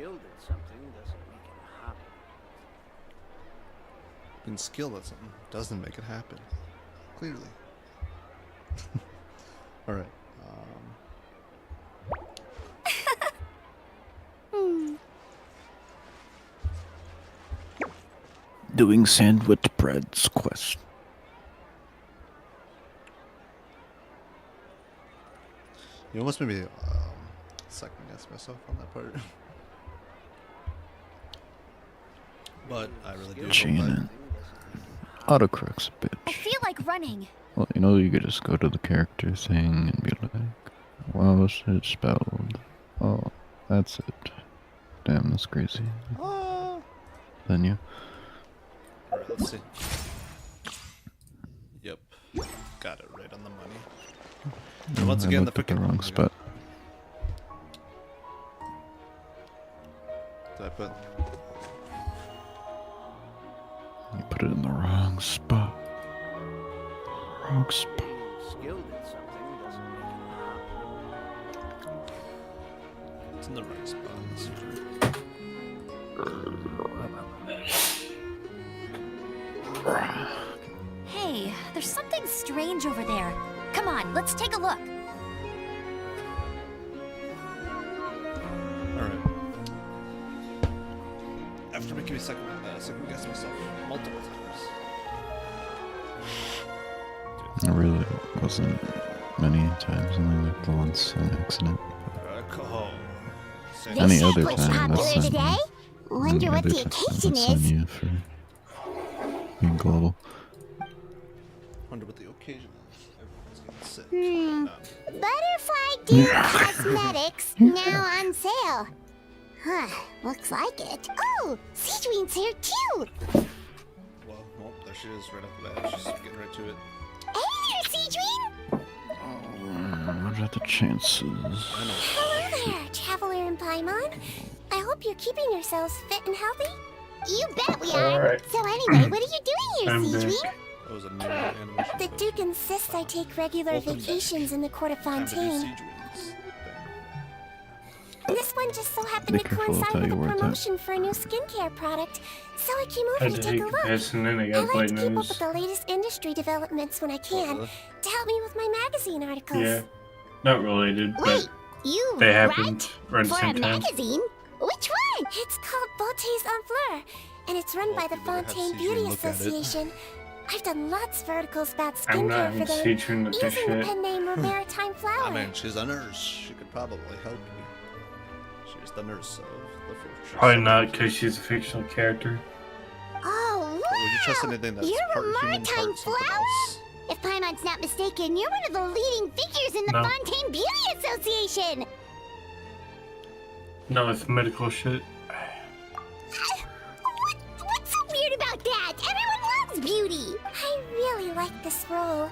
skilled at something doesn't make it a hobby. Being skilled at something doesn't make it happen. Clearly. All right. Doing sandwich bread's quest. You almost made me second guess myself on that part. But I really do. Shannon. Autocorrect's a bitch. I feel like running. Well, you know, you could just go to the character thing and be like, wow, is it spelled? Oh, that's it. Damn, that's crazy. Then you. Alright, let's see. Yep. Got it right on the money. And once again, the looked at the wrong spot. Did I put? You put it in the wrong spot. Wrong spot. Being skilled at something doesn't make it a hobby. It's in the right spot. Hey, there's something strange over there. Come on, let's take a look. Alright. After making me second guess myself multiple times. It really wasn't many times, only like the once on accident. Alcohol. Any This other ship looks time, popular that's today. Wonder what the occasion that's on is. you for being global. Wonder what the occasion is. Everyone's getting sick. Butterfly Deer Cosmetics now on sale. Huh, looks like it. Oh, Sigewinne's here too. Well, there she is right off the bat. She's getting right to it. Hey there, Sigewinne. What are the chances? Hello there, Traveler and Paimon. I hope you're keeping yourselves fit and healthy. You bet we are. Alright. So anyway, what are you doing I'm here, back. Sigewinne? That was a new animation. The Duke insists I take regular Welcome back. vacations in the court of Time to do Fontaine. Sigewinne's This one just so happened Be to careful with coincide how with you a word that. promotion for a new skincare product, so I came over Had to to take take a a look. piss and then I I got like blood to keep up nose. with the latest industry developments when I can, to help me with my magazine articles. Yeah, not related, Wait, but you they write happened around the for a same time. magazine? Which one? It's called Beautés en Fleur, and it's run by the you better have Fontaine Sigewinne Beauty look at it. Association. I've done lots of articles about I'm not skincare for in them, Sigewinne with this using the shit. pen name Maritime Flower. I mean, she's a nurse. She could probably help you. She's the nurse of the fortress. Probably not, because she's a fictional character. Oh, Would you trust wow! anything that's You're part a human, Maritime part something Flower? else? If Paimon's not mistaken, you're one of the leading figures in the No. Fontaine Beauty Association. No, it's medical shit. What's so weird about that? Everyone loves beauty. I really like this role.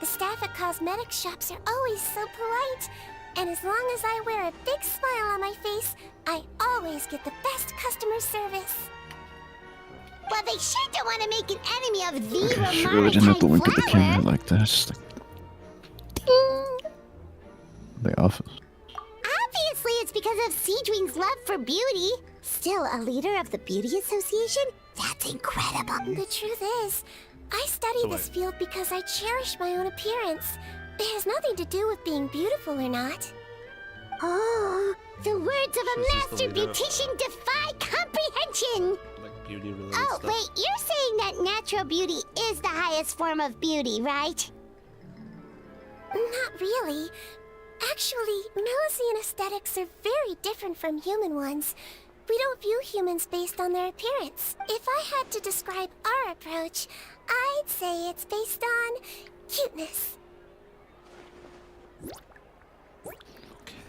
The staff at cosmetic shops are always so polite. And as long as I wear a big smile on my face, I always get the best customer service. Well, they sure don't want to make an enemy of the She really didn't have to wink at the Flower. camera like this. Like the office. Obviously, it's because of Sigewinne's love for beauty. Still a leader of the Beauty Association? That's incredible. The truth is, I study So this wait. field because I cherish my own appearance. It has nothing to do with being beautiful or not. Oh, the words of a She's master the leader of- beautician defy comprehension. Like beauty related Oh, stuff. wait, you're saying that natural beauty is the highest form of beauty, right? Not really. Actually, Milesian aesthetics are very different from human ones. We don't view humans based on their appearance. If I had to describe our approach, I'd say it's based on cuteness.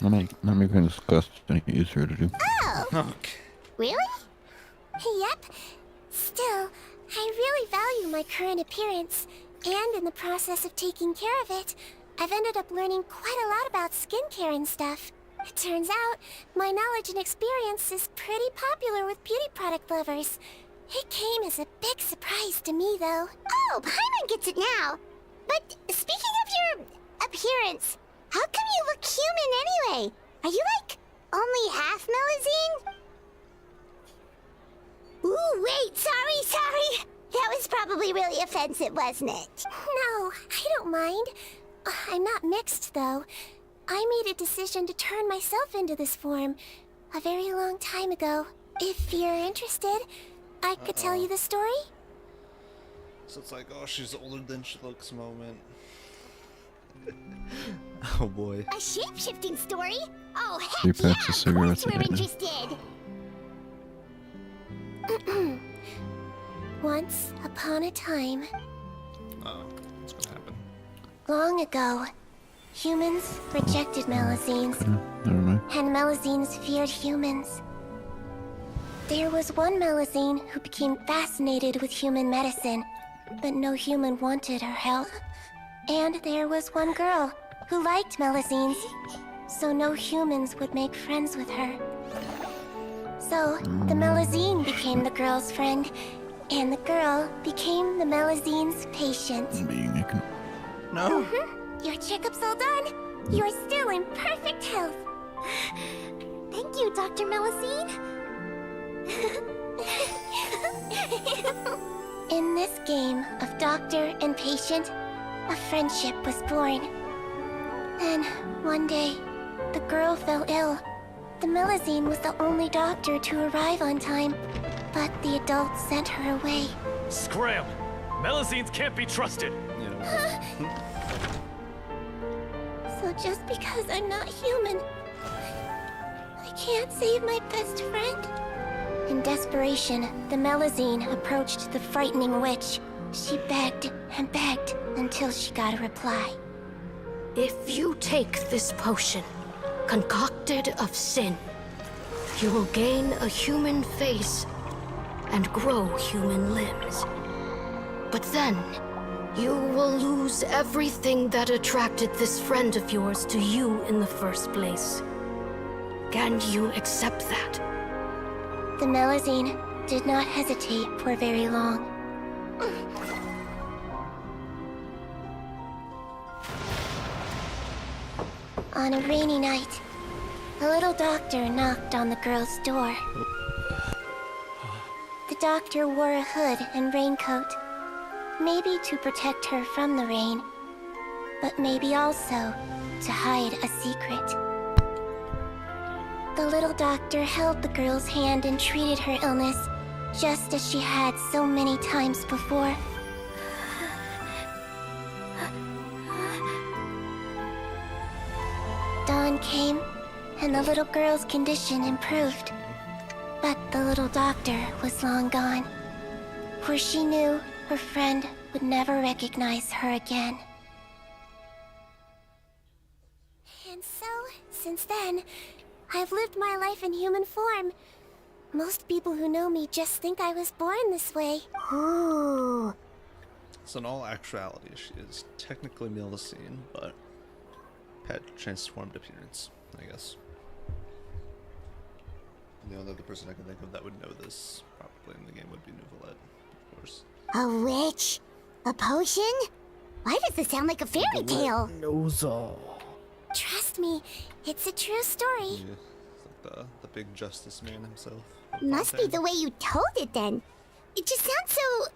Not making this quest any easier to do. Oh, Okay. really? Yep. Still, I really value my current appearance, and in the process of taking care of it, I've ended up learning quite a lot about skincare and stuff. It turns out, my knowledge and experience is pretty popular with beauty product lovers. It came as a big surprise to me, though. Oh, Paimon gets it now. But speaking of your appearance, how come you look human anyway? Are you, like, only half Milesian? probably really offensive, wasn't it? No, I don't mind. I'm not mixed, though. I made a decision to turn myself into this form a very long time ago. If you're interested, I could tell you the story. So it's like, oh, she's older than she looks moment. Oh boy. A shape-shifting story? Oh, Three heck yeah, packs of of cigarettes course a we're day. interested. Once upon a time, Oh, what's gonna happen? long ago, humans rejected melazines, Okay, never mind. and melazines feared humans. There was one melazine who became fascinated with human medicine, but no human wanted her help. And there was one girl who liked melazines, so no humans would make friends with her. So, the melazine became the girl's friend, and the girl became the melazine's patient. Being ignorant. No. Your checkup's all done. You're still in perfect health. Thank you, Dr. Melazine. In this game of doctor and patient, a friendship was born. Then, one day, the girl fell ill. The Melazine was the only doctor to arrive on time, but the adults sent her away. Scram! Melazines can't be trusted! You know. So just because I'm not human, I can't save my best friend? In desperation, the Melazine approached the frightening witch. She begged and begged until she got a reply. If you take this potion, concocted of sin, you will gain a human face and grow human limbs. But then, you will lose everything that attracted this friend of yours to you in the first place. Can you accept that? The Melazine did not hesitate for very long. On a rainy night, a little doctor knocked on the girl's door. The doctor wore a hood and raincoat, maybe to protect her from the rain, but maybe also to hide a secret. The little doctor held the girl's hand and treated her illness, just as she had so many times before. Dawn came, and the little girl's condition improved. But the little doctor was long gone, for she knew her friend would never recognize her again. And so, since then, I've lived my life in human form. Most people who know me just think I was born this way. Ooh. So in all actuality, she is technically Melazine, but had transformed appearance, I guess. And the only other person I can think of that would know this, probably in the game, would be Nouvelette, of course. A witch? A potion? Why does this sound like a fairy tale? Trust me, it's a true story. Yeah, it's like the big justice man himself. Must be the way you told it then. It just sounds so...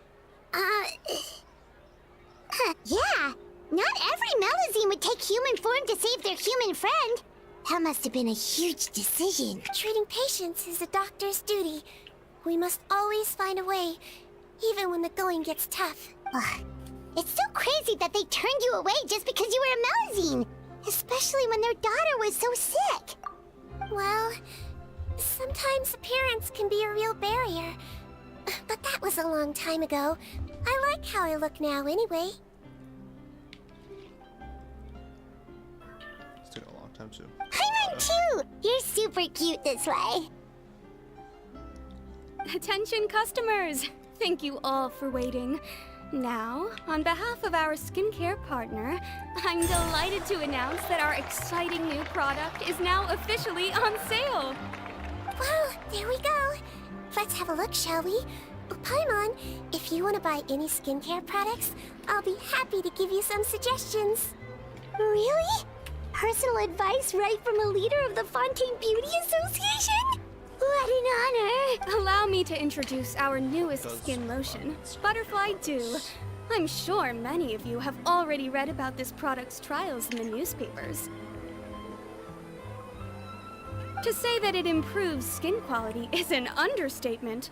yeah. Not every Melazine would take human form to save their human friend. That must have been a huge decision. Treating patients is a doctor's duty. We must always find a way, even when the going gets tough. It's so crazy that they turned you away just because you were a Melazine. Especially when their daughter was so sick. Well, sometimes appearance can be a real barrier. But that was a long time ago. I like how I look now anyway. It's taken a long time too. I run too! You're super cute this way. Attention customers! Thank you all for waiting. Now, on behalf of our skincare partner, I'm delighted to announce that our exciting new product is now officially on sale. Well, there we go. Let's have a look, shall we? Paimon, if you want to buy any skincare products, I'll be happy to give you some suggestions. Really? Personal advice right from a leader of the Fontaine Beauty Association? What an honor! Allow me to introduce our newest Does skin lotion, skin Butterfly Dew. products. I'm sure many of you have already read about this product's trials in the newspapers. To say that it improves skin quality is an understatement.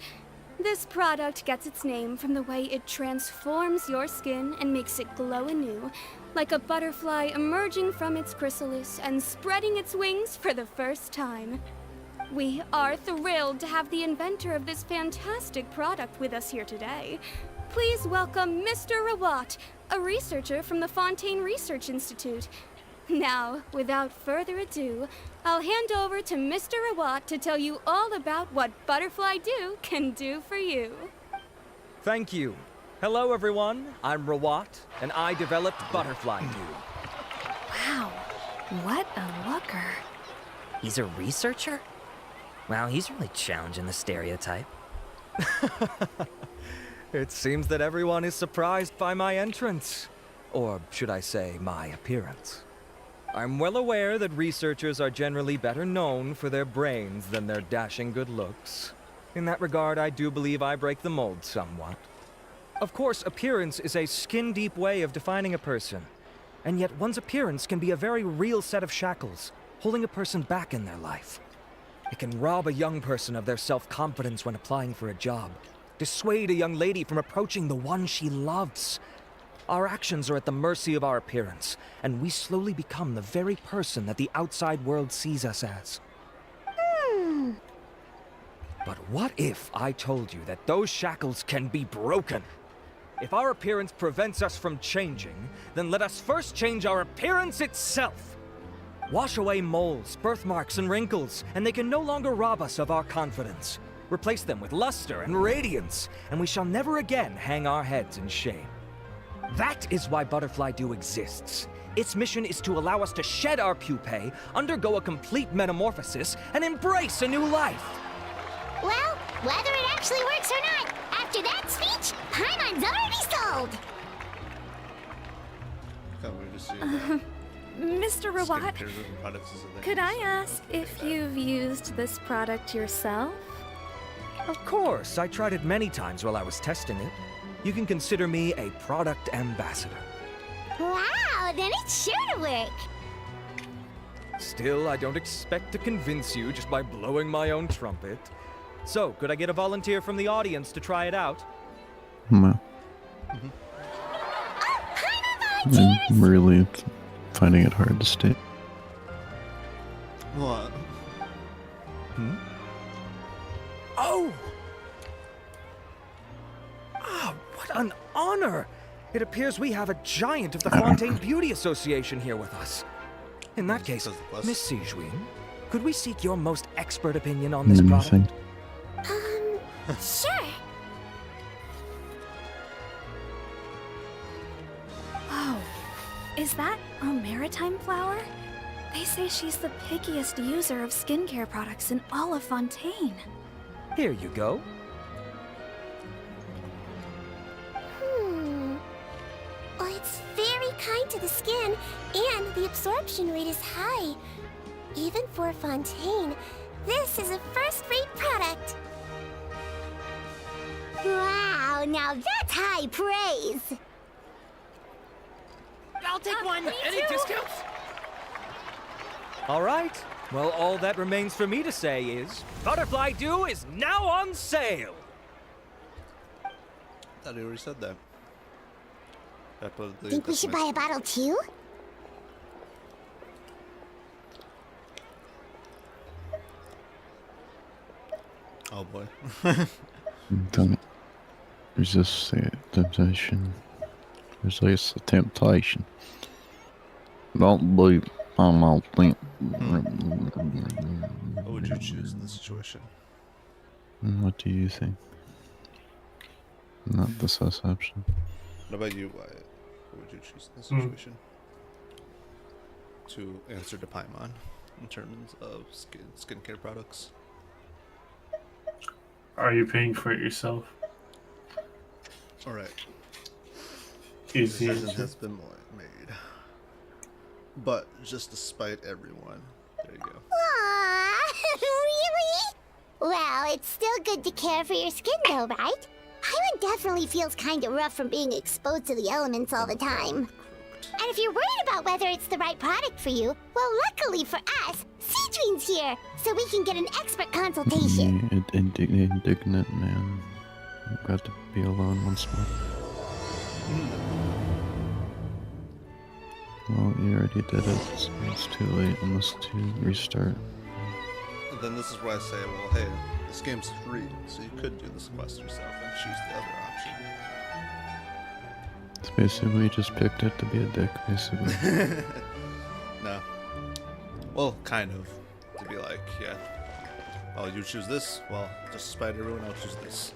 This product gets its name from the way it transforms your skin and makes it glow anew, like a butterfly emerging from its chrysalis and spreading its wings for the first time. We are thrilled to have the inventor of this fantastic product with us here today. Please welcome Mr. Rawat, a researcher from the Fontaine Research Institute. Now, without further ado, I'll hand over to Mr. Rawat to tell you all about what Butterfly Dew can do for you. Thank you. Hello, everyone. I'm Rawat, and I developed Butterfly Dew. Wow, what a looker. He's a researcher? Wow, he's really challenging the stereotype. It seems that everyone is surprised by my entrance. Or should I say, my appearance. I'm well aware that researchers are generally better known for their brains than their dashing good looks. In that regard, I do believe I break the mold somewhat. Of course, appearance is a skin-deep way of defining a person. And yet one's appearance can be a very real set of shackles, holding a person back in their life. It can rob a young person of their self-confidence when applying for a job, dissuade a young lady from approaching the one she loves. Our actions are at the mercy of our appearance, and we slowly become the very person that the outside world sees us as. But what if I told you that those shackles can be broken? If our appearance prevents us from changing, then let us first change our appearance itself. Wash away moles, birthmarks, and wrinkles, and they can no longer rob us of our confidence. Replace them with luster and radiance, and we shall never again hang our heads in shame. That is why Butterfly Dew exists. Its mission is to allow us to shed our pupae, undergo a complete metamorphosis, and embrace a new life. Well, whether it actually works or not, after that speech, Paimon's already sold! Can't wait to see that. Mr. Rawat, Skincare products is a thing. could I ask if you've used this product yourself? Of course, I tried it many times while I was testing it. You can consider me a product ambassador. Wow, then it's sure to work! Still, I don't expect to convince you just by blowing my own trumpet. So, could I get a volunteer from the audience to try it out? No. I'm really finding it hard to stay. What? Oh! Ah, what an honor! It appears we have a giant of the Fontaine Beauty Association here with us. In that case, Miss Sigewinne, could we seek your most expert opinion on this product? Anything? Sure. Oh, is that a maritime flower? They say she's the pickiest user of skincare products in all of Fontaine. Here you go. Well, it's very kind to the skin, and the absorption rate is high. Even for Fontaine, this is a first-rate product. Wow, now that's high praise. I'll take one. Any discounts? All right. Well, all that remains for me to say is, Butterfly Dew is now on sale! Thought he already said that. Think we should buy a bottle too? Oh boy. Don't resist the temptation. Resist the temptation. Don't be on my thing. What would you choose in this situation? What do you think? Not the sus option. What about you, Wyatt? What would you choose in this situation? To answer to Paimon in terms of skincare products. Are you paying for it yourself? Alright. Easy Decision answer. has been made. But just to spite everyone. There you go. Aww, really? Well, It's still good to care for your skin though, right? Paimon definitely feels kinda rough from being exposed to the elements all the time. And if you're worried about whether it's the right product for you, well, luckily for us, Sigewinne's here, so we can get an expert consultation. Indignant man. Got to be alone once more. Well, you already did it, so it's too late unless you restart. And then this is where I say, well, hey, this game's free, so you could do this quest yourself and choose the other option. It's basically just picked it to be a dick, basically. No. Well, kind of. To be like, yeah. Oh, you choose this? Well, just spite everyone, I'll choose this.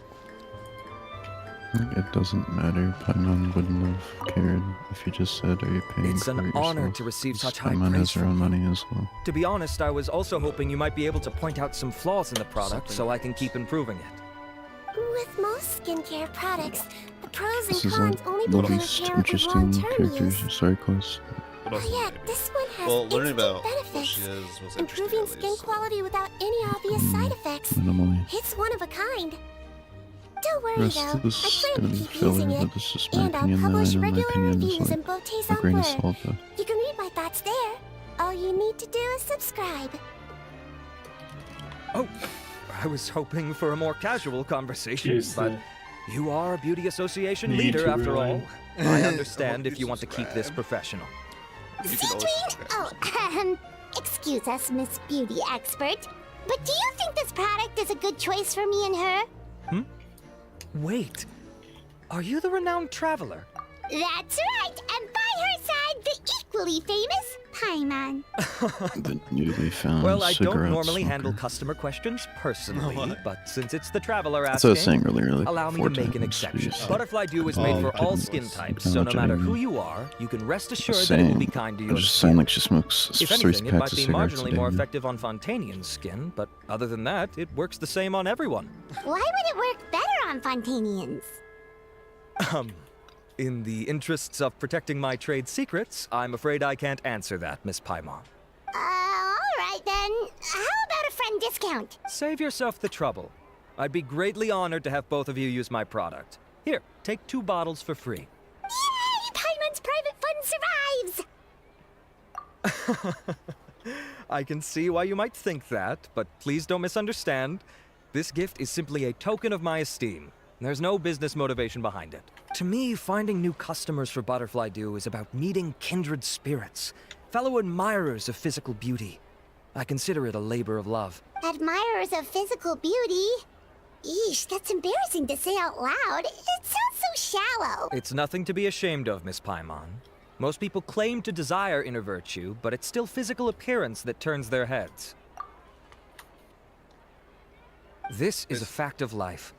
It doesn't matter. Paimon wouldn't have cared if you just said, "Are you paying It's for an it honor yourself?" to receive Because such high Paimon praise has her own from you. money as well. To be honest, I was also hoping you might be able to point out some flaws in the product so I can keep improving it. With most skincare products, the pros This and is cons like only the become least apparent with interesting long-term character use. story quest. What else? Oh yeah, this one has Well, learning instant about what benefits. she is was interesting, Improving at skin least. quality without any obvious side effects. Minimally. It's one of a kind. Don't The worry rest though, of this I is plan gonna to be keep filler, using it. but this is my And I'll opinion. publish I know my regular opinion is reviews like in Beauté's a grain of Ampleur. salt, though. You can read my thoughts there. All you need to do is subscribe. Oh, I was hoping for a more casual conversation, Cheers, but then. you are a beauty association Me leader too, after all. Ryan. I understand You if you want to keep this subscribe. professional. You can always Sigewinne? subscribe. Oh, excuse us, Miss Beauty Expert. But do you think this product is a good choice for me and her? Wait, are you the renowned traveler? That's right, and by her side, the equally famous Paimon. The newly found Well, I don't cigarette normally handle smoker. customer questions personally, What? but since it's the traveler That's what I was asking, saying earlier. Like allow me 4 to make an times, exception. jeez. Butterfly Dew is made Oh, for all goodness. skin types, You so know no what I matter who mean. you are, you can rest Just assured that it will saying. be kind to It your just skin. sound like she smokes If 3 anything, it packs might of be cigarettes a marginally day. more effective on Fontanian's skin, but other than that, it works the same on everyone. Why would it work better on Fontanians? In the interests of protecting my trade secrets, I'm afraid I can't answer that, Miss Paimon. Alright then. How about a friend discount? Save yourself the trouble. I'd be greatly honored to have both of you use my product. Here, take 2 bottles for free. Yay! Paimon's private fund survives! I can see why you might think that, but please don't misunderstand. This gift is simply a token of my esteem. There's no business motivation behind it. To me, finding new customers for Butterfly Dew is about meeting kindred spirits, fellow admirers of physical beauty. I consider it a labor of love. Admirers of physical beauty? Eesh, that's embarrassing to say out loud. It sounds so shallow. It's nothing to be ashamed of, Miss Paimon. Most people claim to desire inner virtue, but it's still physical appearance that turns their heads. This is a fact of life.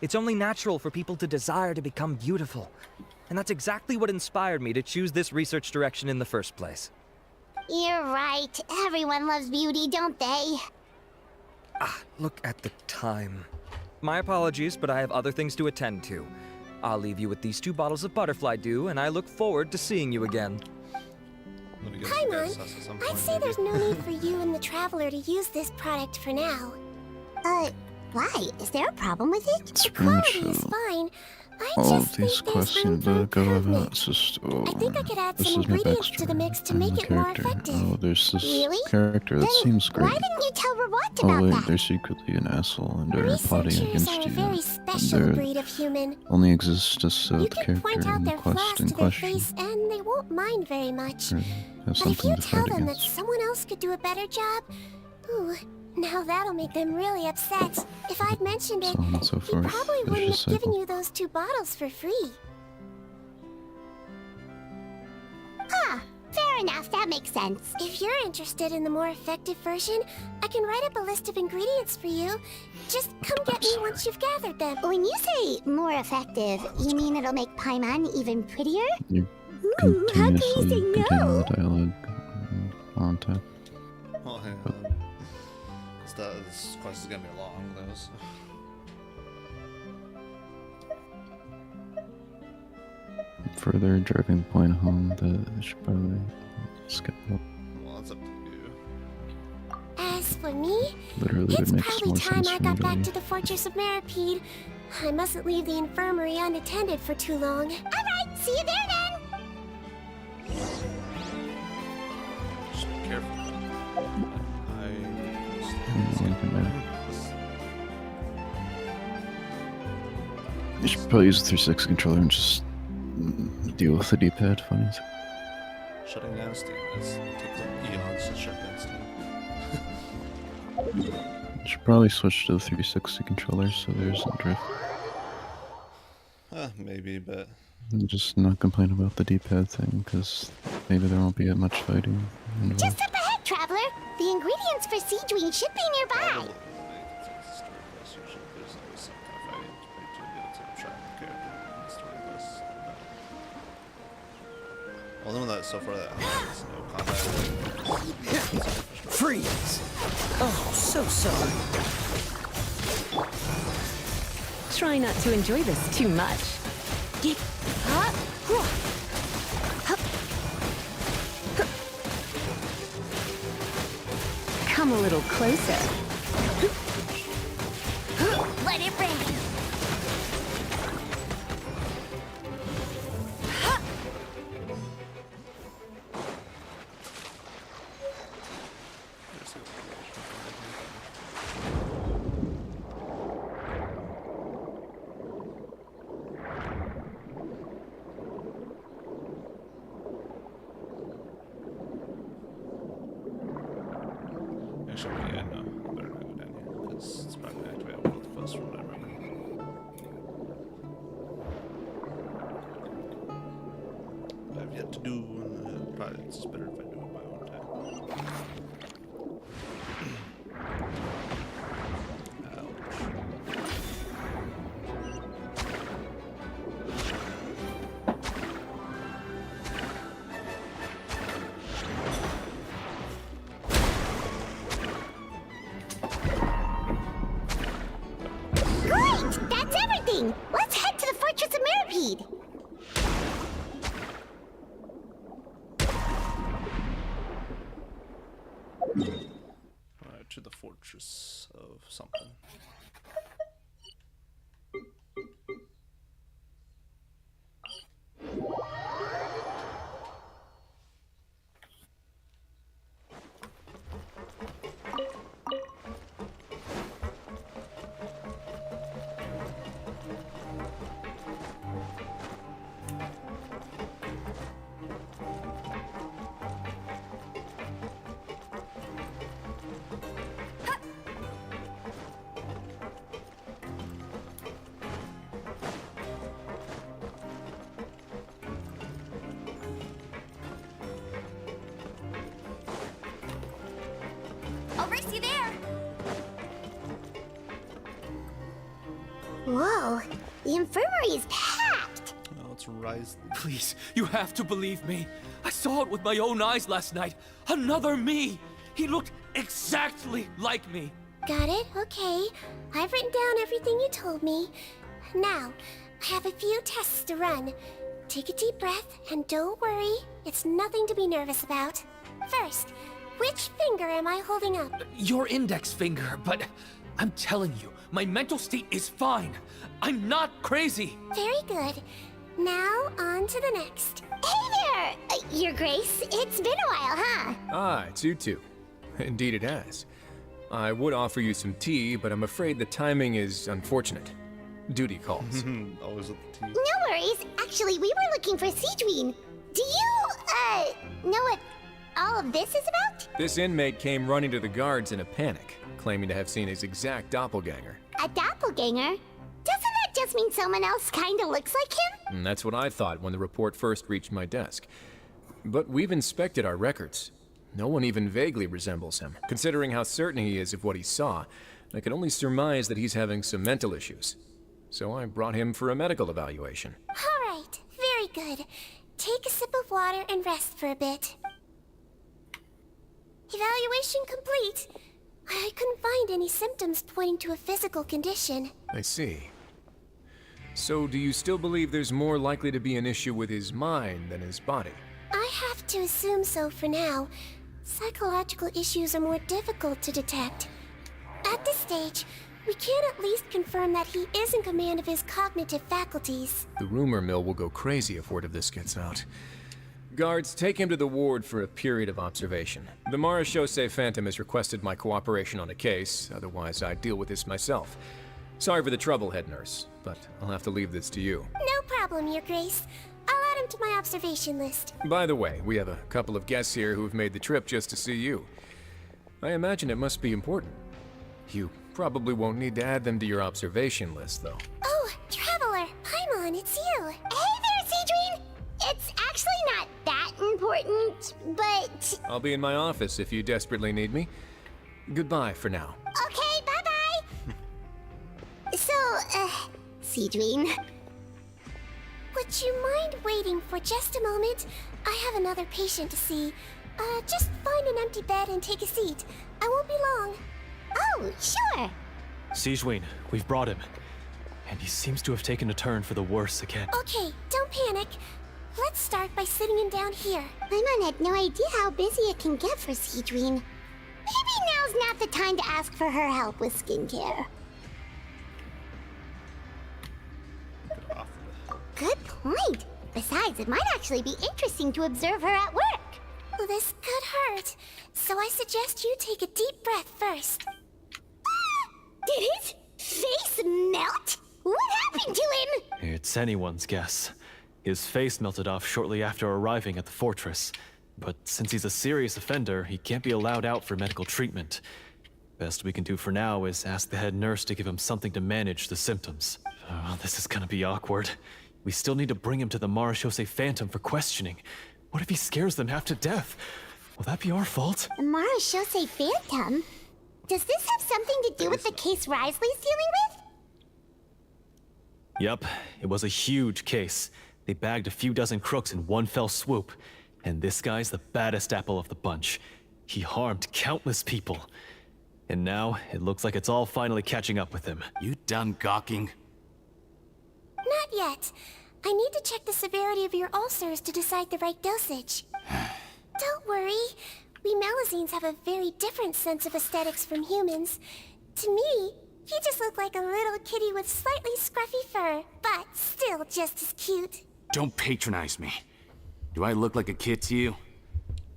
It's only natural for people to desire to become beautiful. And that's exactly what inspired me to choose this research direction in the first place. You're right. Everyone loves beauty, don't they? Look at the time. My apologies, but I have other things to attend to. I'll leave you with these 2 bottles of Butterfly Dew, and I look forward to seeing you again. Let me get some gas Paimon, at some I'd point, say maybe. there's no need for you and the Traveler to use this product for now. Why? Is there a problem with it? It's The pretty much, quality is fine. I all just of these think there's quests room seem for to go about. improvement. It's just, oh, I think I could add this some is my ingredients to the backstory mix to and make the it more character. effective. Oh, there's this Really? character that Then seems great. why didn't you tell Rawat Oh about wait, that? they're secretly an asshole and they're plotting Researchers against are a you. very special They're breed of human. only exists to serve You the can character point out and the their flaws quest to in their question. face and they won't mind very much. Or have But if something you to tell fight them that against. someone else could do a better job, ooh, now that'll make them really upset. If I'd mentioned it, So on and so he forth. probably Vicious wouldn't have given cycle. you those 2 bottles for free. Fair enough, that makes sense. If you're interested in the more effective version, I can write up a list of ingredients for you. Just come get me once you've gathered them. When you say more effective, you mean it'll make Paimon even prettier? You Ooh, how can you continuously say continue no? the dialogue on tap. Oh, hang on. This quest is gonna be long, though. So. Further driving point home that I should probably skip up. Well, that's up to you. As for me, Literally it's would make probably more time sense I for me got to back leave. to the Fortress of Maripede. I mustn't leave the infirmary unattended for too long. Alright, see you there then! Just be careful. You should probably use the 360 controller and just deal with the D-pad funnies. Shutting down Steam. It takes like eons to shut down Steam. You should probably switch to the 360 controller so there's no drift. Maybe, but And just not complain about the D-pad thing, because maybe there won't be that much fighting involved. Just up ahead, traveler! The ingredients for Sigewinne should be nearby! Well, none of that so far that has no combat. Freeze! Oh, so sorry. Try not to enjoy this too much. Come a little closer. Let it rain. Actually, yeah, no. I better not go down here, because it's probably going to activate all the fuss from whatever. I have yet to do, and probably it's better if I do it my own time. Great! That's everything! Let's head to the Fortress of Maripede! Alright, to the fortress of something. I'll race you there. Whoa, the infirmary is packed! Oh, it's Rise. Please, you have to believe me. I saw it with my own eyes last night. Another me. He looked exactly like me. Got it, okay. I've written down everything you told me. Now, I have a few tests to run. Take a deep breath, and don't worry, it's nothing to be nervous about. First, which finger am I holding up? Your index finger, but I'm telling you, my mental state is fine. I'm not crazy. Very good. Now, on to the next. Hey there, Your Grace. It's been a while, huh? Ah, it's you two. Indeed it has. I would offer you some tea, but I'm afraid the timing is unfortunate. Duty calls. Always with the tea. No worries. Actually, we were looking for Sigewinne. Do you, know what all of this is about? This inmate came running to the guards in a panic, claiming to have seen his exact doppelganger. A doppelganger? Doesn't that just mean someone else kinda looks like him? And that's what I thought when the report first reached my desk. But we've inspected our records. No one even vaguely resembles him. Considering how certain he is of what he saw, I can only surmise that he's having some mental issues. So I brought him for a medical evaluation. All right, very good. Take a sip of water and rest for a bit. Evaluation complete. I couldn't find any symptoms pointing to a physical condition. I see. So do you still believe there's more likely to be an issue with his mind than his body? I have to assume so for now. Psychological issues are more difficult to detect. At this stage, we can at least confirm that he is in command of his cognitive faculties. The rumor mill will go crazy if word of this gets out. Guards, take him to the ward for a period of observation. The Marechaussee Phantom has requested my cooperation on a case, otherwise I'd deal with this myself. Sorry for the trouble, head nurse, but I'll have to leave this to you. No problem, Your Grace. I'll add him to my observation list. By the way, we have a couple of guests here who have made the trip just to see you. I imagine it must be important. You probably won't need to add them to your observation list, though. Oh, Traveler! Paimon, it's you! Hey there, Sigewinne! It's actually not that important, but... I'll be in my office if you desperately need me. Goodbye for now. Okay, bye-bye! So, Sigewinne... Would you mind waiting for just a moment? I have another patient to see. Just find an empty bed and take a seat. I won't be long. Oh, sure! Sigewinne, we've brought him. And he seems to have taken a turn for the worse again. Okay, don't panic. Let's start by sitting him down here. Paimon had no idea how busy it can get for Sigewinne. Maybe now's not the time to ask for her help with skincare. Good point. Besides, it might actually be interesting to observe her at work. Well, this could hurt, so I suggest you take a deep breath first. Did his face melt? What happened to him? It's anyone's guess. His face melted off shortly after arriving at the fortress. But since he's a serious offender, he can't be allowed out for medical treatment. Best we can do for now is ask the head nurse to give him something to manage the symptoms. Oh, this is gonna be awkward. We still need to bring him to the Marechaussee Phantom for questioning. What if he scares them half to death? Will that be our fault? The Marechaussee Phantom? Does this have something to do with the case Risley's dealing with? Yep, it was a huge case. They bagged a few dozen crooks in one fell swoop. And this guy's the baddest apple of the bunch. He harmed countless people. And now, it looks like it's all finally catching up with him. You done gawking? Not yet. I need to check the severity of your ulcers to decide the right dosage. Don't worry. We Melazines have a very different sense of aesthetics from humans. To me, he just looked like a little kitty with slightly scruffy fur, but still just as cute. Don't patronize me. Do I look like a kid to you?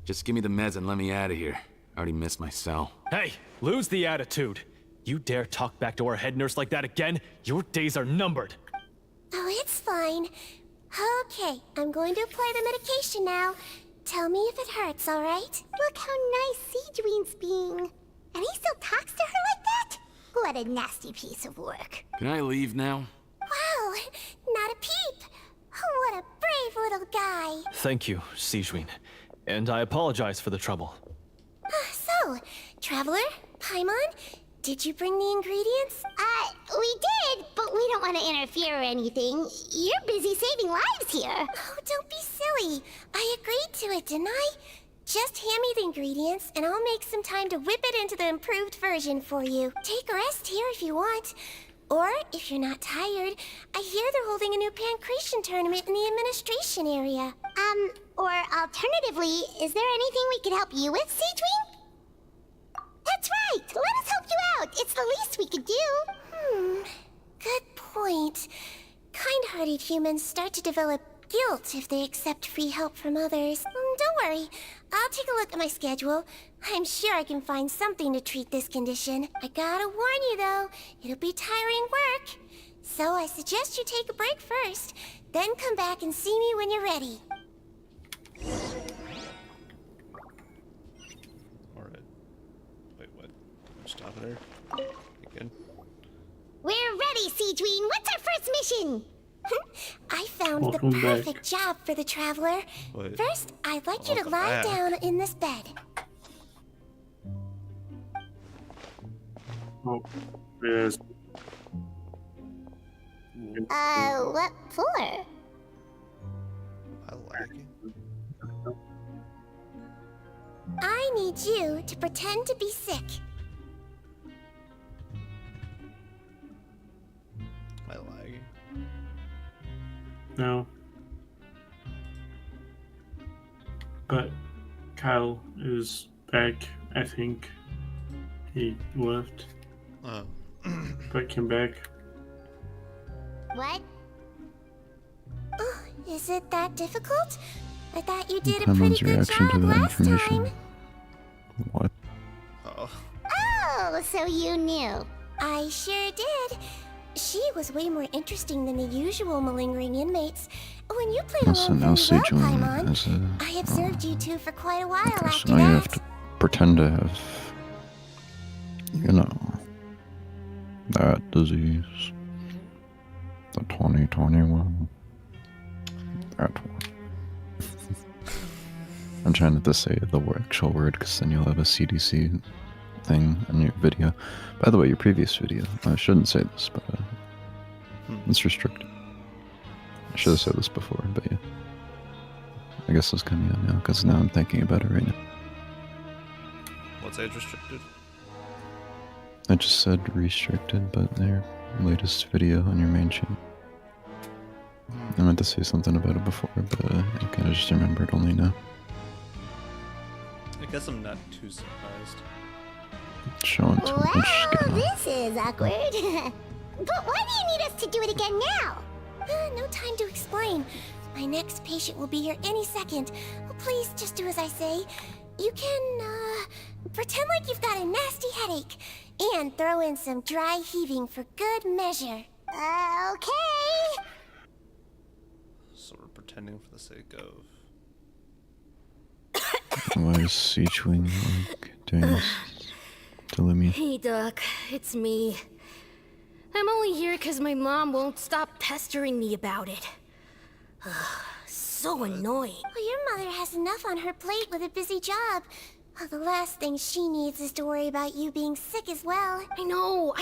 Just give me the meds and let me out of here. I already missed my cell. Hey, lose the attitude. You dare talk back to our head nurse like that again? Your days are numbered. Oh, it's fine. Okay, I'm going to apply the medication now. Tell me if it hurts, all right? Look how nice Sigewinne's being. And he still talks to her like that? What a nasty piece of work. Can I leave now? Wow, not a peep. What a brave little guy. Thank you, Sigewinne. And I apologize for the trouble. So, Traveler, Paimon, did you bring the ingredients? We did, but we don't want to interfere or anything. You're busy saving lives here. Oh, don't be silly. I agreed to it, didn't I? Just hand me the ingredients, and I'll make some time to whip it into the improved version for you. Take a rest here if you want. Or, if you're not tired, I hear they're holding a new pancreation tournament in the administration area. Or alternatively, is there anything we could help you with, Sigewinne? That's right! Let us help you out! It's the least we could do! Good point. Kind-hearted humans start to develop guilt if they accept free help from others. Don't worry. I'll take a look at my schedule. I'm sure I can find something to treat this condition. I gotta warn you, though. It'll be tiring work. So I suggest you take a break first, then come back and see me when you're ready. Alright. Wait, what? Stop there. Again. We're ready, Sigewinne! What's our first mission? I found Welcome the perfect back. job for the Traveler. Wait. First, I'd like you to Welcome lie back. down in this bed. Oh, yes. What for? I like it. I need you to pretend to be sick. I like it. No. But Kyle is back. I think he left. Oh. But came back. What? Oh, is it that difficult? I thought you did a Paimon's pretty good reaction to job that last information. time. What? Oh. Oh, so you knew. I sure did. She was way more interesting than the usual malingering inmates. When you played So along now very well, Sigewinne Paimon, is a... I observed you two for quite a while Okay, so after now you have that. to pretend to have, you know, that disease. The 2021. That one. I'm trying not to say the actual word because then you'll have a CDC thing in your video. By the way, your previous video, I shouldn't say this, but it's restricted. I should have said this before, but yeah. I guess it's coming out now because now I'm thinking about it right now. What's age restricted? I just said restricted, but their latest video on your main channel. I meant to say something about it before, but I kind of just remembered only now. I guess I'm not too surprised. Showing too much Well, skin. this is awkward. But why do you need us to do it again now? No time to explain. My next patient will be here any second. Please just do as I say. You can, pretend like you've got a nasty headache. And throw in some dry heaving for good measure. Okay. So we're pretending for the sake of... Why is Sigewinne like doing this to Lumia? Hey, Doc. It's me. I'm only here because my mom won't stop pestering me about it. So annoying. Well, your mother has enough on her plate with a busy job. Well, the last thing she needs is to worry about you being sick as well. I know.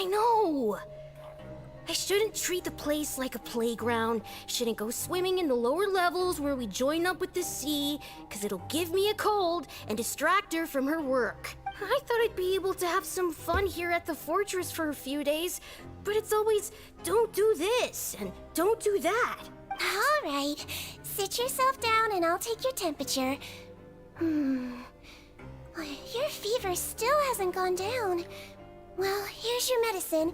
I shouldn't treat the place like a playground. Shouldn't go swimming in the lower levels where we join up with the sea, because it'll give me a cold and distract her from her work. I thought I'd be able to have some fun here at the fortress for a few days, but it's always, don't do this and don't do that. All right. Sit yourself down and I'll take your temperature. Your fever still hasn't gone down. Well, here's your medicine.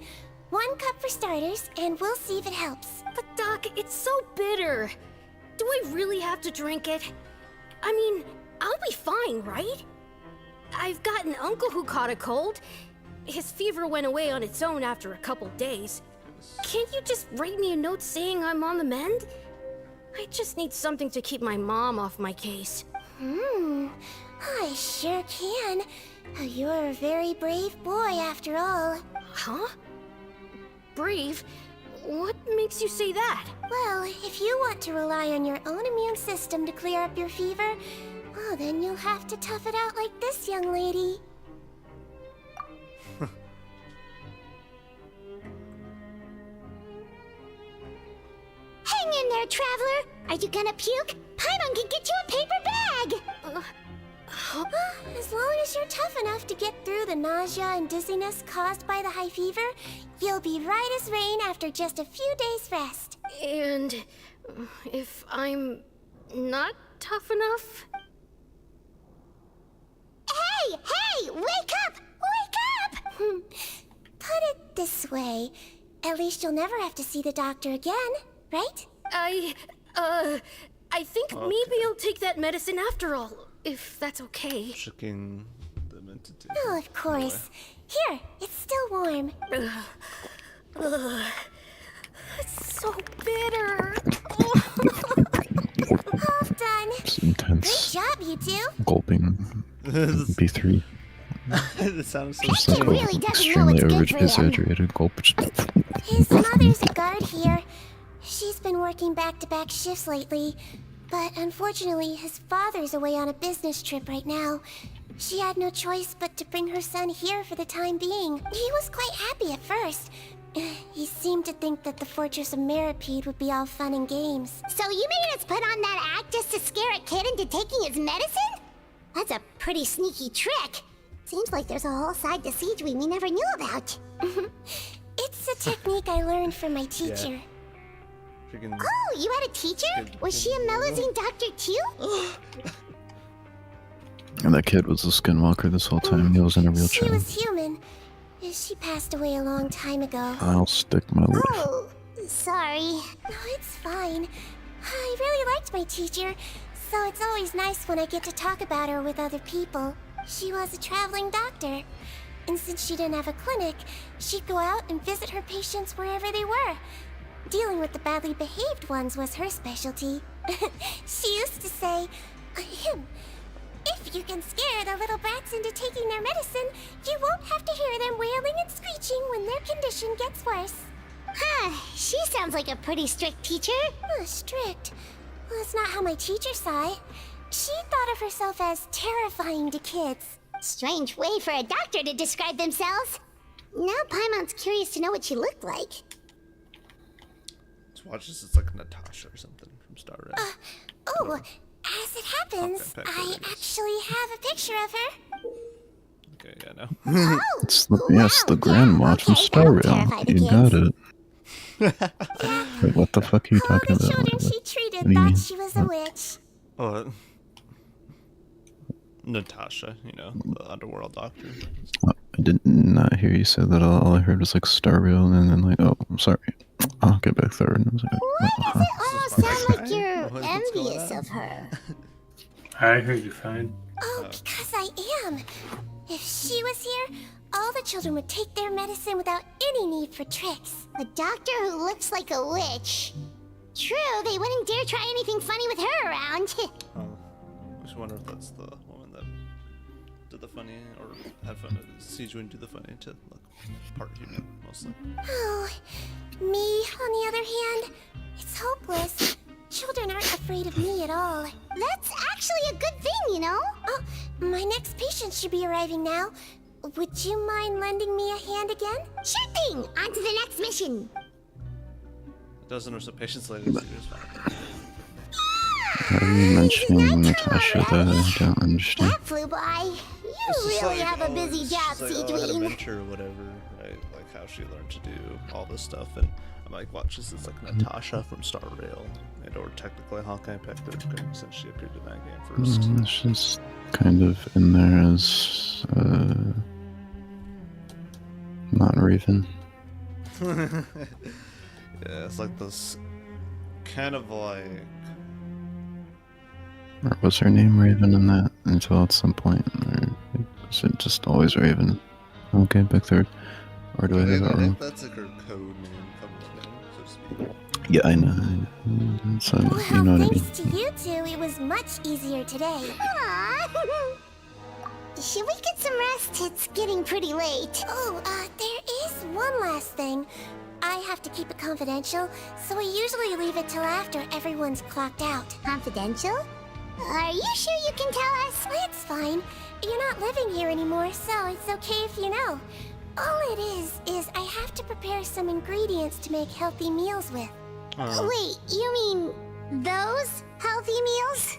1 cup for starters, and we'll see if it helps. But Doc, it's so bitter. Do I really have to drink it? I mean, I'll be fine, right? I've got an uncle who caught a cold. His fever went away on its own after a couple days. Can't you just write me a note saying I'm on the mend? I just need something to keep my mom off my case. I sure can. You're a very brave boy after all. Huh? Brave? What makes you say that? Well, if you want to rely on your own immune system to clear up your fever, well, then you'll have to tough it out like this young lady. Hang in there, traveler. Are you gonna puke? Paimon can get you a paper bag. As long as you're tough enough to get through the nausea and dizziness caused by the high fever, you'll be right as rain after just a few days' rest. And if I'm not tough enough? Hey, wake up! Wake up! Put it this way. At least you'll never have to see the doctor again, right? I think maybe I'll take that medicine after all, if that's okay. Checking them into Oh, of course. Here, it's still warm. It's so bitter. All done. It's intense. Great job, you two. Gulping. B3. It sounds so Just like really an doesn't know extremely what's good for him. exaggerated gulp. His mother's a guard here. She's been working back-to-back shifts lately, but unfortunately his father's away on a business trip right now. She had no choice but to bring her son here for the time being. He was quite happy at first. He seemed to think that the Fortress of Meripede would be all fun and games. So you made us put on that act just to scare a kid into taking his medicine? That's a pretty sneaky trick. Seems like there's a whole side to Sigewinne we never knew about. It's a technique I learned from my teacher. Oh, you had a teacher? Was she a Mellazine doctor too? And that kid was a skinwalker this whole time. He wasn't a real She child. was human. She passed away a long time ago. I'll stick my life. Oh, sorry. No, it's fine. I really liked my teacher, so it's always nice when I get to talk about her with other people. She was a traveling doctor, and since she didn't have a clinic, she'd go out and visit her patients wherever they were. Dealing with the badly behaved ones was her specialty. She used to say, if you can scare the little brats into taking their medicine, you won't have to hear them wailing and screeching when their condition gets worse. Huh, she sounds like a pretty strict teacher. Strict? Well, that's not how my teacher saw it. She thought of herself as terrifying to kids. Strange way for a doctor to describe themselves. Now Paimon's curious to know what she looked like. Let's watch this. It's like Natasha or something from Star Rail. As it happens, I actually have a picture of her. Okay, yeah, no. It's the grandma from Star Rail. You got it. Wait, what the fuck are you talking about? Children she treated What do you mean? thought she was a witch. Oh, Natasha, you know, the underworld doctor. I did not hear you say that. All I heard was like Star Rail, and then like, oh, I'm sorry. I'll get back there. And I was like, Why does it almost sound like you're envious of her? I heard you fine. Oh, because I am. If she was here, all the children would take their medicine without any need for tricks. A doctor who looks like a witch. True, they wouldn't dare try anything funny with her around. I just wonder if that's the woman that did the funny, or had fun at Sigewinne do the funny to look part human, mostly. Oh, me, on the other hand, it's hopeless. Children aren't afraid of me at all. That's actually a good thing, you know? Oh, my next patient should be arriving now. Would you mind lending me a hand again? Sure thing! On to the next mission! A dozen or so patients later, it's fine. why are you mentioning Natasha that I don't understand? That flew by. You It's just really like, have a busy it's job, just like, I had a Sigewinne. mentor or whatever, right? Like how she learned to do all this stuff, and I'm like, watch this. It's like Natasha from Star Rail, and or technically Hawkeye picked her since she appeared in that game first. It's just kind of in there as not Raven. Yeah, it's like this kind of like. Or was her name Raven in that until at some point? Or was it just always Raven? Okay, back third. Or do I have that wrong? That's like her code name, covenant name, so to speak. Yeah, I know. So, you know what I mean. Thanks to you two, it was much easier today. Should we get some rest? It's getting pretty late. Oh, there is one last thing. I have to keep it confidential, so I usually leave it till after everyone's clocked out. Confidential? Are you sure you can tell us? It's fine. You're not living here anymore, so it's okay if you know. All it is I have to prepare some ingredients to make healthy meals with. Wait, you mean those healthy meals?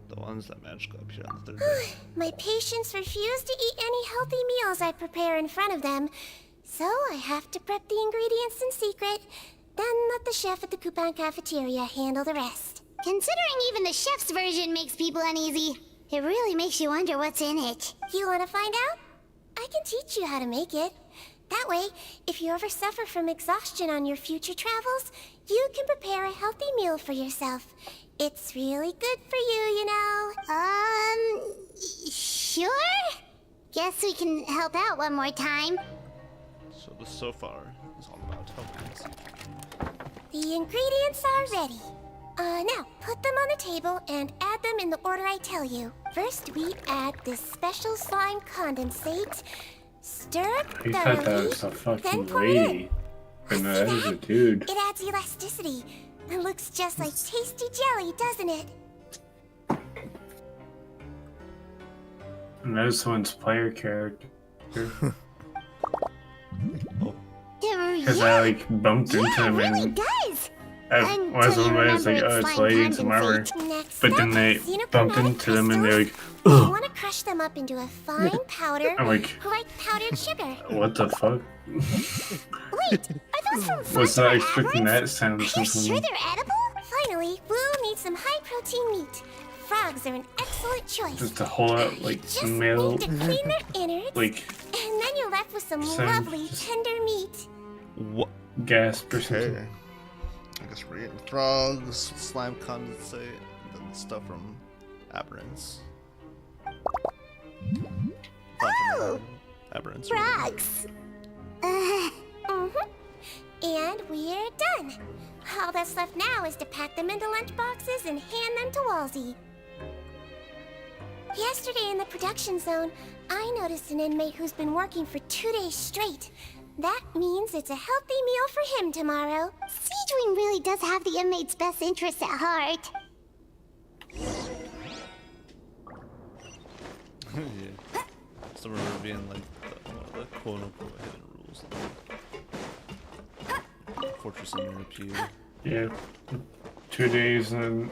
The ones that magically appear on the third day. My patients refuse to eat any healthy meals I prepare in front of them, so I have to prep the ingredients in secret, then let the chef at the Coupon cafeteria handle the rest. Considering even the chef's version makes people uneasy, it really makes you wonder what's in it. You want to find out? I can teach you how to make it. That way, if you ever suffer from exhaustion on your future travels, you can prepare a healthy meal for yourself. It's really good for you, you know. Sure? Guess we can help out one more time. So this so far is all about helping us. The ingredients are ready. Now, put them on the table and add them in the order I tell you. First, we add this special slime condensate. Stir it He thought that thoroughly, was a then fucking pour it in. lady. But no, that is a dude. It adds elasticity. It looks just like tasty jelly, doesn't it? And this one's player character. Because I like bumped into him Really and does. I was one way I was like, oh, it's lady and some armor. But then they bumped into them and they're like, You ugh. want to crush them up into a fine powder, I'm like, powdered sugar. what the fuck? Wait, are those from Was not expecting that sound Are you from sure someone. they're edible? Finally, we'll need some high-protein meat. frogs are an excellent choice. Just to hold out like Just male, need to clean their innards, like and then you're left with some some lovely tender meat. What? gasp or something. Okay. I guess we're getting frogs, slime condensate, and then stuff from aberrants. Oh! Aberrants. Frogs! And we're done. All that's left now is to pack them into lunch boxes and hand them to Walsey. Yesterday in the production zone, I noticed an inmate who's been working for 2 days straight. That means it's a healthy meal for him tomorrow. Sigewinne really does have the inmate's best interests at heart. Yeah. So we're being like one of the quote-unquote hidden rules. Fortress in your pew. Yeah, 2 days and then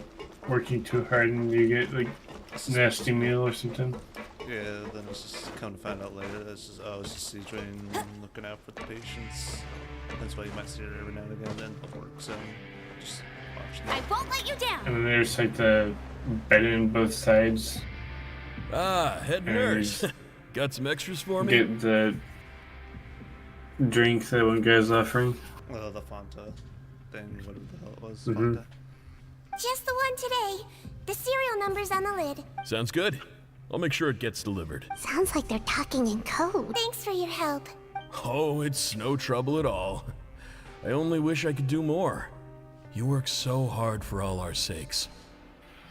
working too hard and you get like nasty meal or something. Yeah, then it's just come to find out later. It's just Sigewinne looking out for the patients. That's why you might see her every now and again in the work zone. Just watch I won't let you down. And then there's like the bed in both sides. Ah, head And nurse. Got some extras for me? Get the drink that one guy's offering. Well, the Fanta thing, whatever the hell it was. Mhm. Fanta. Just the one today. The serial number's on the lid. Sounds good. I'll make sure it gets delivered. Sounds like they're talking in code. Thanks for your help. Oh, it's no trouble at all. I only wish I could do more. You work so hard for all our sakes.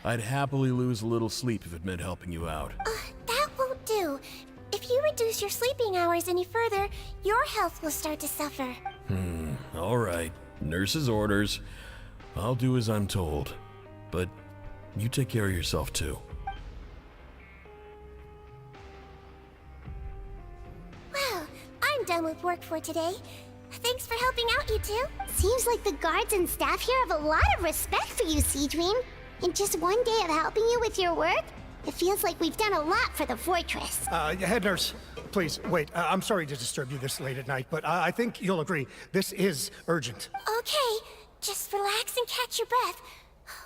I'd happily lose a little sleep if it meant helping you out. That won't do. If you reduce your sleeping hours any further, your health will start to suffer. All right. Nurse's orders. I'll do as I'm told. But you take care of yourself too. Well, I'm done with work for today. Thanks for helping out, you two. Seems like the guards and staff here have a lot of respect for you, Sigewinne. In just 1 day of helping you with your work, it feels like we've done a lot for the fortress. Head nurse, please, wait. I'm sorry to disturb you this late at night, but I think you'll agree. This is urgent. Okay, just relax and catch your breath.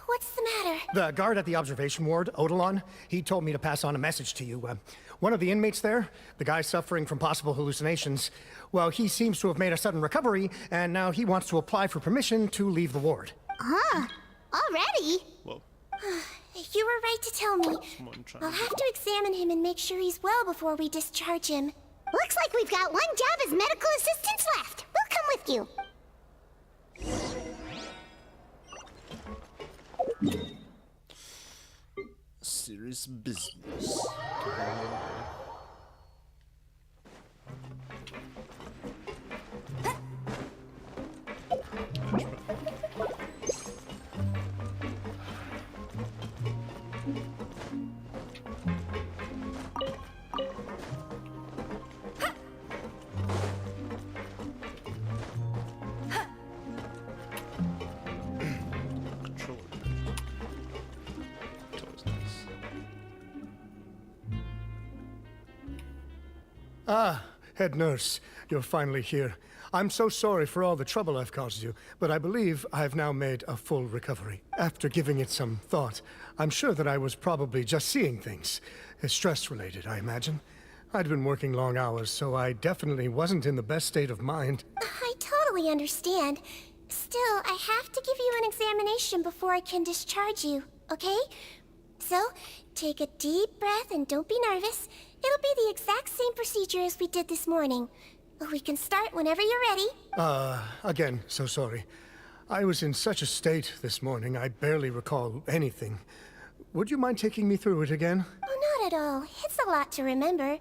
What's the matter? The guard at the observation ward, Odilon, he told me to pass on a message to you. One of the inmates there, the guy suffering from possible hallucinations, well, he seems to have made a sudden recovery, and now he wants to apply for permission to leave the ward. Huh? Already? Whoa. You were right to tell me. Someone trying I'll have to examine him and make sure he's well before we discharge him. Looks like we've got one job as medical assistants left. We'll come with you. Serious business. Controller. It's always nice. Ah, head nurse, you're finally here. I'm so sorry for all the trouble I've caused you, but I believe I've now made a full recovery. After giving it some thought, I'm sure that I was probably just seeing things. Stress-related, I imagine. I'd been working long hours, so I definitely wasn't in the best state of mind. I totally understand. Still, I have to give you an examination before I can discharge you, okay? So, take a deep breath and don't be nervous. It'll be the exact same procedure as we did this morning. We can start whenever you're ready. Again, so sorry. I was in such a state this morning, I barely recall anything. Would you mind taking me through it again? Oh, not at all. It's a lot to remember.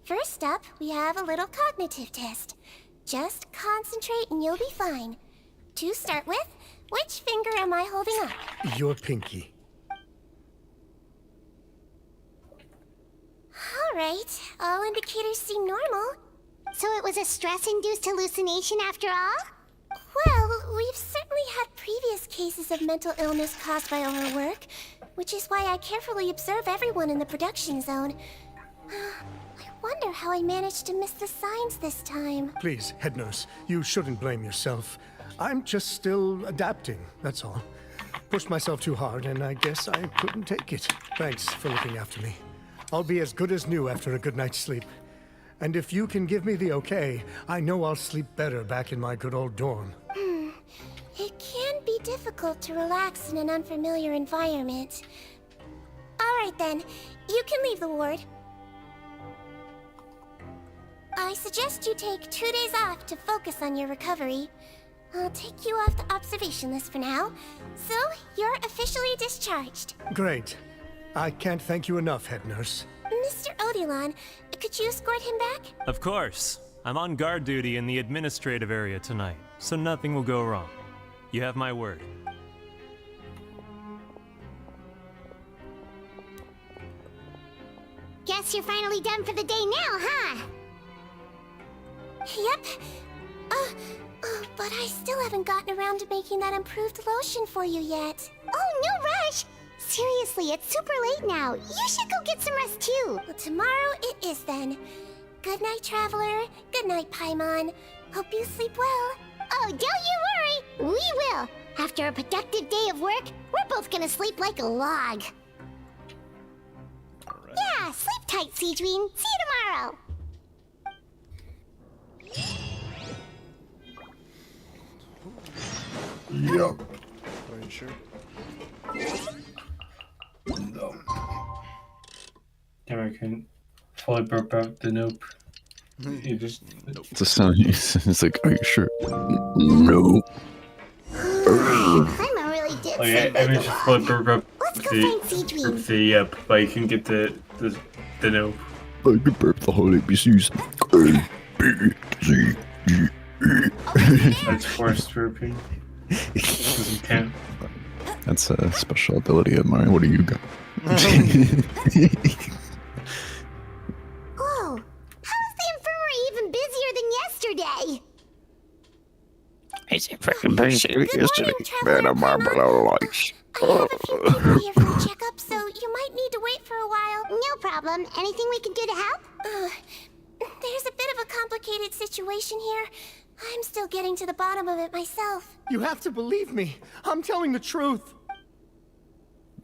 First up, we have a little cognitive test. Just concentrate and you'll be fine. To start with, which finger am I holding up? Your pinky. All right, all indicators seem normal. So it was a stress-induced hallucination after all? Well, we've certainly had previous cases of mental illness caused by overwork, which is why I carefully observe everyone in the production zone. I wonder how I managed to miss the signs this time. Please, head nurse, you shouldn't blame yourself. I'm just still adapting, that's all. pushed myself too hard, and I guess I couldn't take it. Thanks for looking after me. I'll be as good as new after a good night's sleep. And if you can give me the okay, I know I'll sleep better back in my good old dorm. It can be difficult to relax in an unfamiliar environment. Alright then, you can leave the ward. I suggest you take 2 days off to focus on your recovery. I'll take you off the observation list for now, so you're officially discharged. Great. I can't thank you enough, head nurse. Mr. Odilon, could you escort him back? Of course. I'm on guard duty in the administrative area tonight, so nothing will go wrong. You have my word. Guess you're finally done for the day now, huh? Yep. But I still haven't gotten around to making that improved lotion for you yet. Oh, no rush! Seriously, it's super late now. You should go get some rest too. Well, tomorrow it is then. Good night, Traveler. Good night, Paimon. Hope you sleep well. Oh, don't you worry. We will. After a productive day of work, we're both gonna sleep like a log. Yeah, sleep tight, Sigewinne. See you tomorrow. Yep. Are you sure? No. Damn, I can flip about the nope. You just. It's a sound. It's like, are you sure? No. I'm a really good Like, I just flip up Let's go find Sigewinne. the yep, but you can get the nope. I can burp the whole ABCs. A, B, C, G, E. That's forced burping. Doesn't count. That's a special ability of mine. What do you got? Oh, how is the infirmary even busier than yesterday? Is it fucking busy yesterday? Man, I'm below lights. Here for a checkup, so you might need to wait for a while. No problem. Anything we can do to help? There's a bit of a complicated situation here. I'm still getting to the bottom of it myself. You have to believe me. I'm telling the truth.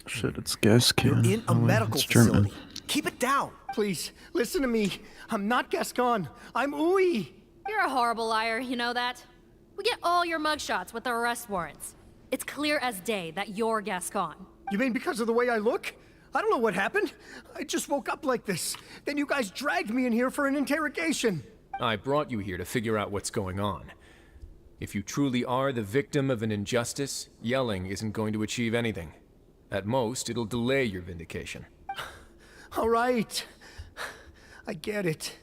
Shit, it's gas can. You're in a Oh, medical it's German. facility. Keep it down. Please, listen to me. I'm not Gascon. I'm Uwe. You're a horrible liar, you know that? We get all your mugshots with the arrest warrants. It's clear as day that you're Gascon. You mean because of the way I look? I don't know what happened. I just woke up like this. Then you guys dragged me in here for an interrogation. I brought you here to figure out what's going on. If you truly are the victim of an injustice, yelling isn't going to achieve anything. At most, it'll delay your vindication. All right. I get it.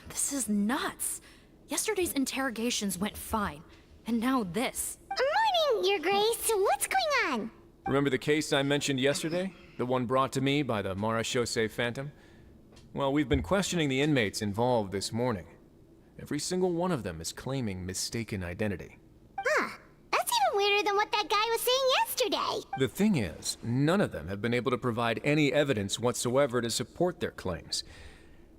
This is nuts. Yesterday's interrogations went fine, and now this. Morning, Your Grace. What's going on? Remember the case I mentioned yesterday? The one brought to me by the Marechaussee Phantom? Well, we've been questioning the inmates involved this morning. Every single one of them is claiming mistaken identity. Huh. That's even weirder than what that guy was saying yesterday. The thing is, none of them have been able to provide any evidence whatsoever to support their claims.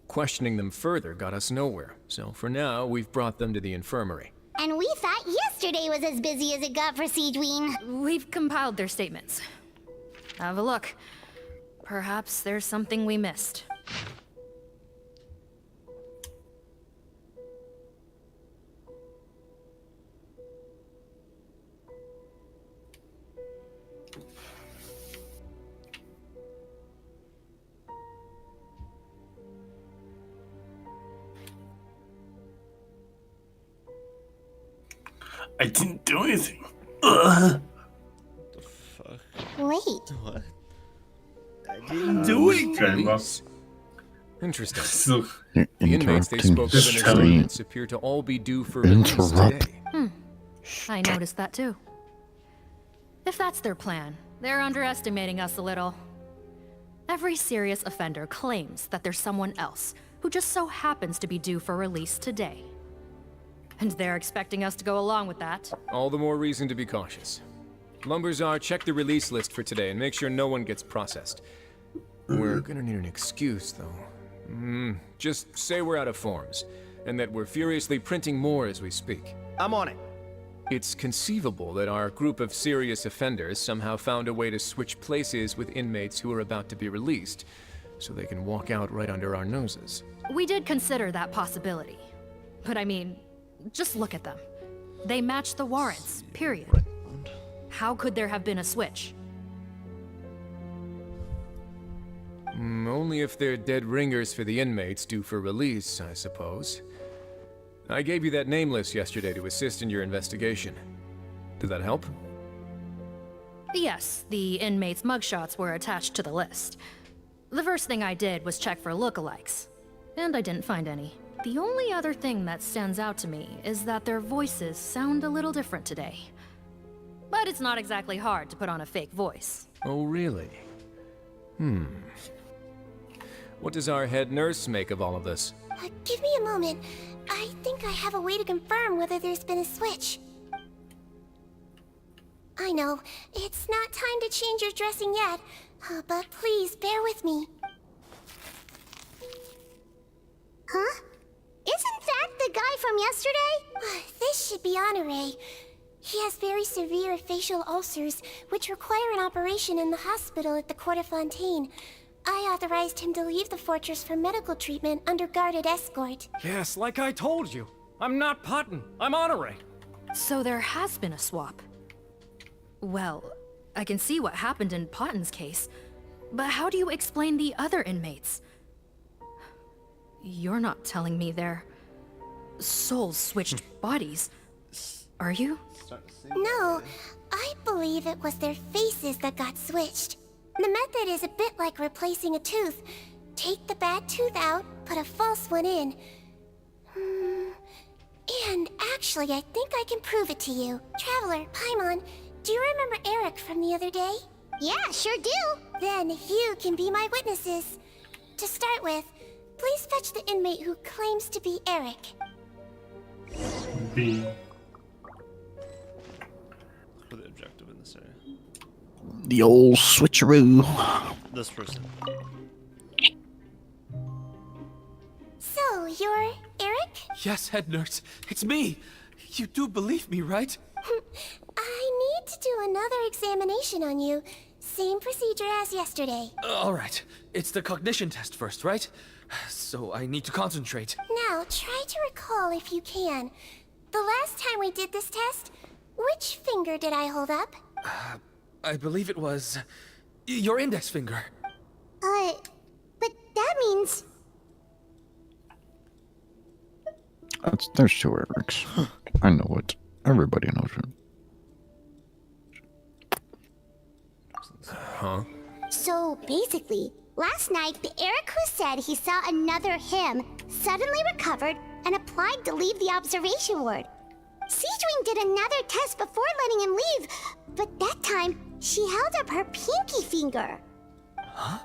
Questioning them further got us nowhere, so for now, we've brought them to the infirmary. And we thought yesterday was as busy as it got for Sigewinne. We've compiled their statements. Have a look. Perhaps there's something we missed. I didn't do anything. Ugh. The fuck? Wait. What? I didn't do anything. Interesting. You're The inmates they interrupting spoke of in their stream. statements appear to all be due for release Interrupt. today. I noticed that too. If that's their plan, they're underestimating us a little. Every serious offender claims that there's someone else who just so happens to be due for release today. And they're expecting us to go along with that. All the more reason to be cautious. Lumberzar, check the release list for today and make sure no one gets processed. We're gonna need an excuse, though. Just say we're out of forms, and that we're furiously printing more as we speak. I'm on it. It's conceivable that our group of serious offenders somehow found a way to switch places with inmates who are about to be released, so they can walk out right under our noses. We did consider that possibility. But I mean, just look at them. They match the warrants, period. How could there have been a switch? Only if they're dead ringers for the inmates due for release, I suppose. I gave you that name list yesterday to assist in your investigation. Did that help? Yes, the inmates' mugshots were attached to the list. The first thing I did was check for lookalikes, and I didn't find any. The only other thing that stands out to me is that their voices sound a little different today. But it's not exactly hard to put on a fake voice. Oh, really? What does our head nurse make of all of this? Give me a moment. I think I have a way to confirm whether there's been a switch. I know, it's not time to change your dressing yet, but please bear with me. Huh? Isn't that the guy from yesterday? This should be Honore. He has very severe facial ulcers, which require an operation in the hospital at the Quarter Fontaine. I authorized him to leave the fortress for medical treatment under guarded escort. Yes, like I told you. I'm not Putton. I'm Honore. So there has been a swap. Well, I can see what happened in Potton's case, but how do you explain the other inmates? You're not telling me their souls switched bodies, are you? No, I believe it was their faces that got switched. The method is a bit like replacing a tooth. Take the bad tooth out, put a false one in. And actually, I think I can prove it to you. Traveler, Paimon, do you remember Eric from the other day? Yeah, sure do. Then you can be my witnesses. To start with, please fetch the inmate who claims to be Eric. B. For the objective in this area. The old switcheroo. This person. So, you're Eric? Yes, head nurse. It's me. You do believe me, right? I need to do another examination on you. Same procedure as yesterday. All right. It's the cognition test first, right? So I need to concentrate. Now, try to recall if you can. The last time we did this test, which finger did I hold up? I believe it was your index finger. But that means... There's two Erics. I know it. Everybody knows it. Huh? So basically, last night, the Eric who said he saw another him suddenly recovered and applied to leave the observation ward. Sigewinne did another test before letting him leave, but that time, she held up her pinky finger. Huh?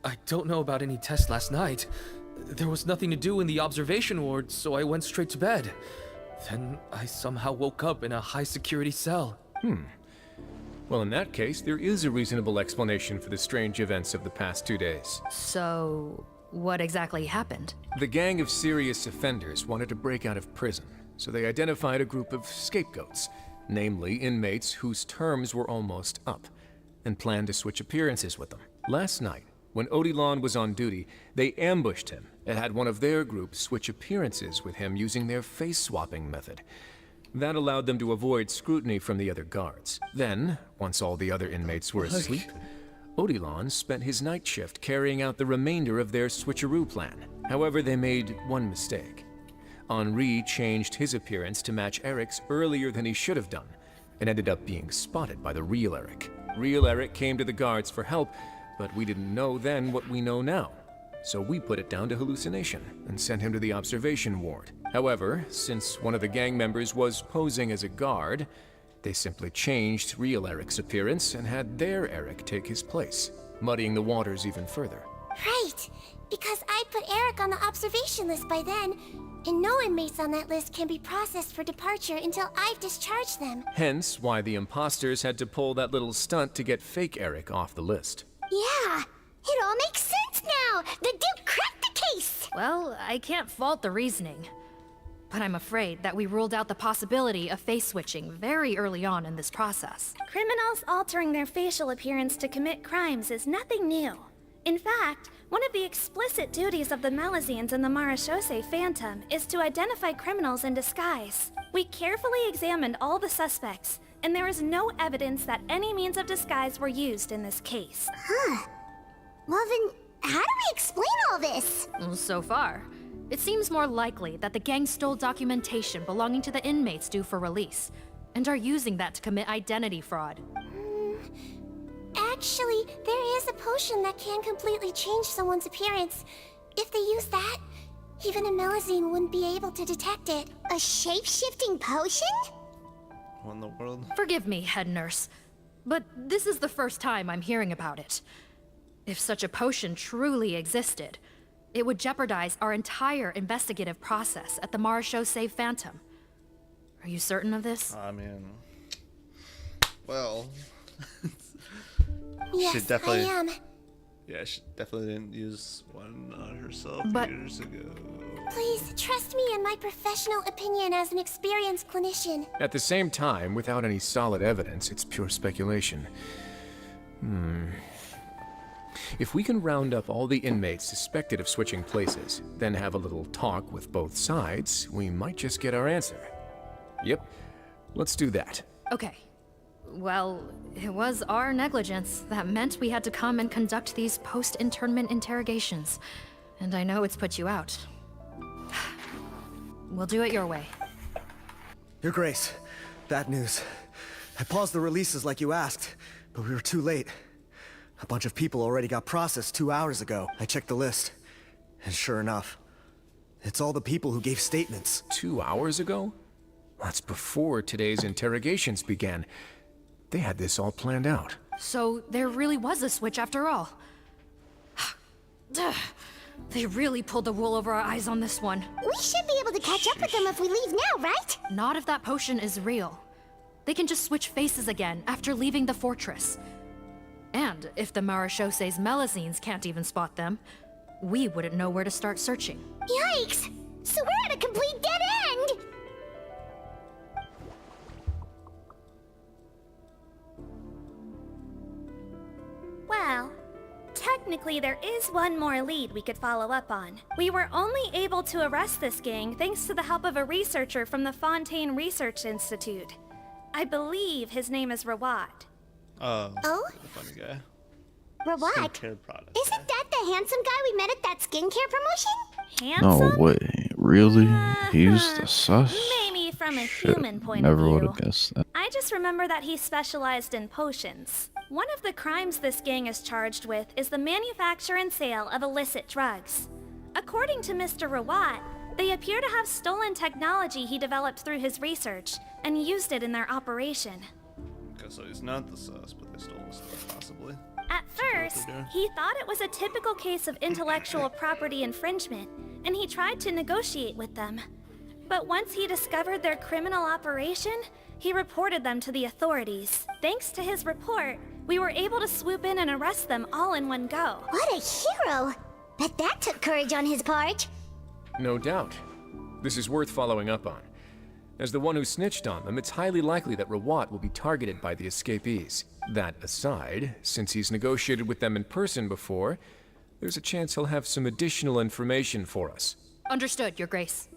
I don't know about any test last night. There was nothing to do in the observation ward, so I went straight to bed. Then I somehow woke up in a high-security cell. Well, in that case, there is a reasonable explanation for the strange events of the past 2 days. So, what exactly happened? The gang of serious offenders wanted to break out of prison, so they identified a group of scapegoats, namely inmates whose terms were almost up, and planned to switch appearances with them. Last night, when Odilon was on duty, they ambushed him and had one of their group switch appearances with him using their face-swapping method. That allowed them to avoid scrutiny from the other guards. Then, once all the other inmates were asleep, Odilon spent his night shift carrying out the remainder of their switcheroo plan. However, they made one mistake. Henri changed his appearance to match Eric's earlier than he should have done, and ended up being spotted by the real Eric. Real Eric came to the guards for help, but we didn't know then what we know now. So we put it down to hallucination and sent him to the observation ward. However, since one of the gang members was posing as a guard, they simply changed real Eric's appearance and had their Eric take his place, muddying the waters even further. Right, because I put Eric on the observation list by then, and no inmates on that list can be processed for departure until I've discharged them. Hence why the imposters had to pull that little stunt to get fake Eric off the list. Yeah, it all makes sense now! The Duke cracked the case! Well, I can't fault the reasoning. But I'm afraid that we ruled out the possibility of face switching very early on in this process. Criminals altering their facial appearance to commit crimes is nothing new. In fact, one of the explicit duties of the Malazines in the Marechaussee Phantom is to identify criminals in disguise. We carefully examined all the suspects, and there is no evidence that any means of disguise were used in this case. Huh. Well then, how do we explain all this? So far, it seems more likely that the gang stole documentation belonging to the inmates due for release, and are using that to commit identity fraud. Actually, there is a potion that can completely change someone's appearance. If they use that, even a Malazine wouldn't be able to detect it. A shape-shifting potion? What in the world? Forgive me, head nurse, but this is the first time I'm hearing about it. If such a potion truly existed, it would jeopardize our entire investigative process at the Marechaussee Phantom. Are you certain of this? I mean, well, Yes, she definitely, I am. yeah, she definitely didn't use one on herself But- years ago. Please, trust me in my professional opinion as an experienced clinician. At the same time, without any solid evidence, it's pure speculation. If we can round up all the inmates suspected of switching places, then have a little talk with both sides, we might just get our answer. Yep, let's do that. Okay. Well, it was our negligence that meant we had to come and conduct these post-internment interrogations. And I know it's put you out. We'll do it your way. Your Grace, bad news. I paused the releases like you asked, but we were too late. A bunch of people already got processed 2 hours ago. I checked the list, and sure enough, it's all the people who gave statements. 2 hours ago? That's before today's interrogations began. They had this all planned out. So there really was a switch after all. They really pulled the wool over our eyes on this one. We should be able to catch up with them if we leave now, right? Not if that potion is real. They can just switch faces again after leaving the fortress. And if the Marechaussee's Malazines can't even spot them, we wouldn't know where to start searching. Yikes! So we're at a complete dead end! Well, technically there is one more lead we could follow up on. We were only able to arrest this gang thanks to the help of a researcher from the Fontaine Research Institute. I believe his name is Rawat. Oh? The funny guy. Rawat? Skincare product. Isn't that the handsome guy we met at that skincare promotion? Handsome? No way. Really? He's the sus? Maybe from a Shit, human point never of view. would have guessed that. I just remember that he specialized in potions. One of the crimes this gang is charged with is the manufacture and sale of illicit drugs. According to Mr. Rawat, they appear to have stolen technology he developed through his research and used it in their operation. Okay, so he's not the sus, but they stole his stuff, possibly. At first, he thought it was a typical case of intellectual property infringement, and he tried to negotiate with them. But once he discovered their criminal operation, he reported them to the authorities. Thanks to his report, we were able to swoop in and arrest them all in one go. What a hero! Bet that took courage on his part. No doubt. This is worth following up on. As the one who snitched on them, it's highly likely that Rawat will be targeted by the escapees. That aside, since he's negotiated with them in person before, there's a chance he'll have some additional information for us. Understood, Your Grace.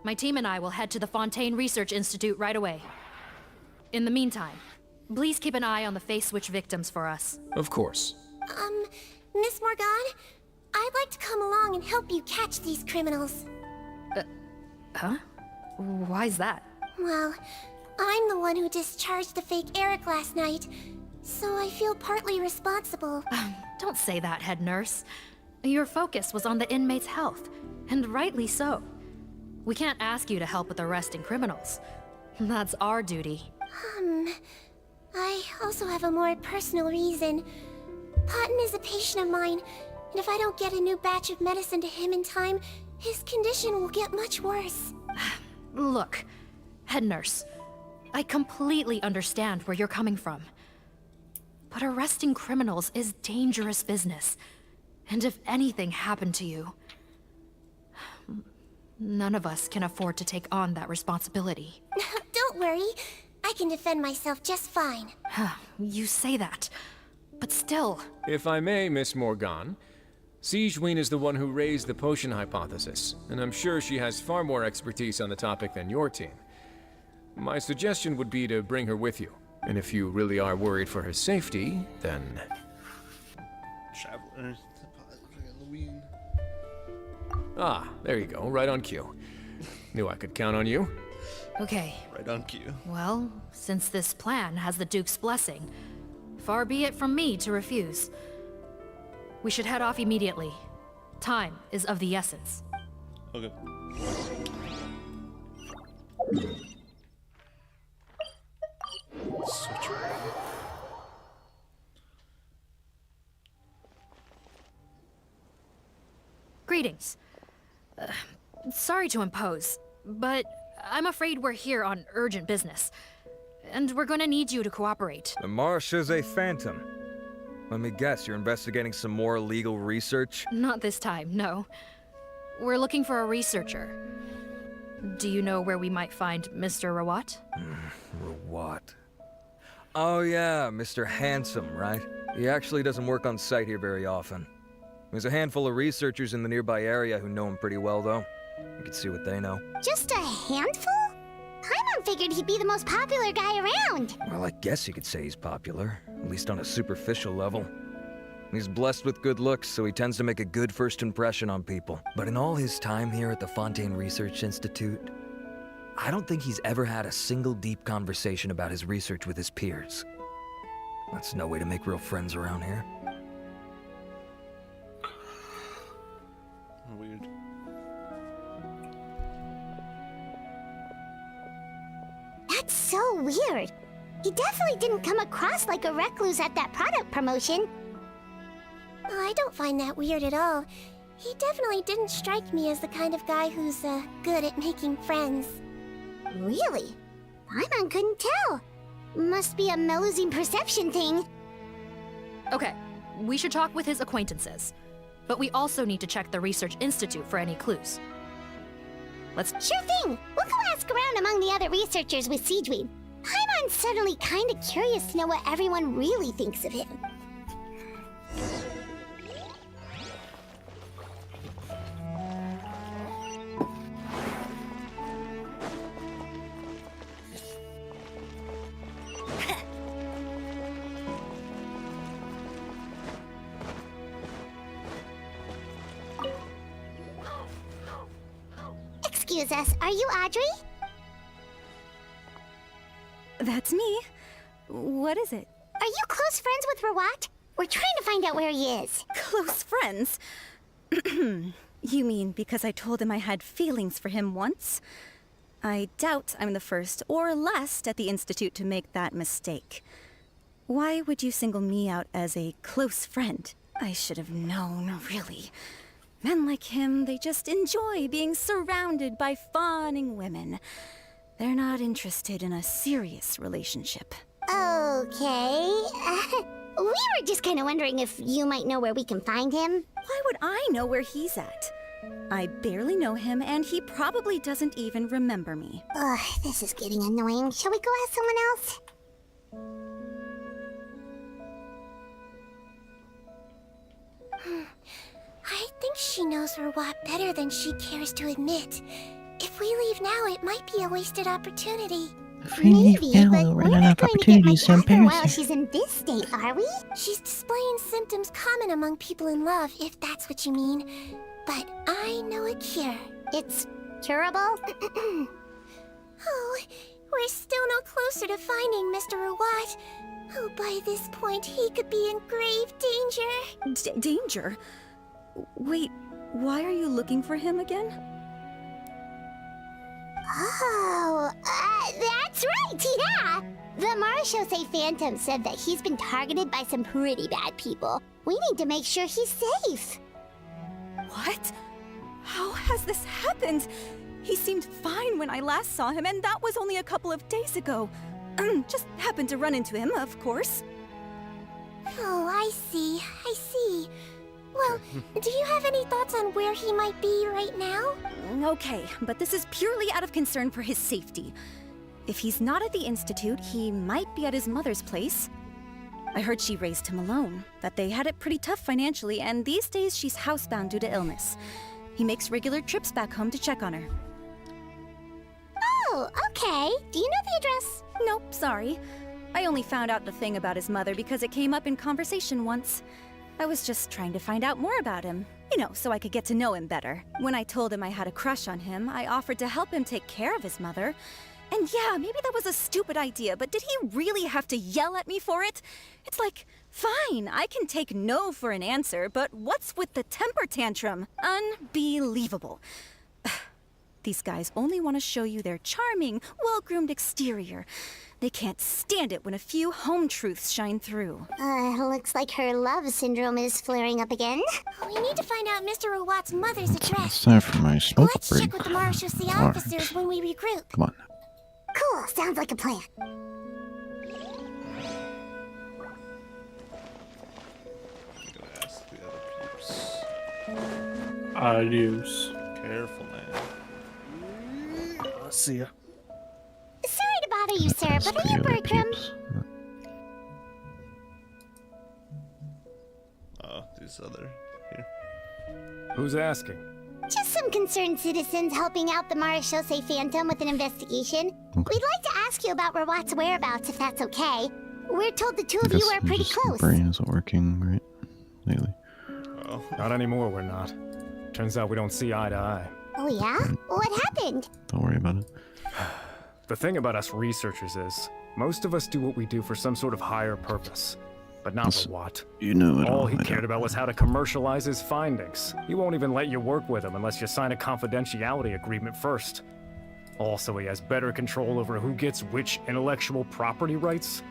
My team and I will head to the Fontaine Research Institute right away. In the meantime, please keep an eye on the face switch victims for us. Of course. Miss Morgan, I'd like to come along and help you catch these criminals. Huh? Why's that? Well, I'm the one who discharged the fake Eric last night, so I feel partly responsible. Don't say that, head nurse. Your focus was on the inmate's health, and rightly so. We can't ask you to help with arresting criminals. That's our duty. I also have a more personal reason. Potton is a patient of mine, and if I don't get a new batch of medicine to him in time, his condition will get much worse. Look, head nurse, I completely understand where you're coming from. But arresting criminals is dangerous business. And if anything happened to you, None of us can afford to take on that responsibility. Don't worry. I can defend myself just fine. You say that, but still... If I may, Miss Morgan, Sigewinne is the one who raised the potion hypothesis, and I'm sure she has far more expertise on the topic than your team. My suggestion would be to bring her with you, and if you really are worried for her safety, then... Traveler. Halloween. Ah, there you go, right on cue. Knew I could count on you. Okay. Right on cue. Well, since this plan has the Duke's blessing, far be it from me to refuse. We should head off immediately. Time is of the essence. Okay. Switch around. Greetings. Sorry to impose, but I'm afraid we're here on urgent business. And we're gonna need you to cooperate. The Marsh is a phantom. Let me guess, you're investigating some more illegal research? Not this time, no. We're looking for a researcher. Do you know where we might find Mr. Rawat? Rawat. Oh yeah, Mr. Handsome, right? He actually doesn't work on site here very often. There's a handful of researchers in the nearby area who know him pretty well, though. You can see what they know. Just a handful? Paimon figured he'd be the most popular guy around. Well, I guess you could say he's popular, at least on a superficial level. He's blessed with good looks, so he tends to make a good first impression on people. But in all his time here at the Fontaine Research Institute, I don't think he's ever had a single deep conversation about his research with his peers. That's no way to make real friends around here. Weird. That's so weird. He definitely didn't come across like a recluse at that product promotion. I don't find that weird at all. He definitely didn't strike me as the kind of guy who's, good at making friends. Really? Paimon couldn't tell. Must be a Melusine perception thing. Okay, we should talk with his acquaintances. But we also need to check the Research Institute for any clues. Let's... Sure thing! We'll go ask around among the other researchers with Sigewinne. Paimon's suddenly kinda curious to know what everyone really thinks of him. Excuse us, are you Audrey? That's me. What is it? Are you close friends with Rawat? We're trying to find out where he is. Close friends? You mean because I told him I had feelings for him once? I doubt I'm the first or last at the Institute to make that mistake. Why would you single me out as a close friend? I should have known, really. Men like him, they just enjoy being surrounded by fawning women. They're not interested in a serious relationship. Okay. We were just kind of wondering if you might know where we can find him. Why would I know where he's at? I barely know him, and he probably doesn't even remember me. Ugh, this is getting annoying. Shall we go ask someone else? I think she knows Rawat better than she cares to admit. If we leave now, it might be a wasted opportunity. Maybe, but we're not going to get much after while she's in this state, are we? She's displaying symptoms common among people in love, if that's what you mean. But I know a cure. It's curable? Oh, we're still no closer to finding Mr. Rawat. Oh, by this point, he could be in grave danger. Danger? Wait, why are you looking for him again? Oh, that's right, yeah! The Marshosei Phantom said that he's been targeted by some pretty bad people. We need to make sure he's safe. What? How has this happened? He seemed fine when I last saw him, and that was only a couple of days ago. Just happened to run into him, of course. Oh, I see. Well, do you have any thoughts on where he might be right now? Okay, but this is purely out of concern for his safety. If he's not at the Institute, he might be at his mother's place. I heard she raised him alone, that they had it pretty tough financially, and these days she's housebound due to illness. He makes regular trips back home to check on her. Oh, okay. Do you know the address? Nope, sorry. I only found out the thing about his mother because it came up in conversation once. I was just trying to find out more about him. You know, so I could get to know him better. When I told him I had a crush on him, I offered to help him take care of his mother. And yeah, maybe that was a stupid idea, but did he really have to yell at me for it? It's like, fine, I can take no for an answer, but what's with the temper tantrum? Unbelievable. These guys only want to show you their charming, well-groomed exterior. They can't stand it when a few home truths shine through. Looks like her love syndrome is flaring up again. We need to find out Mr. Rawat's mother's address. It's time for my smoke Let's break. check with the Marechaussee Alright. officers when we regroup. Come on. Cool, sounds like a plan. Gotta ask the other peeps. Adios. Careful, man. See ya. Sorry to bother you, sir, but are you Bertram? Oh, these other here. Who's asking? Just some concerned citizens helping out the Marechaussee Phantom with an investigation. We'd like to ask you about Rawat's whereabouts, if that's okay. We're told the two of you are pretty The close. brain isn't working right lately. Oh. Not anymore, we're not. Turns out we don't see eye to eye. Oh yeah? What happened? Don't worry about it. The thing about us researchers is, most of us do what we do for some sort of higher purpose. But not Yes, Rawat. you know it All all, he I cared know. about was how to commercialize his findings. He won't even let you work with him unless you sign a confidentiality agreement first. Also, he has better control over who gets which intellectual property rights.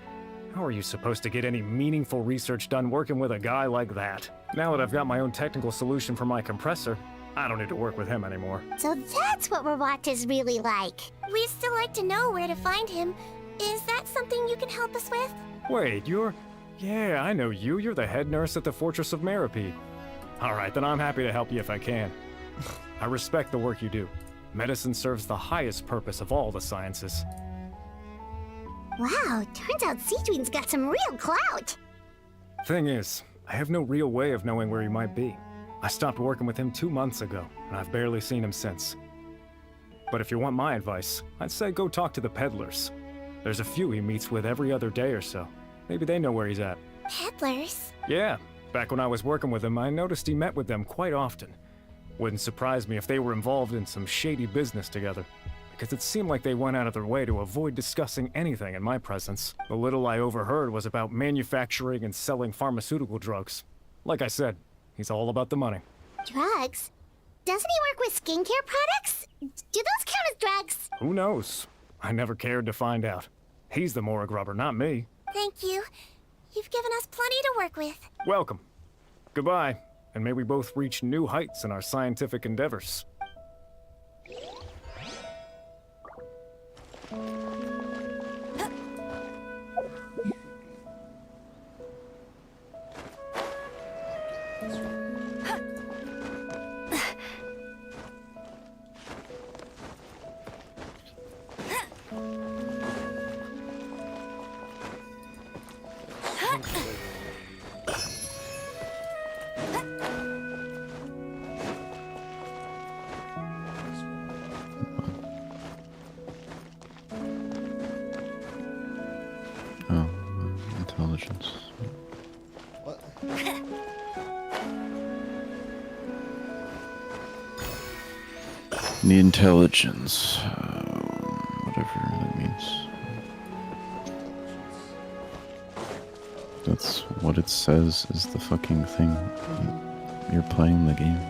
How are you supposed to get any meaningful research done working with a guy like that? Now that I've got my own technical solution for my compressor, I don't need to work with him anymore. So that's what Rawat is really like. We'd still like to know where to find him. Is that something you can help us with? Wait, you're... Yeah, I know you. You're the head nurse at the Fortress of Meropide. Alright, then I'm happy to help you if I can. I respect the work you do. Medicine serves the highest purpose of all the sciences. Wow, turns out Sigewinne's got some real clout. Thing is, I have no real way of knowing where he might be. I stopped working with him 2 months ago, and I've barely seen him since. But if you want my advice, I'd say go talk to the peddlers. There's a few he meets with every other day or so. Maybe they know where he's at. Peddlers? Yeah, back when I was working with him, I noticed he met with them quite often. Wouldn't surprise me if they were involved in some shady business together, because it seemed like they went out of their way to avoid discussing anything in my presence. The little I overheard was about manufacturing and selling pharmaceutical drugs. Like I said, he's all about the money. Drugs? Doesn't he work with skincare products? Do those count as drugs? Who knows? I never cared to find out. He's the Mora grubber, not me. Thank you. You've given us plenty to work with. Welcome. Goodbye, and may we both reach new heights in our scientific endeavors. Oh, intelligence. What? The intelligence. Whatever that means. That's what it says is the fucking thing. You're playing the game.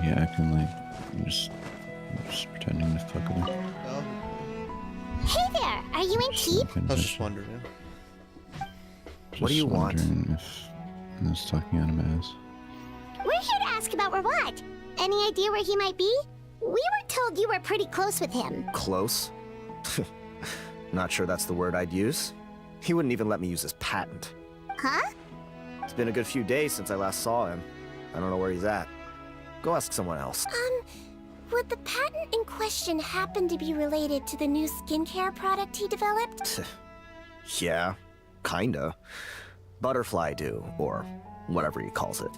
You're acting like you're just pretending to fuck with her. Hey there, are you in Keep? I was just wondering. What do you want? Wondering if I was talking out of my ass. We're here to ask about Rawat. Any idea where he might be? We were told you were pretty close with him. Close? Not sure that's the word I'd use. He wouldn't even let me use his patent. Huh? It's been a good few days since I last saw him. I don't know where he's at. Go ask someone else. Would the patent in question happen to be related to the new skincare product he developed? Yeah, kinda. Butterfly Dew, or whatever he calls it.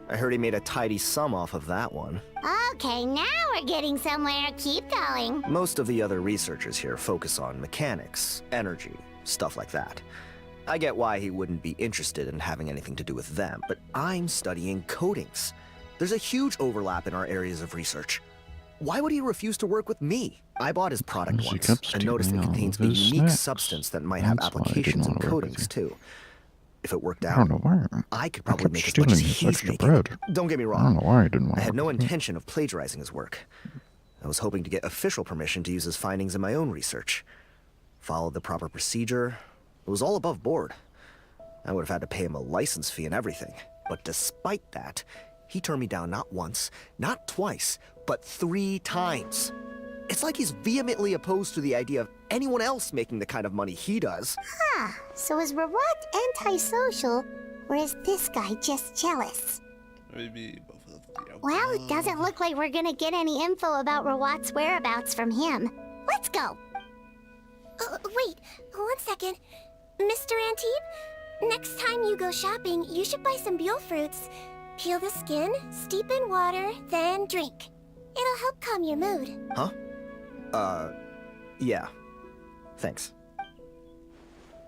I heard he made a tidy sum off of that one. Okay, now we're getting somewhere. Keep going. Most of the other researchers here focus on mechanics, energy, stuff like that. I get why he wouldn't be interested in having anything to do with them, but I'm studying coatings. There's a huge overlap in our areas of research. Why would he refuse to work with me? I bought his product once and noticed it contains a unique substance that might have applications in coatings too. If it worked I out, don't know why. I could I probably kept make as much stealing as his he's extra making. bread. Don't get me I wrong. don't know why I didn't want I had to no work with him. intention of plagiarizing his work. I was hoping to get official permission to use his findings in my own research. Followed the proper procedure. It was all above board. I would have had to pay him a license fee and everything. But despite that, he turned me down not once, not twice, but 3 times. It's like he's vehemently opposed to the idea of anyone else making the kind of money he does. Huh. So is Rawat antisocial, or is this guy just jealous? Maybe both of the Well, it doesn't look like we're gonna get any info about Rawat's whereabouts from him. Let's go. Wait, 1 second. Mr. Antibes, next time you go shopping, you should buy some Buell fruits. Peel the skin, steep in water, then drink. It'll help calm your mood. Huh? Yeah. Thanks.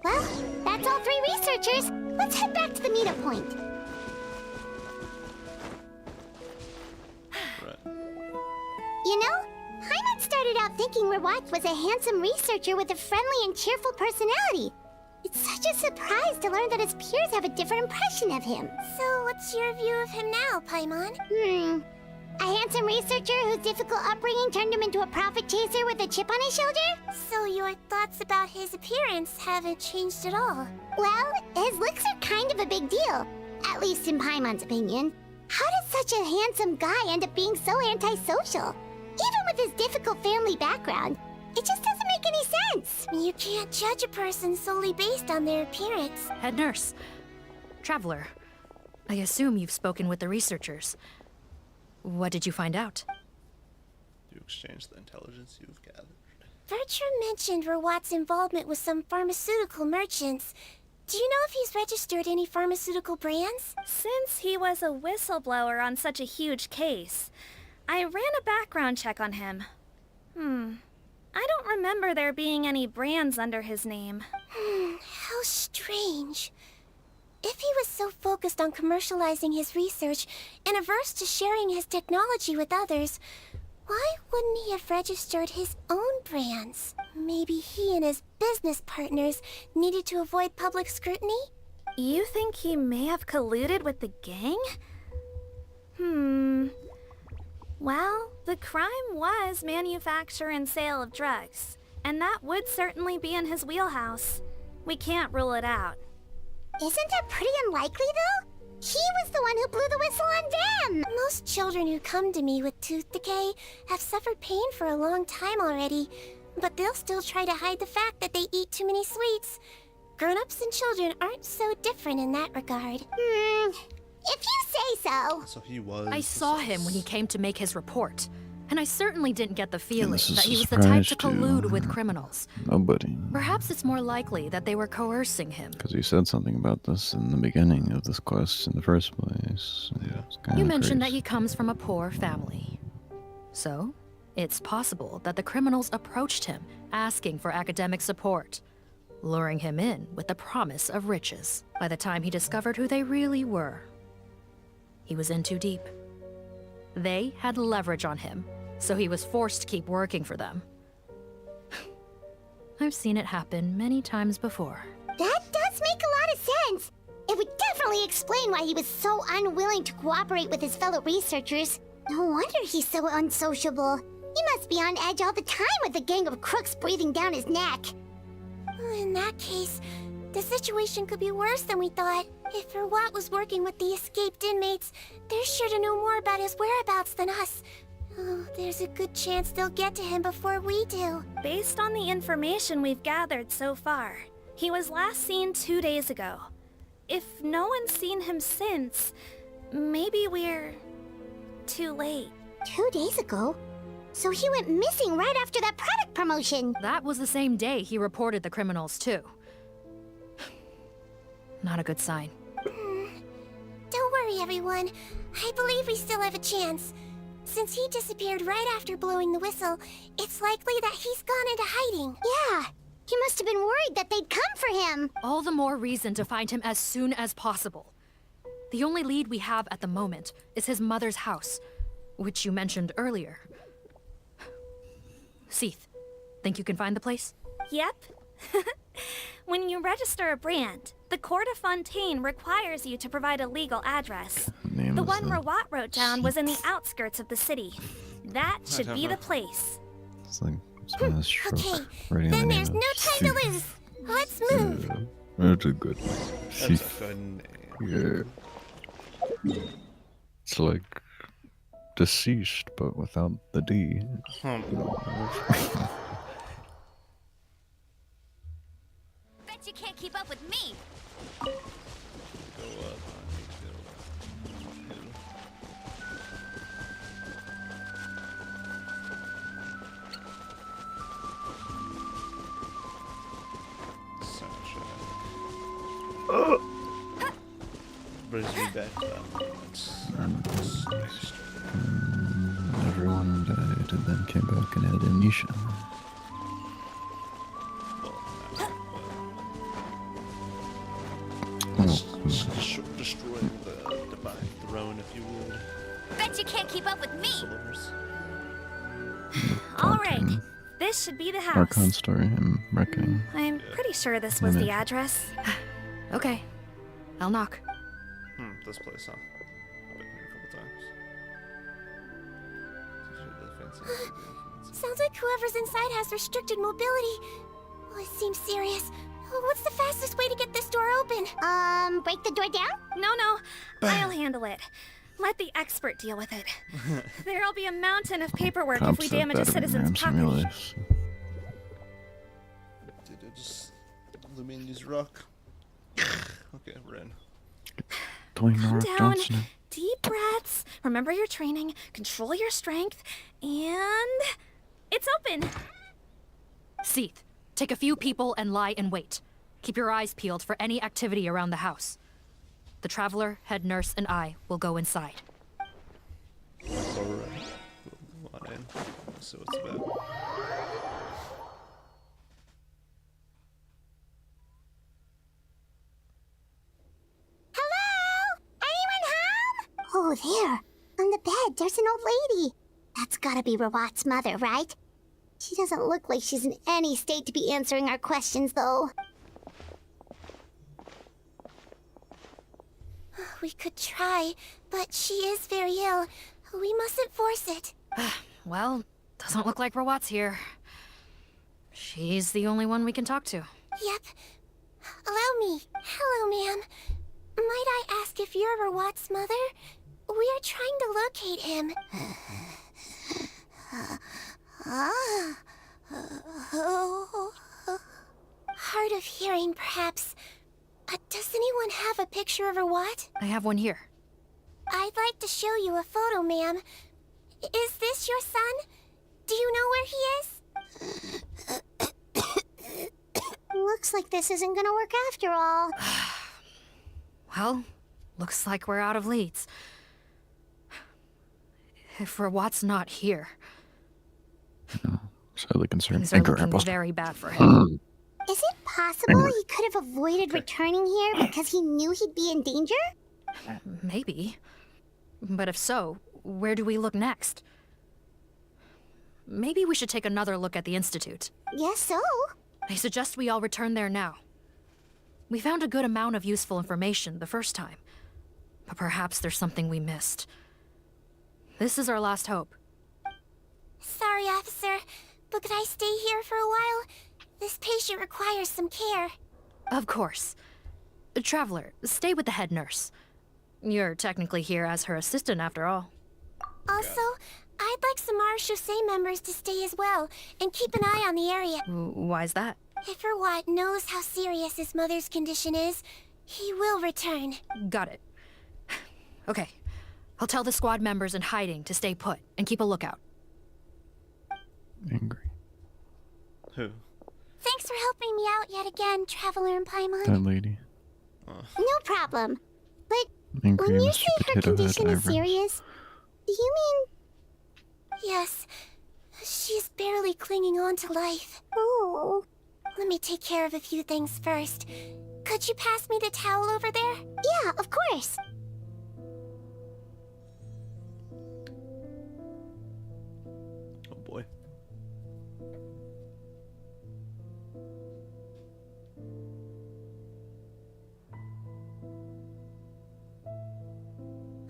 Well, that's all 3 researchers. Let's head back to the meetup point. You know, Hyman started out thinking Rawat was a handsome researcher with a friendly and cheerful personality. It's such a surprise to learn that his peers have a different impression of him. So what's your view of him now, Paimon? A handsome researcher whose difficult upbringing turned him into a profit chaser with a chip on his shoulder? So your thoughts about his appearance haven't changed at all? Well, his looks are kind of a big deal. At least in Paimon's opinion. How does such a handsome guy end up being so antisocial? Even with his difficult family background, it just doesn't make any sense. You can't judge a person solely based on their appearance. Head nurse. Traveler. I assume you've spoken with the researchers. What did you find out? You exchange the intelligence you've gathered. Bertram mentioned Rawat's involvement with some pharmaceutical merchants. Do you know if he's registered any pharmaceutical brands? Since he was a whistleblower on such a huge case, I ran a background check on him. I don't remember there being any brands under his name. How strange. If he was so focused on commercializing his research and averse to sharing his technology with others, why wouldn't he have registered his own brands? Maybe he and his business partners needed to avoid public scrutiny? You think he may have colluded with the gang? Well, the crime was manufacture and sale of drugs, and that would certainly be in his wheelhouse. We can't rule it out. Isn't that pretty unlikely, though? He was the one who blew the whistle on them! Most children who come to me with tooth decay have suffered pain for a long time already, but they'll still try to hide the fact that they eat too many sweets. Grown-ups and children aren't so different in that regard. If you say so. So he was. I saw him when he came to make his report, and I certainly didn't get the feeling this is that he a was the type to surprise to collude with criminals. Nobody. Perhaps it's more likely that they were coercing him. Because he said something about this in the beginning of this quest in the first place. Yeah. You mentioned that he comes from a poor family. So, it's possible that the criminals approached him, asking for academic support, luring him in with the promise of riches. By the time he discovered who they really were, he was in too deep. They had leverage on him, so he was forced to keep working for them. I've seen it happen many times before. That does make a lot of sense. It would definitely explain why he was so unwilling to cooperate with his fellow researchers. No wonder he's so unsociable. He must be on edge all the time with a gang of crooks breathing down his neck. In that case, the situation could be worse than we thought. If Rawat was working with the escaped inmates, they're sure to know more about his whereabouts than us. Oh, there's a good chance they'll get to him before we do. Based on the information we've gathered so far, he was last seen 2 days ago. if no one's seen him since, maybe we're too late. 2 days ago? So he went missing right after that product promotion. That was the same day he reported the criminals, too. Not a good sign. Don't worry, everyone. I believe we still have a chance. Since he disappeared right after blowing the whistle, it's likely that he's gone into hiding. Yeah, he must have been worried that they'd come for him. All the more reason to find him as soon as possible. The only lead we have at the moment is his mother's house, which you mentioned earlier. Seath, think you can find the place? Yep. When you register a brand, the Court of Fontaine requires you to provide a legal address. The one Rawat wrote down was in the outskirts of the city. That should be the place. It's like someone has stroke. Okay, Writing then the there's name no of time to Seath. lose. Let's move. Yeah, that's a good one. That's a Seath. good name. Yeah. It's like deceased, but without the D. Bet you can't keep up with me. Go up. Brings me back to that moment. Everyone died and then came back and had amnesia. Destroying the divine throne, if you would. Bet you can't keep up with me. All right, this should be the house. Archon story, I'm reckoning. I'm pretty sure this was the Image. address. Okay, I'll knock. This place, huh? I've been here a couple times. Sounds like whoever's inside has restricted mobility. Oh, it seems serious. Oh, what's the fastest way to get this door open? Break the door down? No, I'll handle it. Let the expert deal with it. There'll be a mountain of paperwork if we Cops have damage a better citizen's grams property. simulates. Did I just illuminate this rock? Okay, we're in. Calm down. Deep breaths. Remember your training. Control your strength. And... it's open. Seath, take a few people and lie in wait. Keep your eyes peeled for any activity around the house. The Traveler, head nurse, and I will go inside. Alright. We'll go on in. So what's about? Oh, there. On the bed, there's an old lady. That's gotta be Rawat's mother, right? She doesn't look like she's in any state to be answering our questions, though. We could try, but she is very ill. We mustn't force it. Well, doesn't look like Rawat's here. She's the only one we can talk to. Yep. Allow me. Hello, ma'am. Might I ask if you're Rawat's mother? We are trying to locate him. Hard of hearing, perhaps. Does anyone have a picture of Rawat? I have one here. I'd like to show you a photo, ma'am. Is this your son? Do you know where he is? Looks like this isn't gonna work after all. Well, looks like we're out of leads. If Rawat's not here, Sadly concerned. things are Anchor looking airpost. very bad for him. Is it possible he could have avoided returning here because he knew he'd be in danger? Maybe. But if so, where do we look next? Maybe we should take another look at the Institute. Guess so. I suggest we all return there now. We found a good amount of useful information the first time, but perhaps there's something we missed. This is our last hope. Sorry, officer, but could I stay here for a while? This patient requires some care. Of course. Traveler, stay with the head nurse. You're technically here as her assistant after all. Also, I'd like some Marechaussee members to stay as well, and keep an eye on the area. Why's that? If Rawat knows how serious his mother's condition is, He will return. Got it. Okay. I'll tell the squad members in hiding to stay put and keep a lookout. Angry. Who? Thanks for helping me out yet again, Traveler and Paimon. That lady. No problem. But Angry when you Mr. say her Potato Head condition is eyebrows. serious, do you mean... Yes. She's barely clinging on to life. Oh. Let me take care of a few things first. Could you pass me the towel over there? Yeah, of course. Oh boy.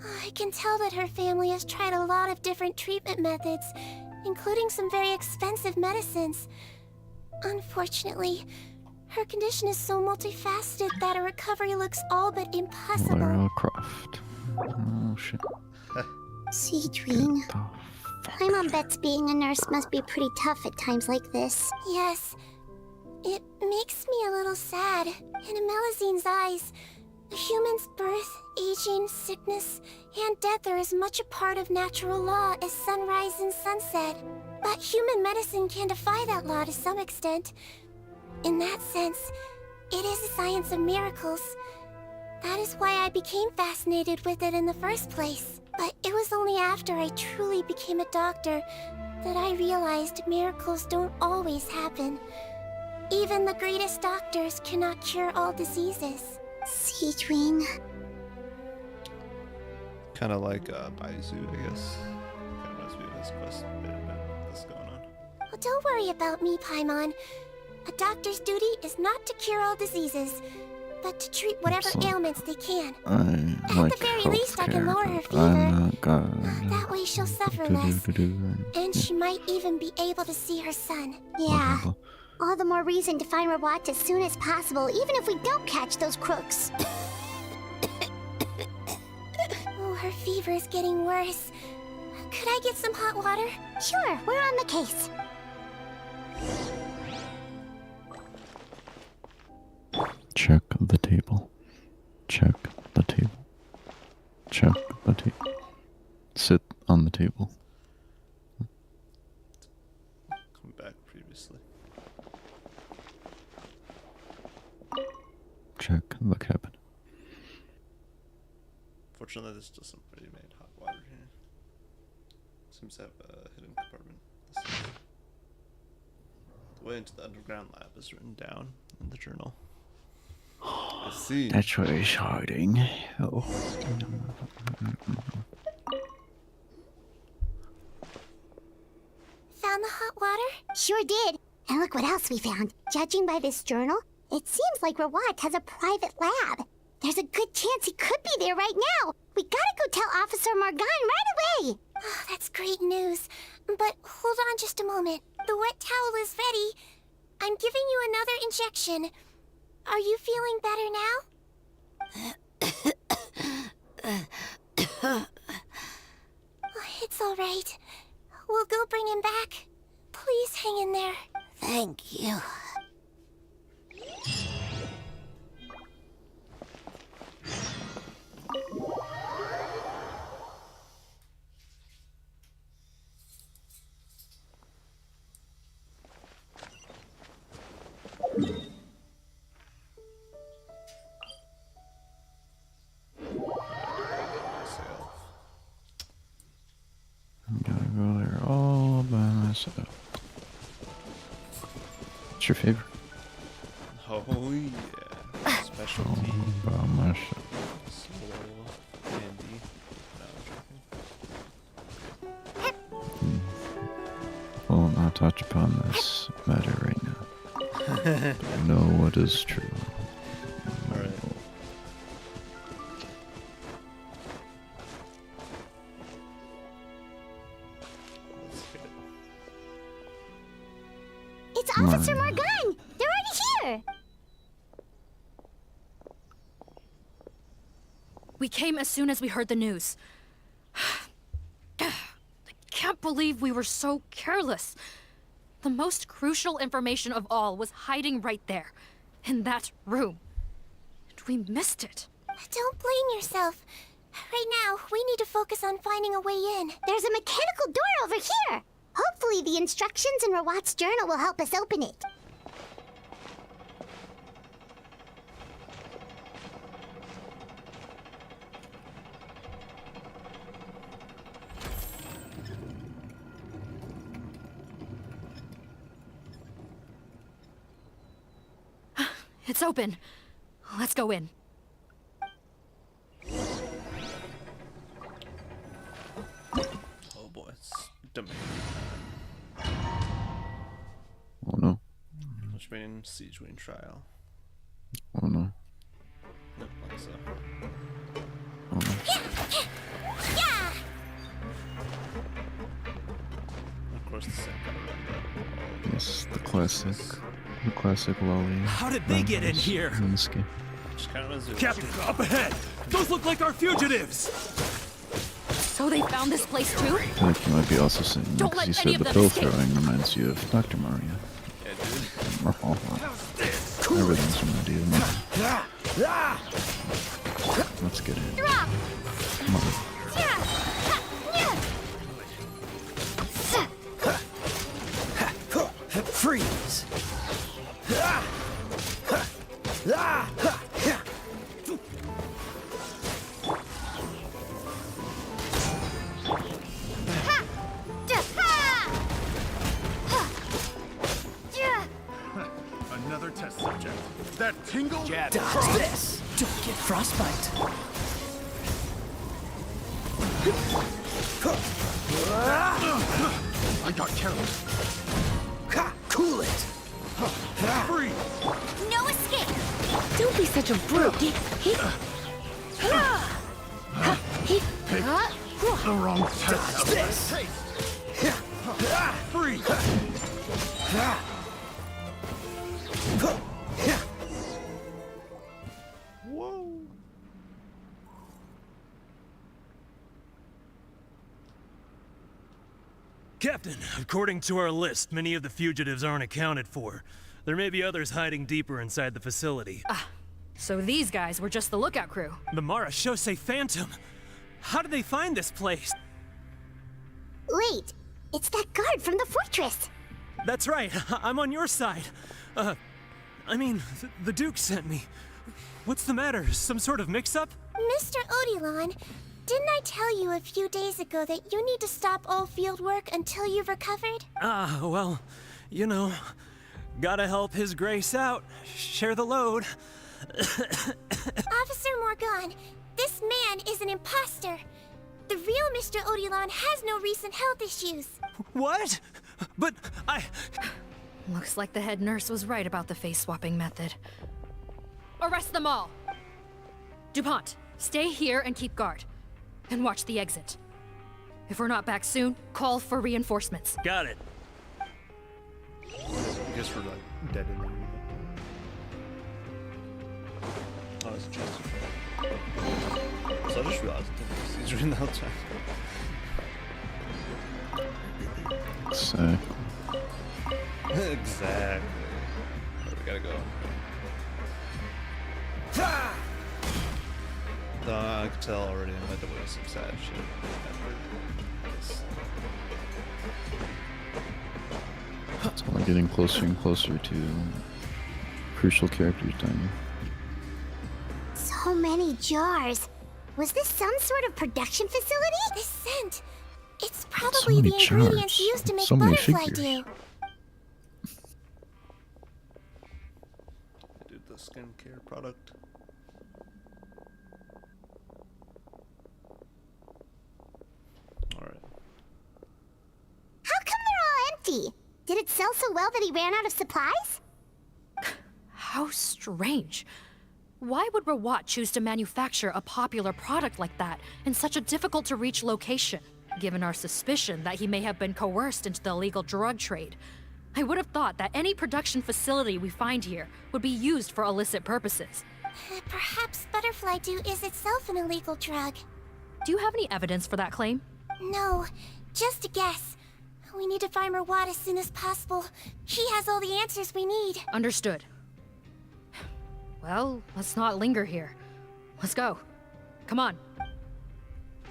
I can tell that her family has tried a lot of different treatment methods, including some very expensive medicines. Unfortunately, her condition is so multifaceted that a recovery looks all but impossible. Lara Croft. Oh shit. Sigewinne. Paimon bets being a nurse must be pretty tough at times like this. Yes. It makes me a little sad. In Melizine's eyes, a human's birth, aging, sickness, and death are as much a part of natural law as sunrise and sunset. But human medicine can defy that law to some extent. In that sense, it is a science of miracles. That is why I became fascinated with it in the first place. But it was only after I truly became a doctor that I realized miracles don't always happen. Even the greatest doctors cannot cure all diseases. Sigewinne. Kind of like Baizu, I guess. Kind of reminds me of his quest a bit about what's going on. Well, don't worry about me, Paimon. A doctor's duty is not to cure all diseases, but to treat whatever ailments they can. I At like the very least, I can lower her fever. I'm not God. That way she'll suffer less. And she might even be able to see her son. Yeah. All the more reason to find Rawat as soon as possible, even if we don't catch those crooks. Oh, her fever is getting worse. Could I get some hot water? Sure, we're on the case. Check the table. Check the table. Check the table. Sit on the table. Come back previously. Check the cabinet. Fortunately, this doesn't really made hot water here. Seems to have a hidden compartment. The way into the underground lab is written down in the journal. I see. That's where he's hiding. Oh. Found the hot water? Sure did. And look what else we found. Judging by this journal, it seems like Rawat has a private lab. There's a good chance he could be there right now. We gotta go tell Officer Morgan right away. Oh, that's great news. But hold on just a moment. The wet towel is ready. I'm giving you another injection. Are you feeling better now? It's all right. We'll go bring him back. Please hang in there. Thank you. Gotta go there all by myself. What's your favorite? Oh yeah. Specialty. All by myself. Slow. Handy. No, I'm joking. Will not touch upon this matter right now. But I know what is true. Alright. It's Officer Morgan! They're already here! We came as soon as we heard the news. I can't believe we were so careless. The most crucial information of all was hiding right there, in that room. And We missed it. Don't blame yourself. Right now, we need to focus on finding a way in. There's a mechanical door over here. Hopefully the instructions in Rawat's journal will help us open it. It's open. Let's go in. Oh boy, it's domain. Oh no. Which means Sigewinne trial. Oh no. Nope, like so. Oh no. Of course, the same kind of run that. Yes, the classic lolly. How did they get in here? Minsky. Just kind of a zoo. Captain, up ahead! Those look like our fugitives! So they found this place too? I feel like you might be also saying that Don't because you let any said of the them pill escape. throwing reminds you of Dr. Mario. Yeah, dude. Everything's reminded you of me. Let's get in. Come on. Freeze! Another test subject. That tingle? Dodge this! Don't get frostbite. I got careless. Cool it! Free! No escape! Don't be such a brute. Pick the wrong test. Dodge this! Free! Whoa. Captain, according to our list, many of the fugitives aren't accounted for. There may be others hiding deeper inside the facility. So these guys were just the lookout crew. The Marachose Phantom! How did they find this place? Wait, it's that guard from the fortress. That's right, I'm on your side. The Duke sent me. What's the matter? Some sort of mix-up? Mr. Odilon, didn't I tell you a few days ago that you need to stop all field work until you've recovered? Well, you know, gotta help His Grace out. Share the load. Officer Morgan, this man is an imposter. The real Mr. Odilon has no recent health issues. What? But Looks like the head nurse was right about the face-swapping method. Arrest them all! DuPont, stay here and keep guard. And watch the exit. If we're not back soon, call for reinforcements. Got it. I guess we're like dead in there. Oh, it's just. So I just realized he's doing the whole time. Exactly. Exactly. Oh, we gotta go. I could tell already I'm at the way some sad shit. It's only getting closer and closer to crucial characters dying. So many jars. Was this some sort of production facility? This scent. It's So probably many the ingredients jars. used to make So many butterfly figures. dew. Dude, the skincare product. Alright. How come they're all empty? Did it sell so well that he ran out of supplies? How strange. Why would Rawat choose to manufacture a popular product like that in such a difficult-to-reach location? Given our suspicion that he may have been coerced into the illegal drug trade, I would have thought that any production facility we find here would be used for illicit purposes. Perhaps butterfly dew is itself an illegal drug. Do you have any evidence for that claim? No, just a guess. We need to find Rawat as soon as possible. He has all the answers we need. Understood. Well, let's not linger here. Let's go. Come on.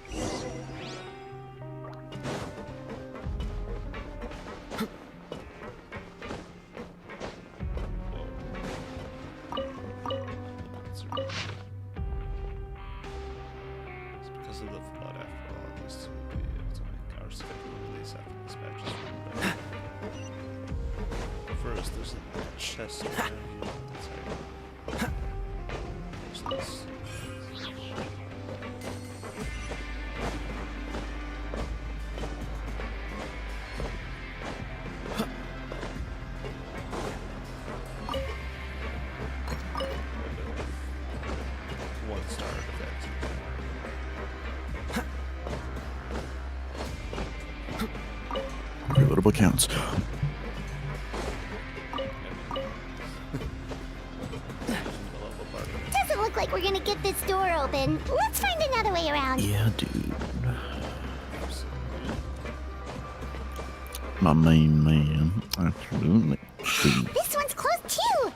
It's because of the flood after all. At least we'll be able to make our schedule release after this match is run. First, there's a chest around here. That's how there's this. One star effect. Every little bit counts. Doesn't look like we're gonna get this door open. Let's find another way around. Yeah, dude. My main man. Absolutely. This one's closed too.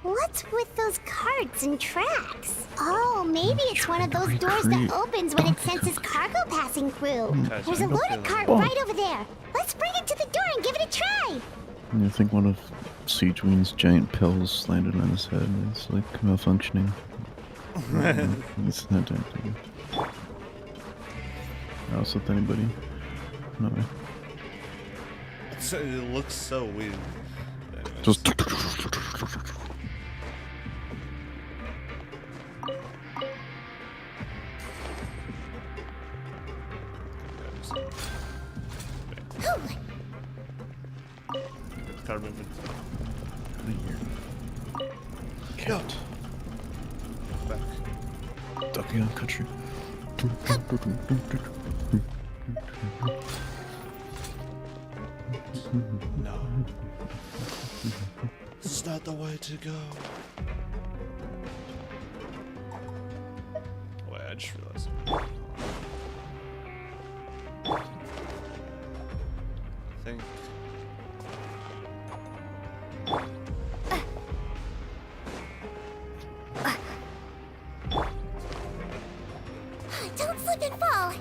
What's with those carts and tracks? Oh, maybe it's one of those doors that opens when it senses cargo passing through. There's a loaded cart right over there. Let's bring it to the door and give it a try. You think one of Sigewinne's giant pills landed on his head is like malfunctioning? It's not acting. Else with anybody? No way. It looks so weird. Just. Can't remember. Cat. Back. Ducky on country. No. This is not the way to go. Wait, I just realized. I think. Don't slip and fall.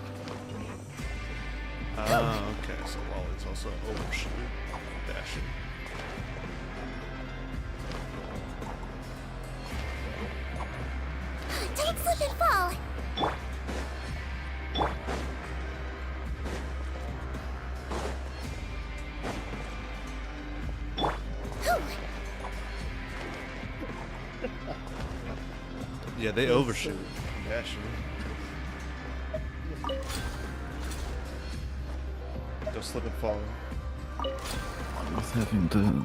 Ah, okay, so Wally's also overshoot, dashing. Don't slip and fall. Yeah, they overshoot. Dashing. Don't slip and fall. With having the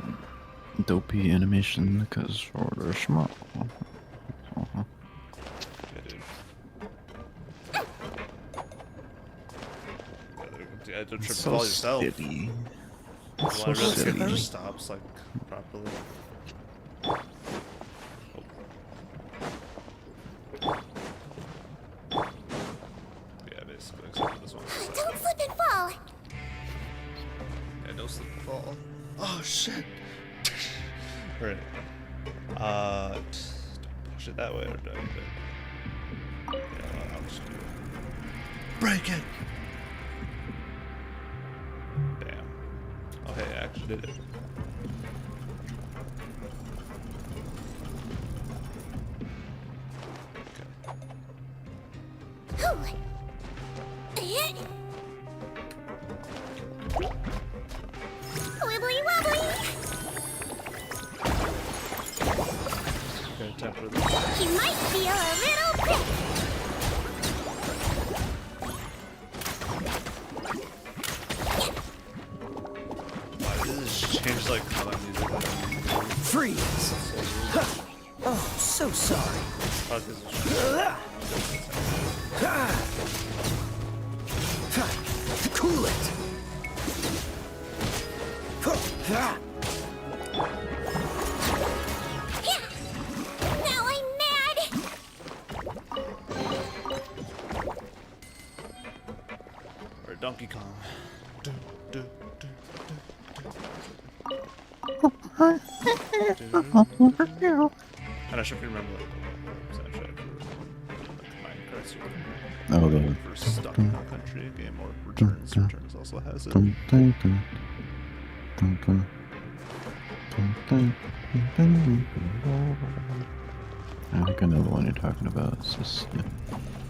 dopey animation because order small. Yeah, dude. Yeah, don't trip and So fall yourself. silly. Well, So I really silly. it just stops like properly. Yeah, basically, except for this one. Don't slip and fall. Yeah, no slip and fall. Oh shit! Right. Push it that way or do I do it? Yeah, I'll just do it. Break it! Bam. Oh hey, I actually did it. Wibbly wobbly. Okay, temper this. He might feel a little prick. Why did this change like how that music? Freeze! Oh, so sorry. Cool it! Now I'm mad. Or Donkey Kong. I'm not sure if you remember like the soundtrack for like Minecraft or Oh, the. for Stuck in the Country game or Returns. Returns also has it. I think I know the one you're talking about. It's just, yeah.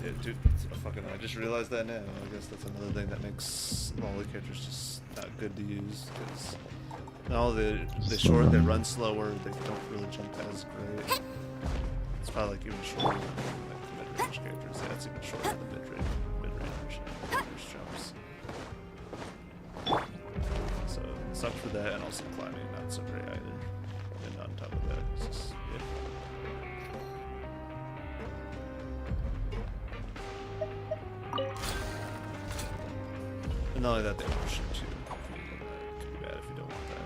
Yeah, dude, I just realized that now. I guess that's another thing that makes all the characters just not good to use, because they short, they run slower, they don't really jump as great. It's probably like even shorter than like mid-range characters. Yeah, it's even shorter than mid-range jumps. So it sucks for that, and also climbing not so great either. And on top of that, it's just yeah. And not only that, they push it too. It could be bad if you don't want that.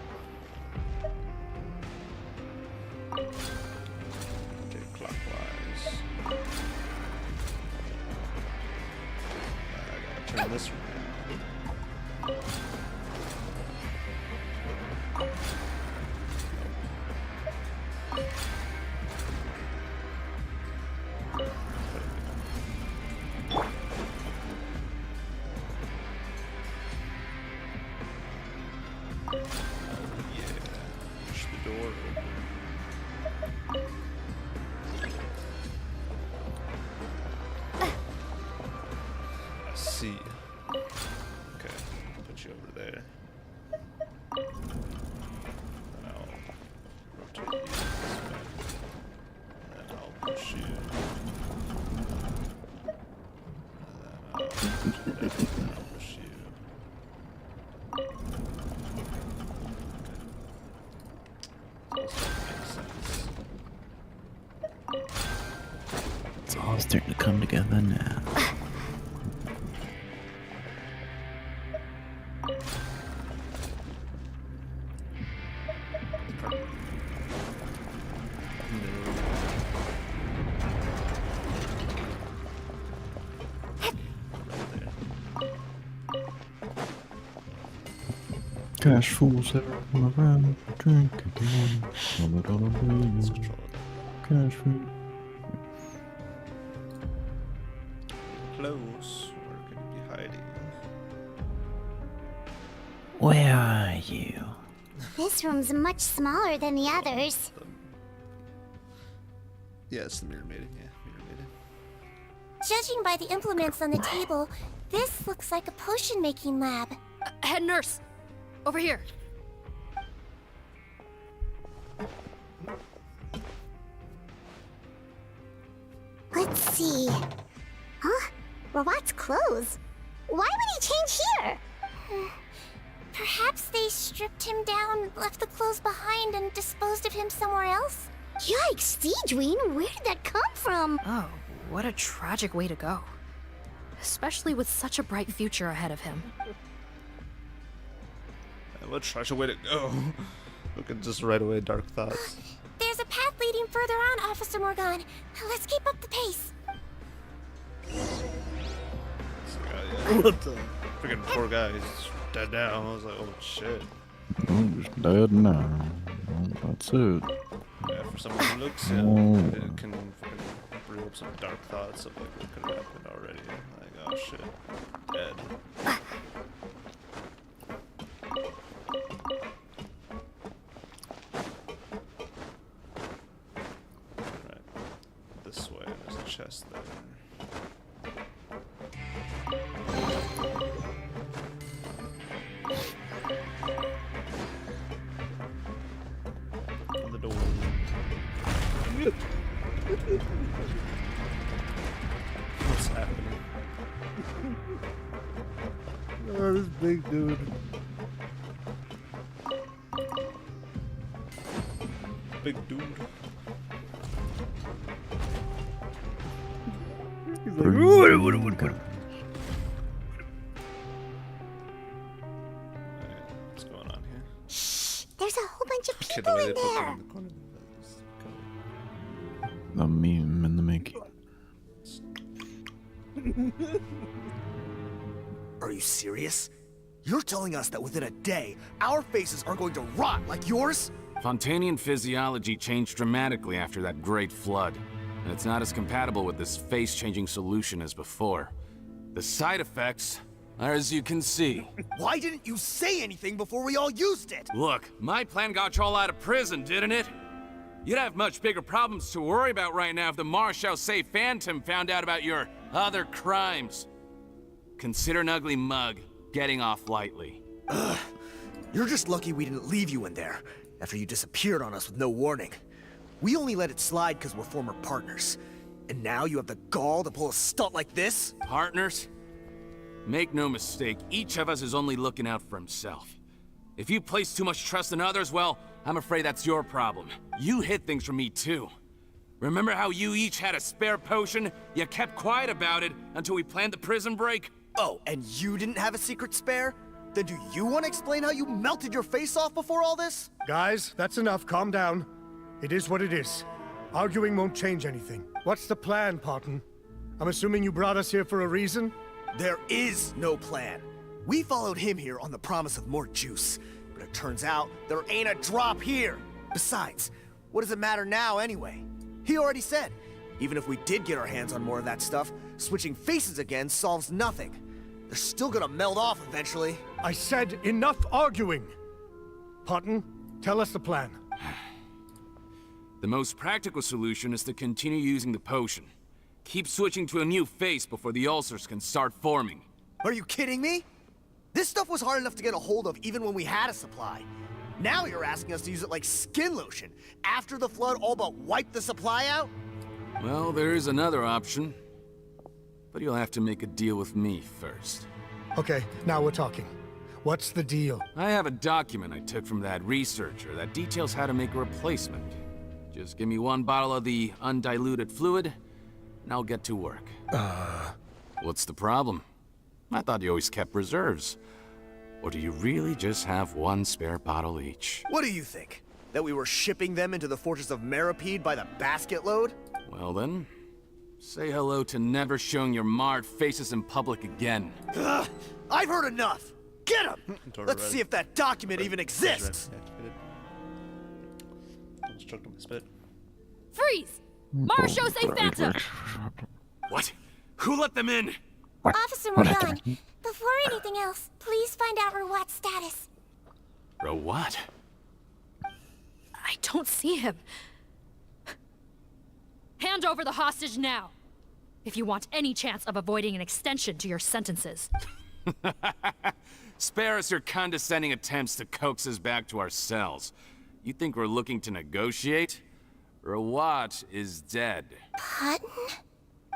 Okay, clockwise. I gotta turn this one down. It's all starting to come together now. Cash fools everyone around, drink again. All it all away. Cash food. Close. Where could it be hiding? Where are you? This room's much smaller than the others. Yeah, it's the mirror maiden. Yeah, mirror maiden. Judging by the implements on the table, this looks like a potion-making lab. Head nurse, over here. Let's see. Huh? Rawat's clothes? Why would he change here? Perhaps they stripped him down, left the clothes behind, and disposed of him somewhere else? Yikes, Sigewinne, where did that come from? Oh, what a tragic way to go. Especially with such a bright future ahead of him. What tragic way to go. Look at just right away, dark thoughts. There's a path leading further on, Officer Morgan. Let's keep up the pace. What the? Freaking poor guy, he's dead now. I was like, oh shit. I'm just dead now. That's it. Yeah, for someone who looks, yeah, Oh. it can fucking brew up some dark thoughts of like what could have happened already. Like, oh shit, dead. Right, this way. There's a chest there. On the door. What's happening? Oh, this big dude. Big dude. He's like, what? What's going on here? Shh, there's a whole bunch of Okay, the people way they in put them there. in the corner. The meme in the making. Are you serious? You're telling us that within a day, our faces are going to rot like yours? Fontanian physiology changed dramatically after that great flood, and it's not as compatible with this face-changing solution as before. The side effects are as you can see. Why didn't you say anything before we all used it? Look, my plan got you all out of prison, didn't it? You'd have much bigger problems to worry about right now if the Marshal Say Phantom found out about your other crimes. Consider an ugly mug getting off lightly. Ugh. You're just lucky we didn't leave you in there after you disappeared on us with no warning. We only let it slide because we're former partners. And now you have the gall to pull a stunt like this? Partners? Make no mistake, each of us is only looking out for himself. If you place too much trust in others, well, I'm afraid that's your problem. You hid things from me too. Remember how you each had a spare potion? You kept quiet about it until we planned the prison break? Oh, and you didn't have a secret spare? Then do you want to explain how you melted your face off before all this? Guys, that's enough. Calm down. It is what it is. Arguing won't change anything. What's the plan, Parton? I'm assuming you brought us here for a reason? There is no plan. We followed him here on the promise of more juice, but it turns out there ain't a drop here. Besides, what does it matter now anyway? He already said, even if we did get our hands on more of that stuff, switching faces again solves nothing. They're still gonna meld off eventually. I said enough arguing! Parton, tell us the plan. The most practical solution is to continue using the potion. Keep switching to a new face before the ulcers can start forming. Are you kidding me? This stuff was hard enough to get a hold of even when we had a supply. Now you're asking us to use it like skin lotion, after the flood all but wiped the supply out? Well, there is another option. But you'll have to make a deal with me first. Okay, now we're talking. What's the deal? I have a document I took from that researcher that details how to make a replacement. Just give me one bottle of the undiluted fluid, and I'll get to work. What's the problem? I thought you always kept reserves. Or do you really just have one spare bottle each? What do you think? That we were shipping them into the fortress of Meripede by the basket load? Well then, say hello to never showing your marred faces in public again. Ugh, I've heard enough! Get him! Let's see if that document even exists! Just choked on my spit. Freeze! Marshal Say Phantom! What? Who let them in? Officer Morgan, before anything else, please find out Rawat's status. Rawat? I don't see him. Hand over the hostage now, if you want any chance of avoiding an extension to your sentences. Spare us your condescending attempts to coax us back to our cells. You think we're looking to negotiate? Rawat is dead. Parton?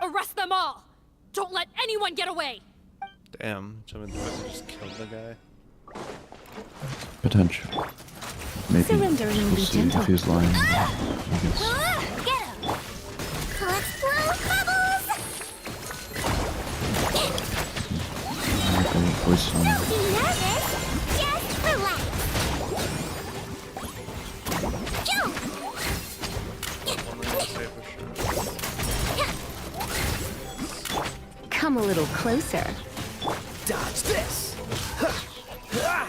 Arrest them all! Don't let anyone get away! Damn, jumping through it just killed the guy. Potential. Maybe. Surrendering will We'll be see gentle. if he's lying. I guess. Get him! Let's blow bubbles! Poison. Don't be nervous! Just relax! Come a little closer. Dodge this! Yeah.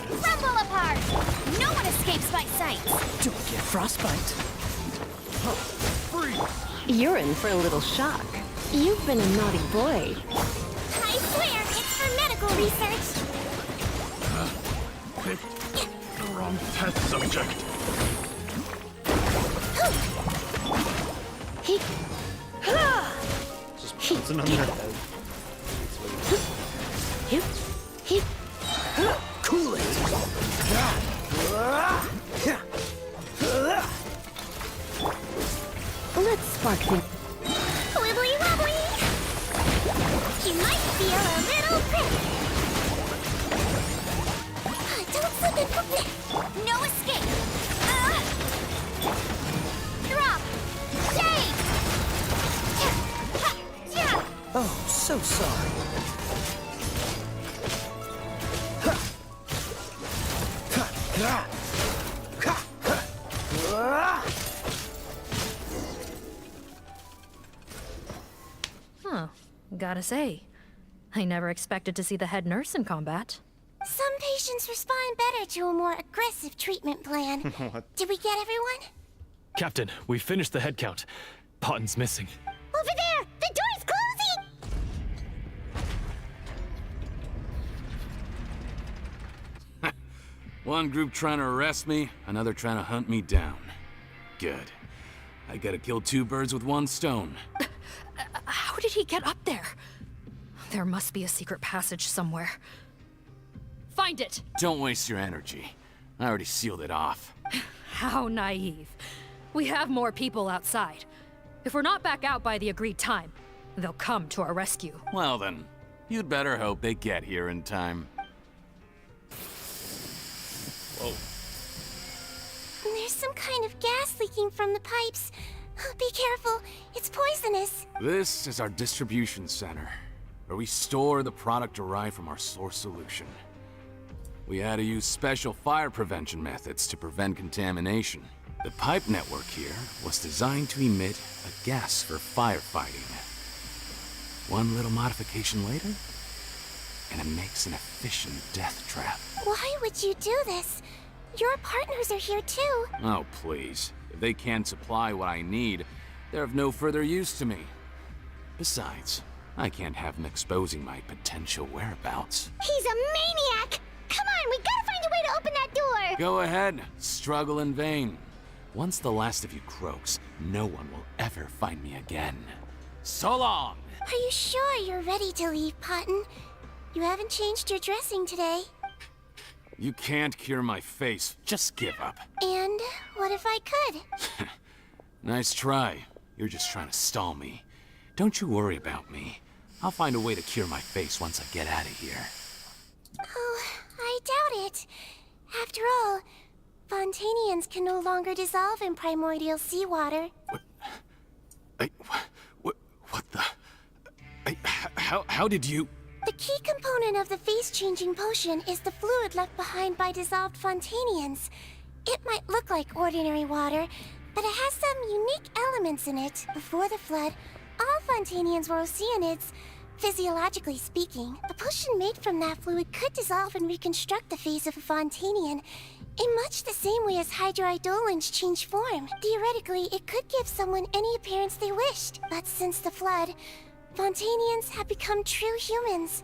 Rumble apart! No one escapes my sight! Don't get frostbite. You're in for a little shock. You've been a naughty boy. I swear, it's for medical research! Picked the wrong test subject. Just puts it on their head. Cool it! Let's spark things. Wibbly wobbly! You might feel a little prick! Don't slip it! No escape! Drop! Shake! Oh, so sorry. Huh. Gotta say, I never expected to see the head nurse in combat. Some patients respond better to a more aggressive treatment plan. What? Did we get everyone? Captain, we finished the head count. Potten's missing. Over there! The door's closing! One group trying to arrest me, another trying to hunt me down. Good. I gotta kill two birds with one stone. How did he get up there? There must be a secret passage somewhere. Find it! Don't waste your energy. I already sealed it off. How naive. We have more people outside. If we're not back out by the agreed time, they'll come to our rescue. Well then, you'd better hope they get here in time. Whoa. There's some kind of gas leaking from the pipes. Be careful, it's poisonous. This is our distribution center, where we store the product derived from our source solution. We had to use special fire prevention methods to prevent contamination. The pipe network here was designed to emit a gas for firefighting. One little modification later, and it makes an efficient death trap. Why would you do this? Your partners are here too. Oh, please. If they can't supply what I need, they're of no further use to me. Besides, I can't have them exposing my potential whereabouts. He's a maniac! Come on, we gotta find a way to open that door! Go ahead, struggle in vain. Once the last of you croaks, no one will ever find me again. So long! Are you sure you're ready to leave, Potten? You haven't changed your dressing today. You can't cure my face, just give up. And what if I could? Nice try. You're just trying to stall me. Don't you worry about me. I'll find a way to cure my face once I get out of here. Oh, I doubt it. After all, Fontanians can no longer dissolve in primordial seawater. What the... How did you... The key component of the face-changing potion is the fluid left behind by dissolved Fontanians. It might look like ordinary water, but it has some unique elements in it. Before the flood, all Fontanians were oceanids, physiologically speaking. A potion made from that fluid could dissolve and reconstruct the face of a Fontanian in much the same way as hydroidolins change form. Theoretically, it could give someone any appearance they wished. But since the flood, Fontanians have become true humans.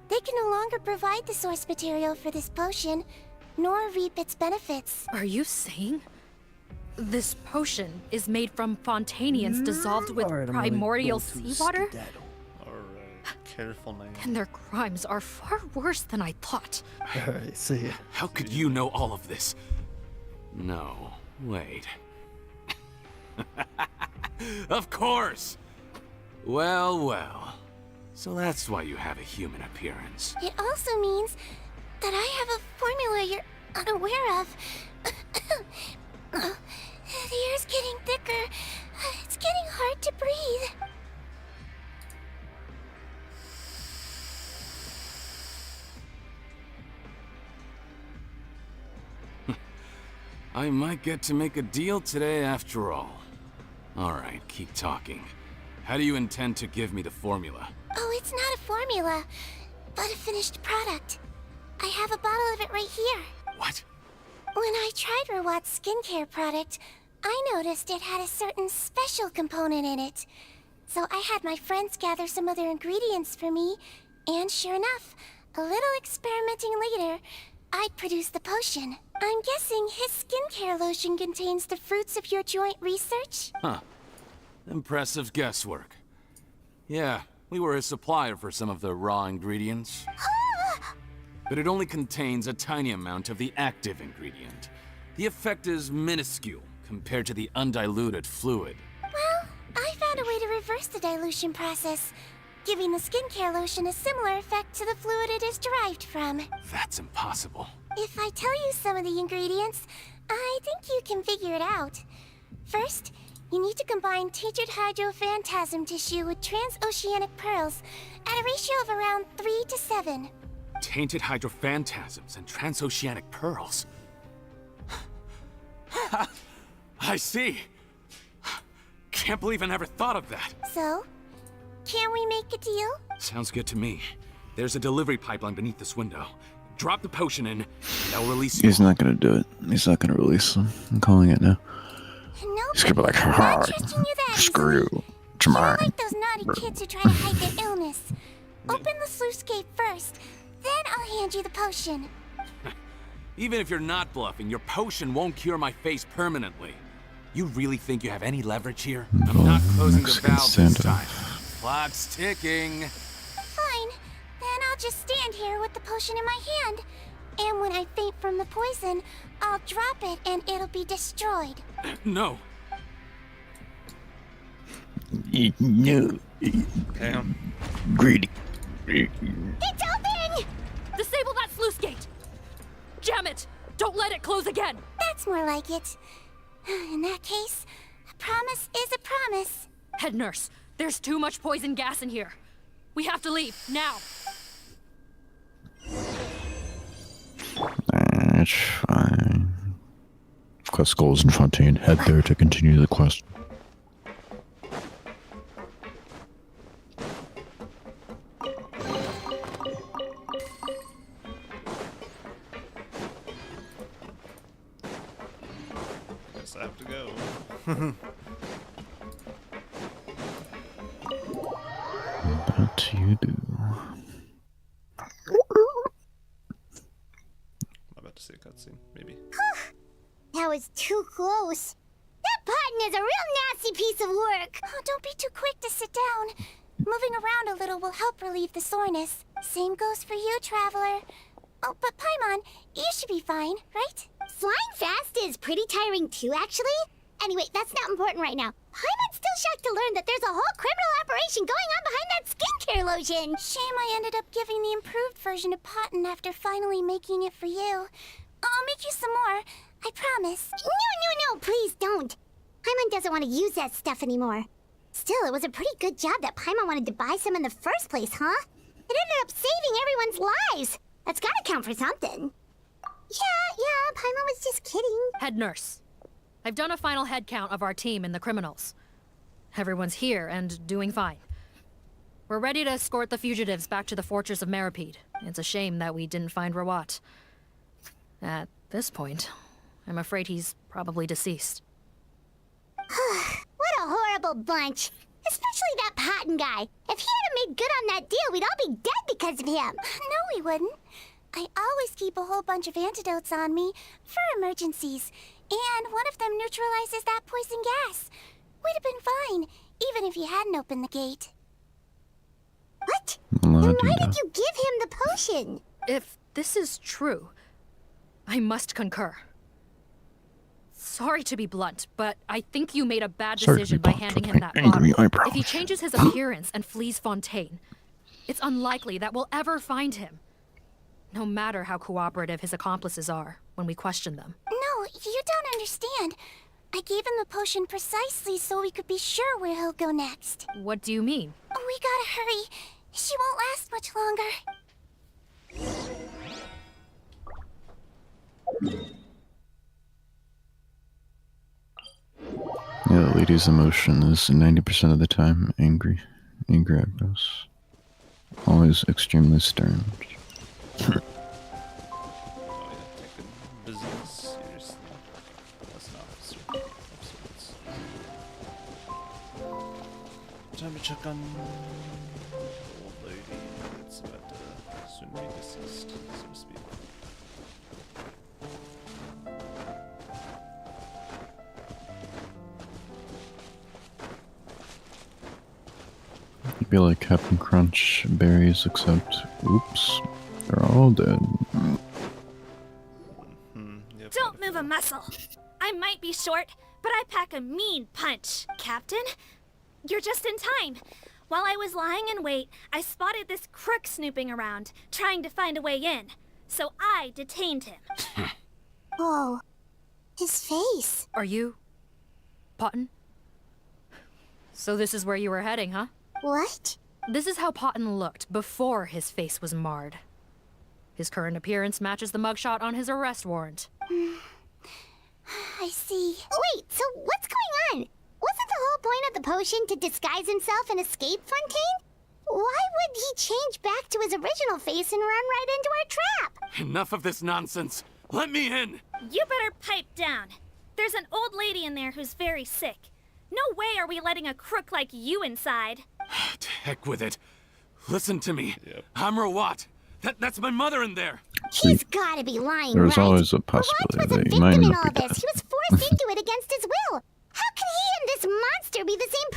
They can no longer provide the source material for this potion, nor reap its benefits. Are you saying this potion is made from Fontanians dissolved with primordial seawater? Alright, careful now. And their crimes are far worse than I thought. Alright, see. How could you know all of this? No, wait. Of course! Well, well. So that's why you have a human appearance. It also means that I have a formula you're unaware of. The air's getting thicker. It's getting hard to breathe. I might get to make a deal today after all. Alright, keep talking. How do you intend to give me the formula? Oh, it's not a formula, but a finished product. I have a bottle of it right here. What? When I tried Rawat's skincare product, I noticed it had a certain special component in it. So I had my friends gather some other ingredients for me, and sure enough, a little experimenting later, I'd produced the potion. I'm guessing his skincare lotion contains the fruits of your joint research? Huh. Impressive guesswork. Yeah, we were a supplier for some of the raw ingredients. But it only contains a tiny amount of the active ingredient. The effect is minuscule compared to the undiluted fluid. Well, I found a way to reverse the dilution process, giving the skincare lotion a similar effect to the fluid it is derived from. That's impossible. If I tell you some of the ingredients, I think you can figure it out. First, you need to combine tainted hydrophantasm tissue with transoceanic pearls at a ratio of around 3 to 7. Tainted hydrophantasms and transoceanic pearls. I see. Can't believe I never thought of that. So, can we make a deal? Sounds good to me. There's a delivery pipeline beneath this window. Drop the potion in, and I'll release you. He's not gonna do it. He's not gonna release them. I'm calling it now. He's gonna be like, ha, screw you. It's mine. Like those naughty kids who try to hide their illness. Open the sluice gate first, then I'll hand you the potion. Even if you're not bluffing, your potion won't cure my face permanently. You really think you have any leverage here? I'm not closing the valve this time. Clock's ticking. Fine. Then I'll just stand here with the potion in my hand. And when I faint from the poison, I'll drop it and it'll be destroyed. No. No. Damn. Greedy. It's open! Disable that sluice gate! Jam it! Don't let it close again! That's more like it. In that case, a promise is a promise. Head nurse, there's too much poison gas in here. We have to leave, now! That's fine. Quest goals in Fontaine. Head there to continue the quest. Guess I have to go. But you do. I'm about to see a cutscene, maybe. That was too close. That button is a real nasty piece of work. Oh, don't be too quick to sit down. Moving around a little will help relieve the soreness. Same goes for you, Traveler. Oh, but Paimon, you should be fine, right? Flying fast is pretty tiring too, actually. Anyway, that's not important right now. Paimon's still shocked to learn that there's a whole criminal operation going on behind that skincare lotion. Shame I ended up giving the improved version to Potten after finally making it for you. I'll make you some more, I promise. No, please don't. Paimon doesn't want to use that stuff anymore. Still, it was a pretty good job that Paimon wanted to buy some in the first place, huh? It ended up saving everyone's lives. That's gotta count for something. Yeah, Paimon was just kidding. Head nurse, I've done a final head count of our team and the criminals. Everyone's here and doing fine. We're ready to escort the fugitives back to the fortress of Meripede. It's a shame that we didn't find Rawat. At this point, I'm afraid he's probably deceased. What a horrible bunch. Especially that Potten guy. If he had made good on that deal, we'd all be dead because of him. No, we wouldn't. I always keep a whole bunch of antidotes on me for emergencies. And one of them neutralizes that poison gas. We'd have been fine, even if you hadn't opened the gate. What? Then why did you give him the potion? If this is true, I must concur. Sorry to be blunt, but I think you made a bad decision by handing him that bottle. If he changes his appearance and flees Fontaine, it's unlikely that we'll ever find him. No matter how cooperative his accomplices are when we question them. No, you don't understand. I gave him the potion precisely so we could be sure where he'll go next. What do you mean? We gotta hurry. She won't last much longer. Yeah, the lady's emotion is 90% of the time angry. Angry eyebrows. Always extremely stern. Business, seriously. That's an officer. Absolutely. Time to check on the old lady. It's about to soon be deceased, so to speak. You'd be like Captain Crunch berries, except, oops, they're all dead. Don't move a muscle. I might be short, but I pack a mean punch. Captain, you're just in time. While I was lying in wait, I spotted this crook snooping around, trying to find a way in. So I detained him. Oh, his face. Are you... Potten? So this is where you were heading, huh? What? This is how Potten looked before his face was marred. His current appearance matches the mugshot on his arrest warrant. I see. Wait, so what's going on? Wasn't the whole point of the potion to disguise himself and escape Fontaine? Why would he change back to his original face and run right into our trap? Enough of this nonsense. Let me in. You better pipe down. There's an old lady in there who's very sick. No way are we letting a crook like you inside. To heck with it. Listen to me. I'm Rawat. That's my mother in there. He's gotta be lying, There's right? always a Rawat possibility was a that you might victim end in up all dead. this. He was forced into it against his will. How can he and this monster be the same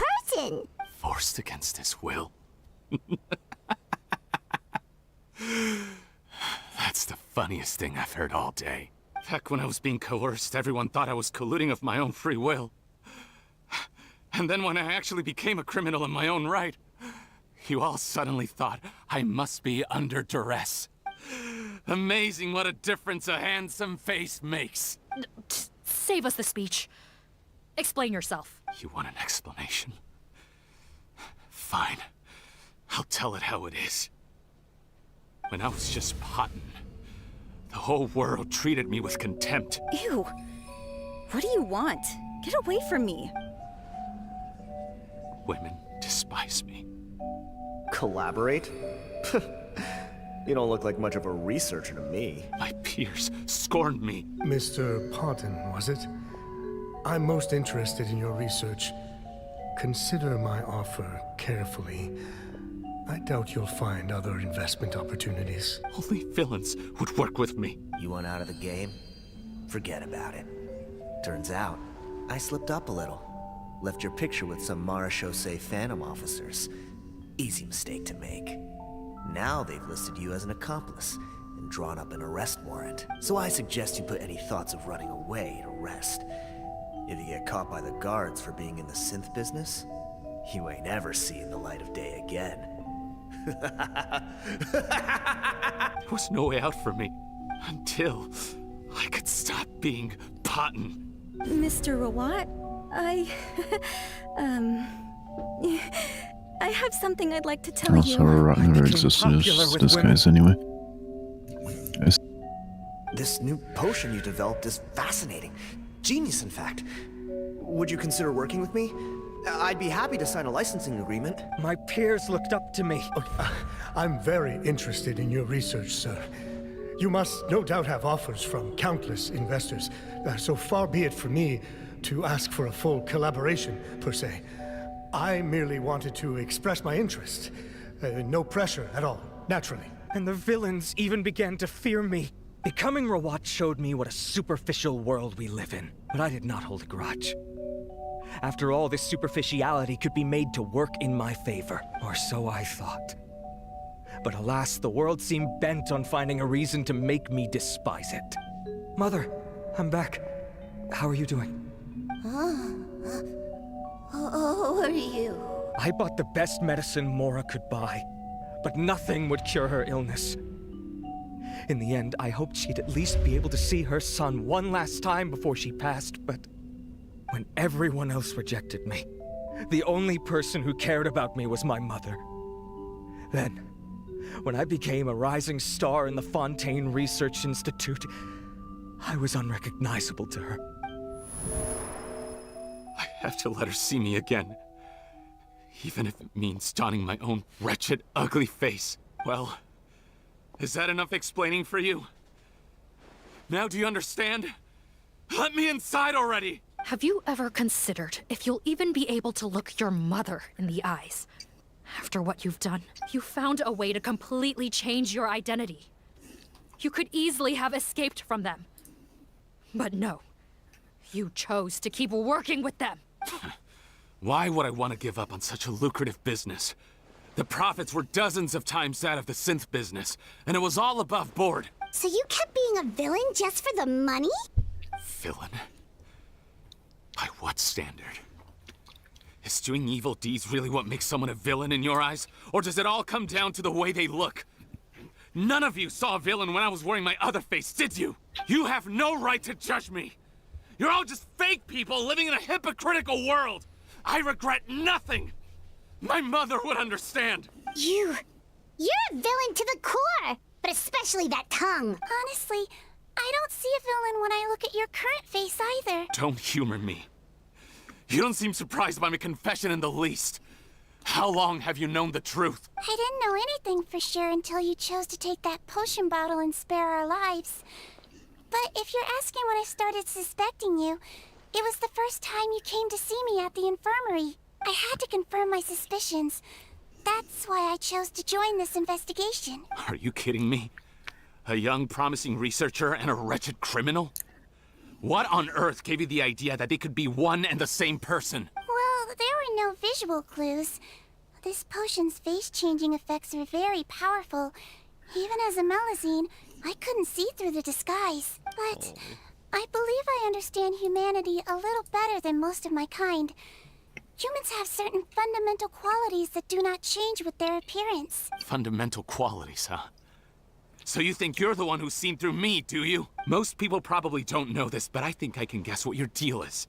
person? Forced against his will. That's the funniest thing I've heard all day. Heck, when I was being coerced, everyone thought I was colluding of my own free will. And then when I actually became a criminal in my own right, you all suddenly thought I must be under duress. Amazing what a difference a handsome face makes. Save us the speech. Explain yourself. You want an explanation? Fine. I'll tell it how it is. When I was just potting, the whole world treated me with contempt. Ew. What do you want? Get away from me. Women despise me. Collaborate? You don't look like much of a researcher to me. My peers scorned me. Mr. Parton, was it? I'm most interested in your research. Consider my offer carefully. I doubt you'll find other investment opportunities. Only villains would work with me. You want out of the game? Forget about it. Turns out, I slipped up a little. Left your picture with some Marechaussee Phantom officers. Easy mistake to make. Now they've listed you as an accomplice and drawn up an arrest warrant. So I suggest you put any thoughts of running away to rest. If you get caught by the guards for being in the synth business, you ain't ever seeing the light of day again. There was no way out for me until I could stop being Potton. Mr. Rawat, I have something I'd like to tell Also, you. Rawat never existed as disguise anyway. This new potion you developed is fascinating. Genius, in fact. Would you consider working with me? I'd be happy to sign a licensing agreement. My peers looked up to me. I'm very interested in your research, sir. You must no doubt have offers from countless investors. So far be it from me to ask for a full collaboration, per se. I merely wanted to express my interest. No pressure at all, naturally. And the villains even began to fear me. Becoming Rawat showed me what a superficial world we live in, but I did not hold a grudge. After all, this superficiality could be made to work in my favor, or so I thought. But alas, the world seemed bent on finding a reason to make me despise it. Mother, I'm back. How are you doing? Who are you? I bought the best medicine Mora could buy, but nothing would cure her illness. In the end, I hoped she'd at least be able to see her son one last time before she passed, but when everyone else rejected me, the only person who cared about me was my mother. Then, when I became a rising star in the Fontaine Research Institute, I was unrecognizable to her. I have to let her see me again. Even if it means donning my own wretched, ugly face. Well, is that enough explaining for you? Now do you understand? Let me inside already! Have you ever considered if you'll even be able to look your mother in the eyes? After what you've done, you found a way to completely change your identity. You could easily have escaped from them. But no. You chose to keep working with them. Why would I want to give up on such a lucrative business? The profits were dozens of times that of the synth business, and it was all above board. So you kept being a villain just for the money? Villain? By what standard? Is doing evil deeds really what makes someone a villain in your eyes? Or does it all come down to the way they look? None of you saw a villain when I was wearing my other face, did you? You have no right to judge me! You're all just fake people living in a hypocritical world! I regret nothing! My mother would understand! You're a villain to the core! But especially that tongue! Honestly, I don't see a villain when I look at your current face either. Don't humor me. You don't seem surprised by my confession in the least. How long have you known the truth? I didn't know anything for sure until you chose to take that potion bottle and spare our lives. But if you're asking when I started suspecting you, it was the first time you came to see me at the infirmary. I had to confirm my suspicions. That's why I chose to join this investigation. Are you kidding me? A young, promising researcher and a wretched criminal? What on earth gave you the idea that they could be one and the same person? Well, there were no visual clues. This potion's face-changing effects are very powerful. Even as a Melazine, I couldn't see through the disguise. But I believe I understand humanity a little better than most of my kind. Humans have certain fundamental qualities that do not change with their appearance. Fundamental qualities, huh? So you think you're the one who's seen through me, do you? Most people probably don't know this, but I think I can guess what your deal is.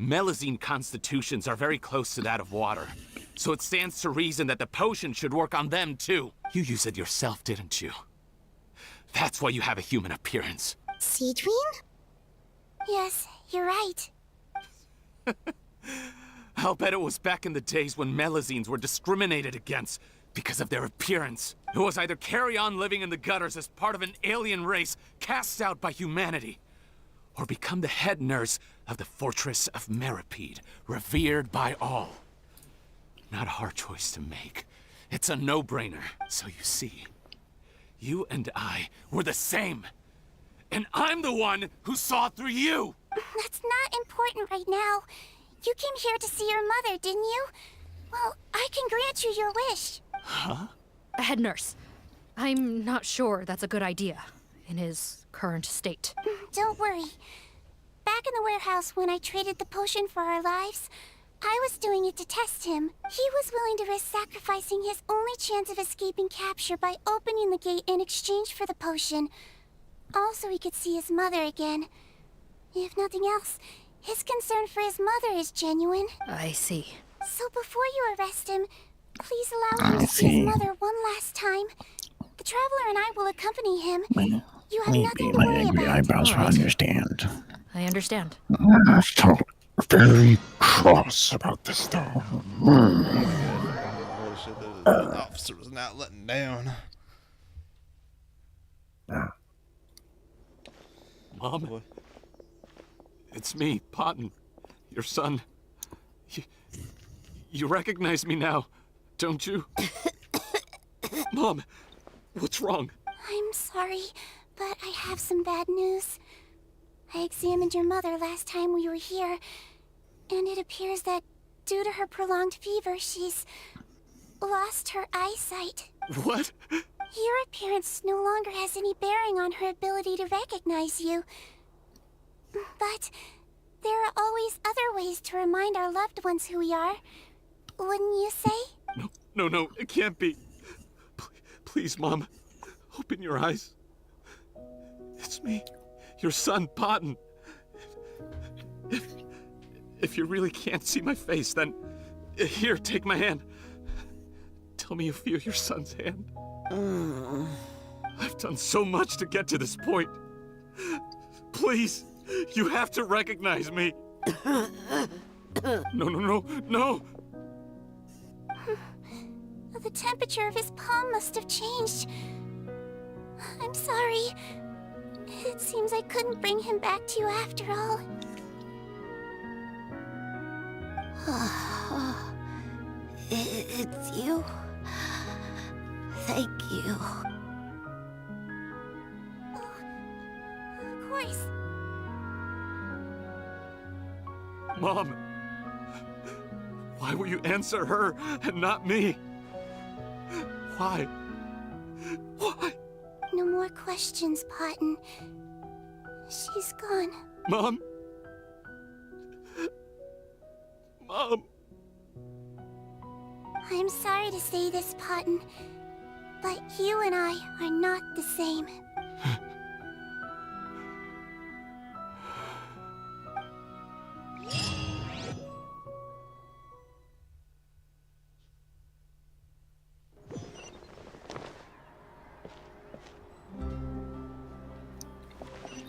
Melazine constitutions are very close to that of water, so it stands to reason that the potion should work on them too. You used it yourself, didn't you? That's why you have a human appearance. Sigewinne? Yes, you're right. I'll bet it was back in the days when Melazines were discriminated against because of their appearance. It was either carry on living in the gutters as part of an alien race cast out by humanity, or become the head nurse of the fortress of Meripede, revered by all. Not a hard choice to make. It's a no-brainer. So you see, you and I were the same. And I'm the one who saw through you! That's not important right now. You came here to see your mother, didn't you? Well, I can grant you your wish. Huh? Head nurse, I'm not sure that's a good idea in his current state. Don't worry. Back in the warehouse when I traded the potion for our lives, I was doing it to test him. He was willing to risk sacrificing his only chance of escaping capture by opening the gate in exchange for the potion. Also, he could see his mother again. If nothing else, his concern for his mother is genuine. I see. So before you arrest him, please allow him to see his mother one last time. The Traveler and I will accompany him. You have nothing to worry about. Eyebrows will understand. I understand. I'm so very cross about this though. Holy shit, the officer was not letting down. Mom? It's me, Potton, your son. You recognize me now, don't you? Mom, what's wrong? I'm sorry, but I have some bad news. I examined your mother last time we were here, and it appears that due to her prolonged fever, she's lost her eyesight. What? Your appearance no longer has any bearing on her ability to recognize you. But there are always other ways to remind our loved ones who we are. Wouldn't you say? No, it can't be. Please, Mom, open your eyes. It's me, your son, Potton. If you really can't see my face, then here, take my hand. Tell me you feel your son's hand. I've done so much to get to this point. Please, you have to recognize me. No. The temperature of his palm must have changed. I'm sorry. It seems I couldn't bring him back to you after all. It's you. Thank you. Of course. Mom, why will you answer her and not me? Why? No more questions, Potton. She's gone. Mom? I'm sorry to say this, Potton, but you and I are not the same.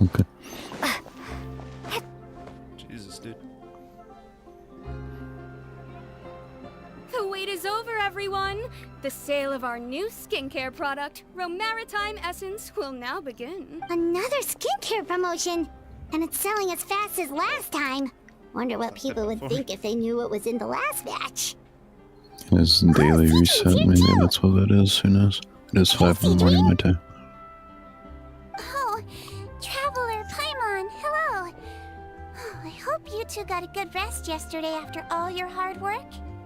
Okay. Jesus, dude. The way wait is over, everyone. The sale of our new skincare product, Romaritime Essence, will now begin. Another skincare promotion, and it's selling as fast as last time. Wonder what people would think if they knew what was in the last batch. It is daily reset, maybe that's what that is, who knows? It is 5 in the morning my time. Oh, Traveler Paimon, hello. Oh, I hope you two got a good rest yesterday after all your hard work.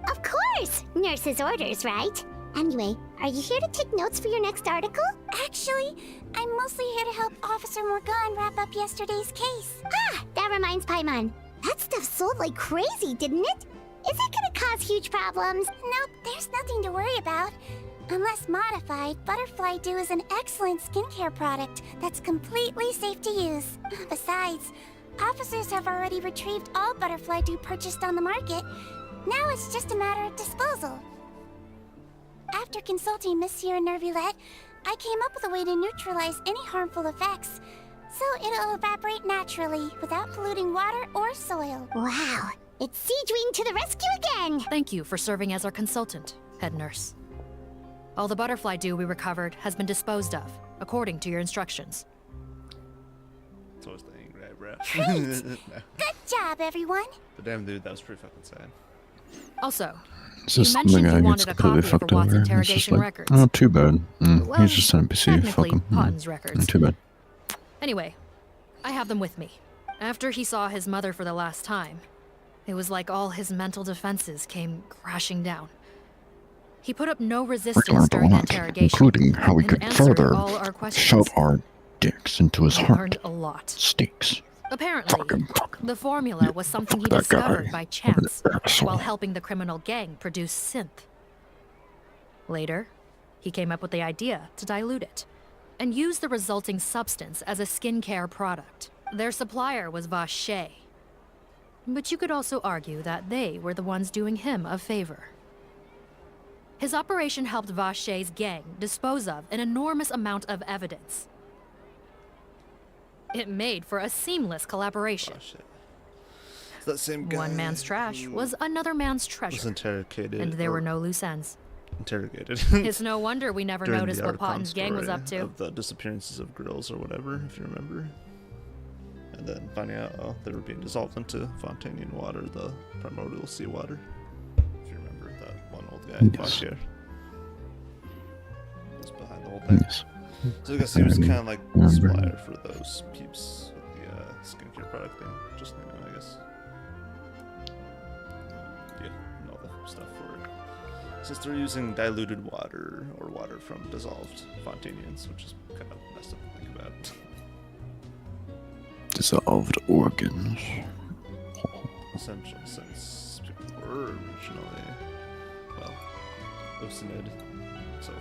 Of course! Nurse's orders, right? Anyway, are you here to take notes for your next article? Actually, I'm mostly here to help Officer Morgan wrap up yesterday's case. Ah, that reminds Paimon. That stuff sold like crazy, didn't it? Is it gonna cause huge problems? Nope, there's nothing to worry about. Unless modified, Butterfly Dew is an excellent skincare product that's completely safe to use. Besides, officers have already retrieved all Butterfly Dew purchased on the market. Now it's just a matter of disposal. After consulting Monsieur Nervulette, I came up with a way to neutralize any harmful effects. So it'll evaporate naturally, without polluting water or soil. Wow, it's Sigewinne to the rescue again! Thank you for serving as our consultant, head nurse. All the butterfly dew we recovered has been disposed of, according to your instructions. It's always the angry eyebrow. Great! Good job, everyone! But damn, dude, that was pretty fucking sad. Also, It's you just the mentioned guy you gets wanted a completely copy of fucked Watt's over. It's just interrogation like, records. oh, too bad. Well, He's just an NPC, fuck technically, him. Potten's records. Too bad. Anyway, I have them with me. After he saw his mother for the last time, it was like all his mental defenses came crashing down. He put up no We resistance learned during a the lot, interrogation, including how we and could answered further all our questions. shove our dicks into his I heart. learned a lot. Stakes. Apparently, the formula was something he that guy. discovered by chance asshole. while helping the criminal gang produce synth. Later, he came up with the idea to dilute it and use the resulting substance as a skincare product. Their supplier was Vache. But you could also argue that they were the ones doing him a favor. His operation helped Vache's gang dispose of an enormous amount of evidence. It made for a seamless collaboration. It's that same guy. One man's trash was another man's treasure. Was interrogated. And there were no loose ends. Interrogated. It's no wonder we never During noticed the what Archon Potten's gang was story up to. Of the disappearances of grills or whatever, if you remember. And then finding out, oh, they were being dissolved into Fontanian water, the primordial seawater. If you remember that one old guy, Yes. Bashir. Was behind the whole thing. Yes. So I guess he was kind of like the supplier for those peeps with the skincare product thing. Just, you know, I guess. Yeah, and all the stuff for it. Since they're using diluted water or water from dissolved Fontanians, which is kind of messed up to think about. Dissolved organs. Essentially, since people were originally, well, Ocinid, so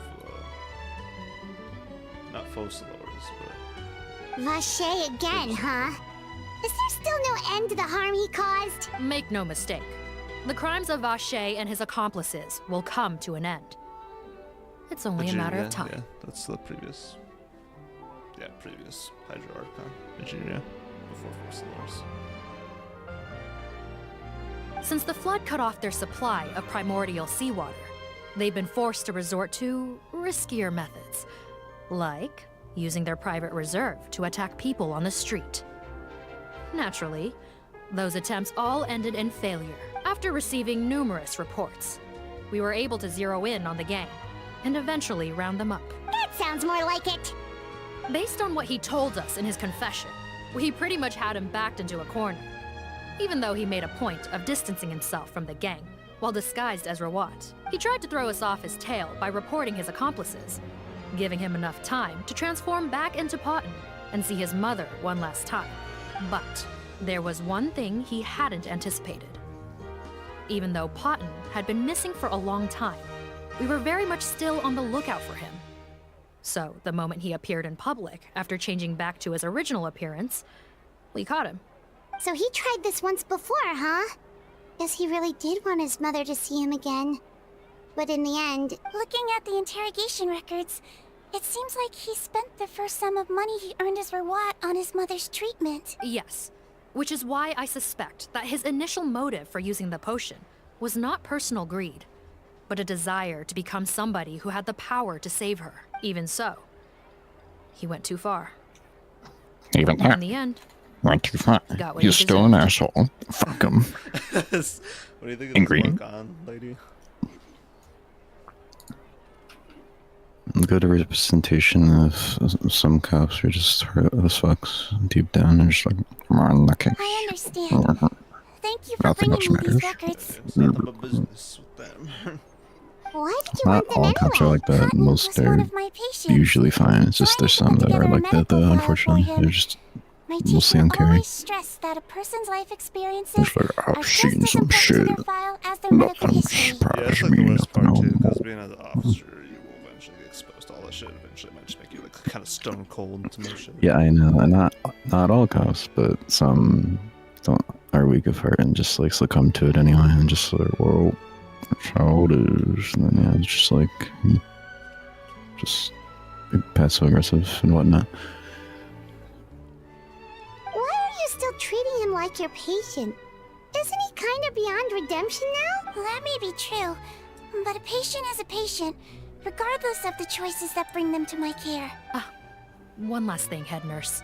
not Focilors, but... Vache again, huh? Is there still no end to the harm he caused? Make no mistake. The crimes of Vache and his accomplices will come to an end. It's only a matter of time. Yeah, that's the previous... Yeah, previous Hydra Archon, Nigeria, before Focilors. Since the flood cut off their supply of primordial seawater, they've been forced to resort to riskier methods, like using their private reserve to attack people on the street. Naturally, those attempts all ended in failure. After receiving numerous reports, we were able to zero in on the gang and eventually round them up. That sounds more like it. Based on what he told us in his confession, we pretty much had him backed into a corner. Even though he made a point of distancing himself from the gang while disguised as Rawat, he tried to throw us off his tail by reporting his accomplices, giving him enough time to transform back into Potten and see his mother one last time. But there was one thing he hadn't anticipated. Even though Potten had been missing for a long time, we were very much still on the lookout for him. So the moment he appeared in public after changing back to his original appearance, we caught him. So he tried this once before, huh? Guess he really did want his mother to see him again. But in the end... Looking at the interrogation records, it seems like he spent the first sum of money he earned as Rawat on his mother's treatment. Yes, which is why I suspect that his initial motive for using the potion was not personal greed, but a desire to become somebody who had the power to save her. Even so, he went too far. Even And that in the end, went too far. got what He's he still an deserved. asshole. Fuck him. What do you think of Angry. this work on, lady? Good representation of some cops who are just hurt as fucks deep down and just like, come on, the case. I understand. Thank you for Nothing bringing else me these matters. records. It's none of my business with them. Why did you Not want them all cops are anyway? like that. Most was one are of my patients. usually fine. It's just there's some that are like that though, unfortunately. They're just My mostly teacher uncaring. always stressed that a person's life experiences It's like, are I've just seen as some important to shit. their file as their medical Nothing history. Yeah, surprised that's like the me. worst Nothing part too, else. because being an officer, you will eventually get exposed to all that shit. Eventually, it might just make you like kind of stone cold to most shit. Yeah, I know. And not all cops, but some are weak of heart and just like succumb to it anyway, and just like, whoa, that's how it is. And then yeah, it's just like just passive aggressive and whatnot. Why are you still treating him like your patient? Isn't he kind of beyond redemption now? That may be true, but a patient is a patient, regardless of the choices that bring them to my care. One last thing, head nurse.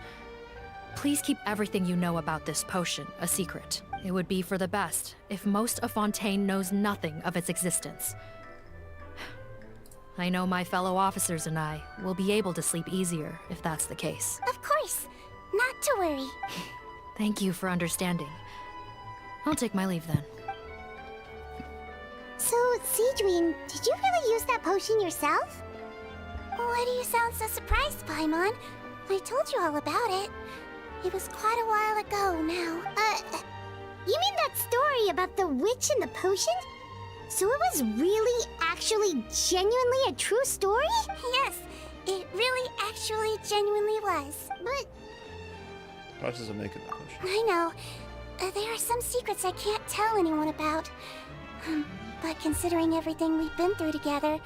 Please keep everything you know about this potion a secret. It would be for the best if most of Fontaine knows nothing of its existence. I know my fellow officers and I will be able to sleep easier if that's the case. Of course, not to worry. Thank you for understanding. I'll take my leave then. So, Sigewinne, did you really use that potion yourself? Why do you sound so surprised, Paimon? I told you all about it. It was quite a while ago now. You mean that story about the witch and the potion? So it was really, actually, genuinely a true story? Yes, it really, actually, genuinely was. But Process of making that potion. I know. There are some secrets I can't tell anyone about. But considering everything we've been through together,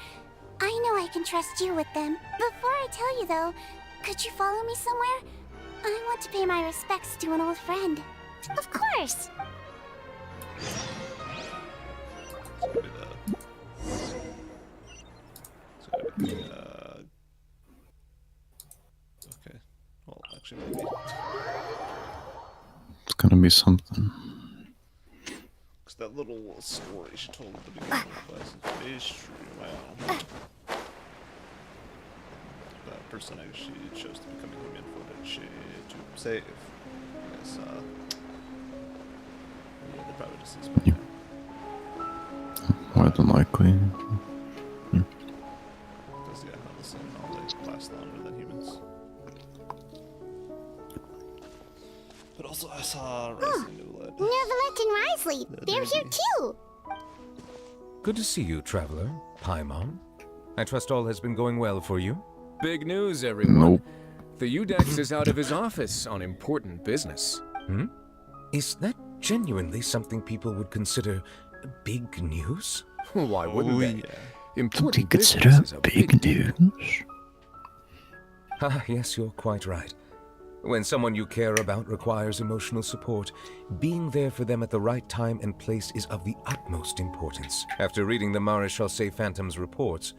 I know I can trust you with them. Before I tell you, though, could you follow me somewhere? I want to pay my respects to an old friend. Of course. Okay. Well, actually, maybe. It's gonna be something. Because that little story she told at the beginning of the class is true. Wow. That person actually chose to become a human for that shit to save. Yes, yeah, they're probably deceased by now. More than likely. Because, yeah, not listen, they last longer than humans. But also, I saw Rising Newlet. Neuvillette and Risley, they're here too. Good to see you, traveler. Paimon. I trust all has been going well for you. Big news, everyone. The Udex is out of his office on important business. Is that genuinely something people would consider big news? Why wouldn't they? Important Consider business is a big news. Ah, yes, you're quite right. When someone you care about requires emotional support, being there for them at the right time and place is of the utmost importance. After reading the Maréchal Phantom's reports,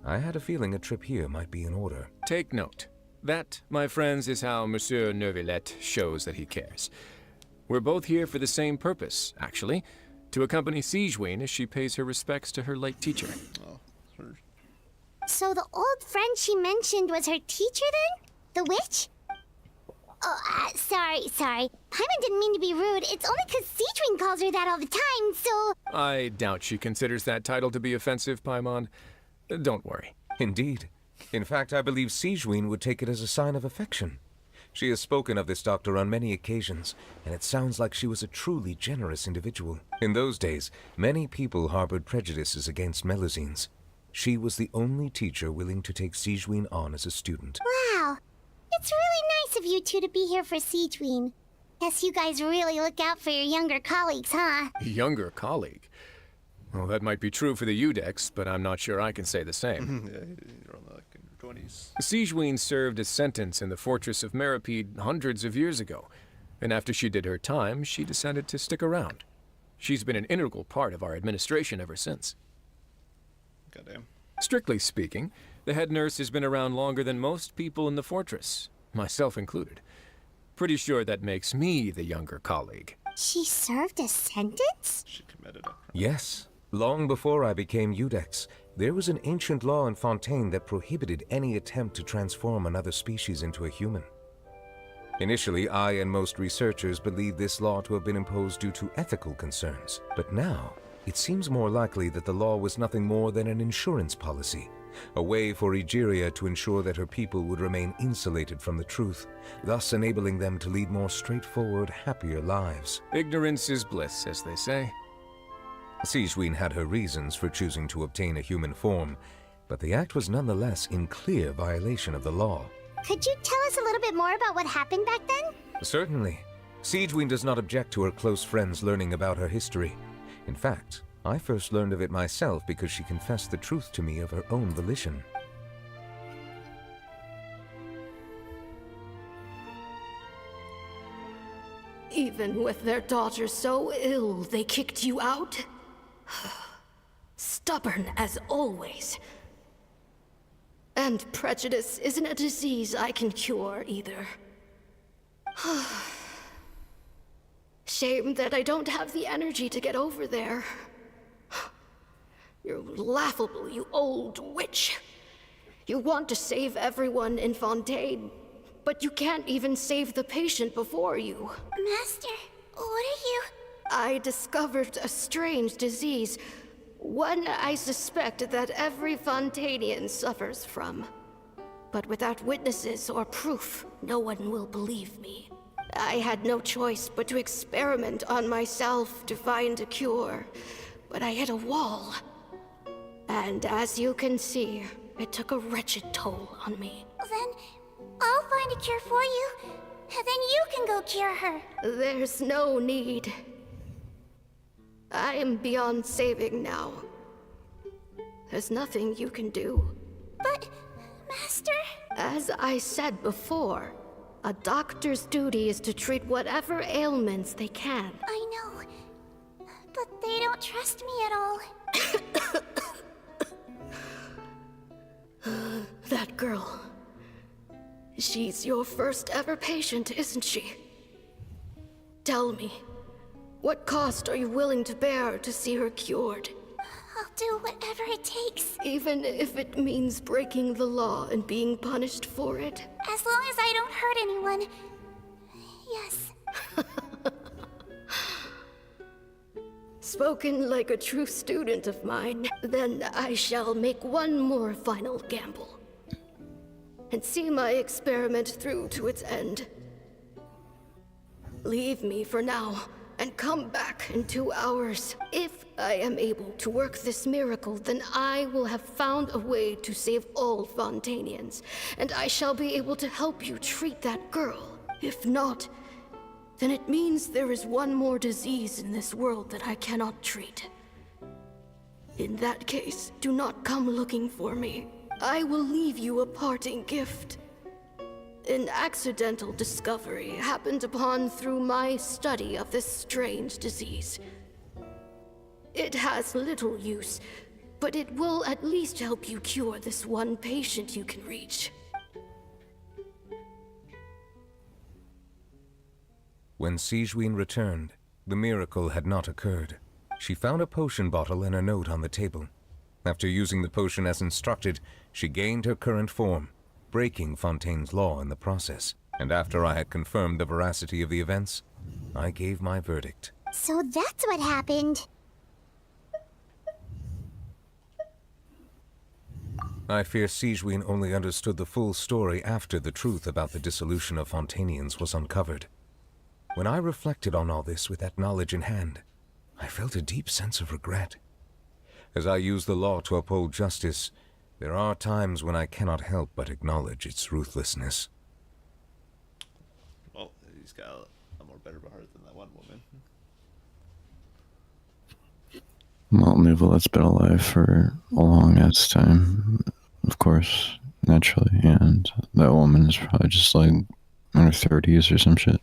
I had a feeling a trip here might be in order. Take note. That, my friends, is how Monsieur Neuvillette shows that he cares. We're both here for the same purpose, actually. To accompany Sigewinne as she pays her respects to her late teacher. So the old friend she mentioned was her teacher then? The witch? Oh, sorry. Paimon didn't mean to be rude. It's only because Sigewinne calls her that all the time, so... I doubt she considers that title to be offensive, Paimon. Don't worry. Indeed. In fact, I believe Sigewinne would take it as a sign of affection. She has spoken of this doctor on many occasions, and it sounds like she was a truly generous individual. In those days, many people harbored prejudices against Melusines. She was the only teacher willing to take Sigewinne on as a student. Wow. It's really nice of you two to be here for Sigewinne. Guess you guys really look out for your younger colleagues, huh? Younger colleague? Well, that might be true for the Udex, but I'm not sure I can say the same. Yeah, you're only like in your 20s. Sigewinne served a sentence in the fortress of Meripede hundreds of years ago, and after she did her time, she decided to stick around. She's been an integral part of our administration ever since. Goddamn. Strictly speaking, the head nurse has been around longer than most people in the fortress, myself included. Pretty sure that makes me the younger colleague. She served a sentence? She committed a... Yes. Long before I became Udex, there was an ancient law in Fontaine that prohibited any attempt to transform another species into a human. Initially, I and most researchers believed this law to have been imposed due to ethical concerns, but now it seems more likely that the law was nothing more than an insurance policy, a way for Egeria to ensure that her people would remain insulated from the truth, thus enabling them to lead more straightforward, happier lives. Ignorance is bliss, as they say. Sigewinne had her reasons for choosing to obtain a human form, but the act was nonetheless in clear violation of the law. Could you tell us a little bit more about what happened back then? Certainly. Sigewinne does not object to her close friends learning about her history. In fact, I first learned of it myself because she confessed the truth to me of her own volition. Even with their daughter so ill, they kicked you out? Stubborn as always. And prejudice isn't a disease I can cure, either. Shame that I don't have the energy to get over there. You're laughable, you old witch. You want to save everyone in Fontaine, but you can't even save the patient before you. Master, what are you... I discovered a strange disease. One I suspect that every Fontainian suffers from. But without witnesses or proof, no one will believe me. I had no choice but to experiment on myself to find a cure. But I hit a wall. And as you can see, it took a wretched toll on me. Then I'll find a cure for you. And then you can go cure her. There's no need. I am beyond saving now. There's nothing you can do. But, Master... As I said before, a doctor's duty is to treat whatever ailments they can. I know. But they don't trust me at all. That girl. She's your first ever patient, isn't she? Tell me, what cost are you willing to bear to see her cured? I'll do whatever it takes. Even if it means breaking the law and being punished for it? As long as I don't hurt anyone. Yes. Spoken like a true student of mine. Then I shall make one more final gamble. And see my experiment through to its end. Leave me for now, and come back in 2 hours. If I am able to work this miracle, then I will have found a way to save all Fontainians, and I shall be able to help you treat that girl. If not, then it means there is one more disease in this world that I cannot treat. In that case, do not come looking for me. I will leave you a parting gift. An accidental discovery happened upon through my study of this strange disease. It has little use, but it will at least help you cure this one patient you can reach. When Sigewinne returned, the miracle had not occurred. She found a potion bottle and a note on the table. After using the potion as instructed, she gained her current form, breaking Fontaine's law in the process. And after I had confirmed the veracity of the events, I gave my verdict. So that's what happened. I fear Sigewinne only understood the full story after the truth about the dissolution of Fontainians was uncovered. When I reflected on all this with that knowledge in hand, I felt a deep sense of regret. As I use the law to uphold justice, there are times when I cannot help but acknowledge its ruthlessness. Well, he's got a more better heart than that one woman. Well, Nouvelette's been alive for a long ass time, of course, naturally, and that woman is probably just like in her 30s or some shit.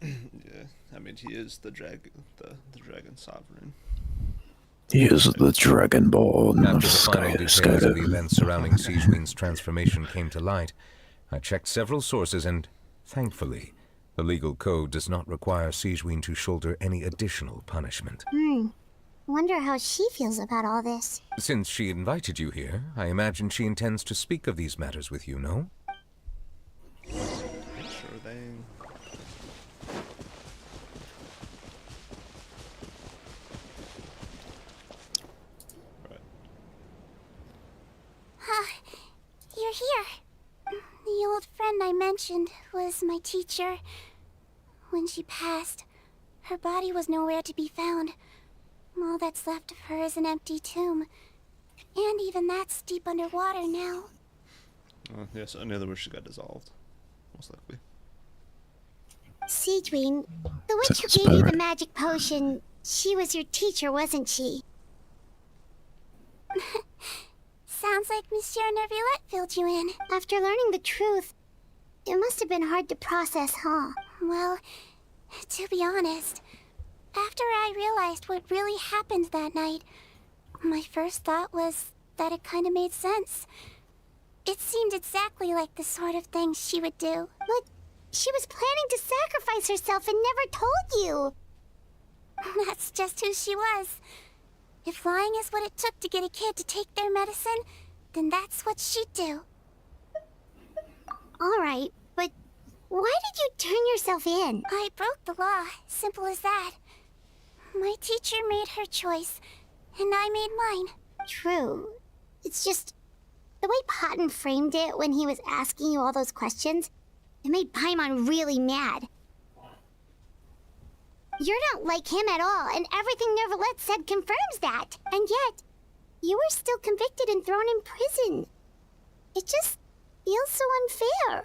Yeah, I mean, he is the dragon sovereign. He is the Dragonborn After of the final details of Skyrim. the events surrounding Sigewinne's transformation came to light, I checked several sources and, thankfully, the legal code does not require Sigewinne to shoulder any additional punishment. Wonder how she feels about all this. Since she invited you here, I imagine she intends to speak of these matters with you, no? Sure thing. You're here. The old friend I mentioned was my teacher. When she passed, her body was nowhere to be found. All that's left of her is an empty tomb. And even that's deep underwater now. Yes, in other words, she got dissolved. Most likely. Sigewinne, the witch who gave you the magic potion, she was your teacher, wasn't she? Sounds like Monsieur Neuvillette filled you in. After learning the truth, it must have been hard to process, huh? Well, to be honest, after I realized what really happened that night, my first thought was that it kind of made sense. It seemed exactly like the sort of thing she would do. But she was planning to sacrifice herself and never told you. That's just who she was. If lying is what it took to get a kid to take their medicine, then that's what she'd do. Alright, but why did you turn yourself in? I broke the law, simple as that. My teacher made her choice, and I made mine. True. It's just, the way Patton framed it when he was asking you all those questions, it made Paimon really mad. You're not like him at all, and everything Neuvillette said confirms that. And yet, you were still convicted and thrown in prison. It just feels so unfair.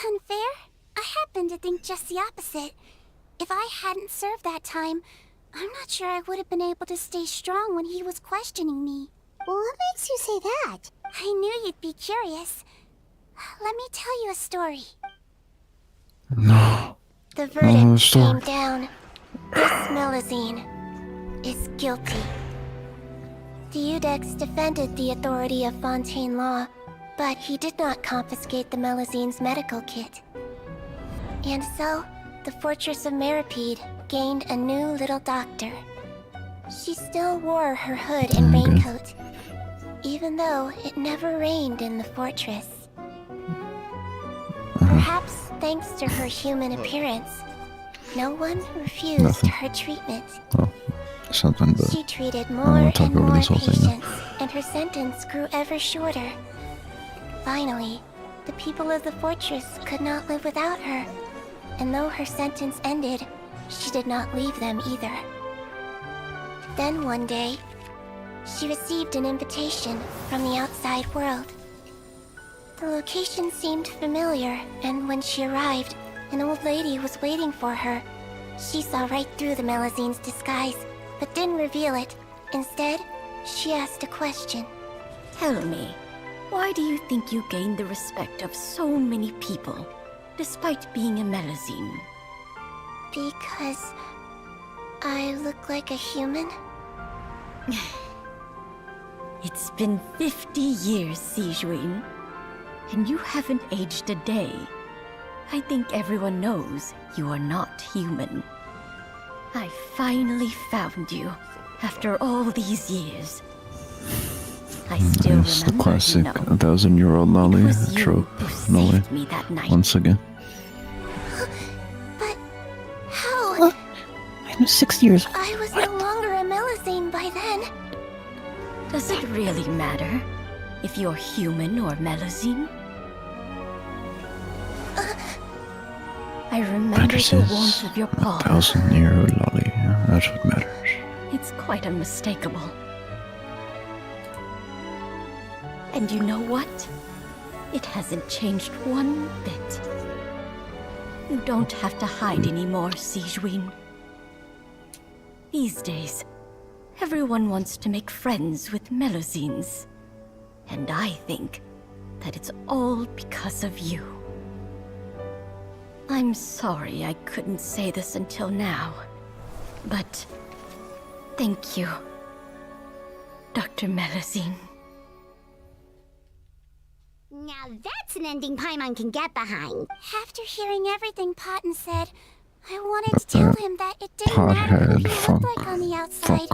Unfair? I happen to think just the opposite. If I hadn't served that time, I'm not sure I would have been able to stay strong when he was questioning me. Well, what makes you say that? I knew you'd be curious. Let me tell you a story. No. The verdict story. came down. This Melusine is guilty. The Iudex defended the authority of Fontaine law, but he did not confiscate the Melusine's medical kit. And so, the Fortress of Meripede gained a new little doctor. She still wore her hood and raincoat, even though it never rained in the fortress. Perhaps thanks to her human appearance, no one refused her treatment. Well, something, but She treated I more don't want to talk and over more this whole thing now. patients, and her sentence grew ever shorter. Finally, the people of the fortress could not live without her, and though her sentence ended, she did not leave them either. Then one day, she received an invitation from the outside world. The location seemed familiar, and when she arrived, an old lady was waiting for her. She saw right through the Melusine's disguise, but didn't reveal it. Instead, she asked a question. Tell me, why do you think you gained the respect of so many people, despite being a Melusine? Because I look like a human? It's been 50 years, Sigewinne, and you haven't aged a day. I think everyone knows you are not human. I finally found you, after all these years. I still It's the remember, classic you know. 1,000-year-old lolly was you trope. who Nolly. saved me that night. Once again. But how? I'm 6 years old. I was no longer a Melusine by then. Does it really matter if you're human or Melusine? I remember Matters the is warmth of your palm. 1,000-year-old lolly. Yeah, that's what matters. It's quite unmistakable. And you know what? It hasn't changed one bit. You don't have to hide anymore, Sigewinne. These days, everyone wants to make friends with Melusines. And I think that it's all because of you. I'm sorry I couldn't say this until now, but thank you. Dr. Melusine. Now that's an ending Paimon can get behind. After hearing everything Potten said, I wanted to tell him that it didn't matter who he looked like on the outside.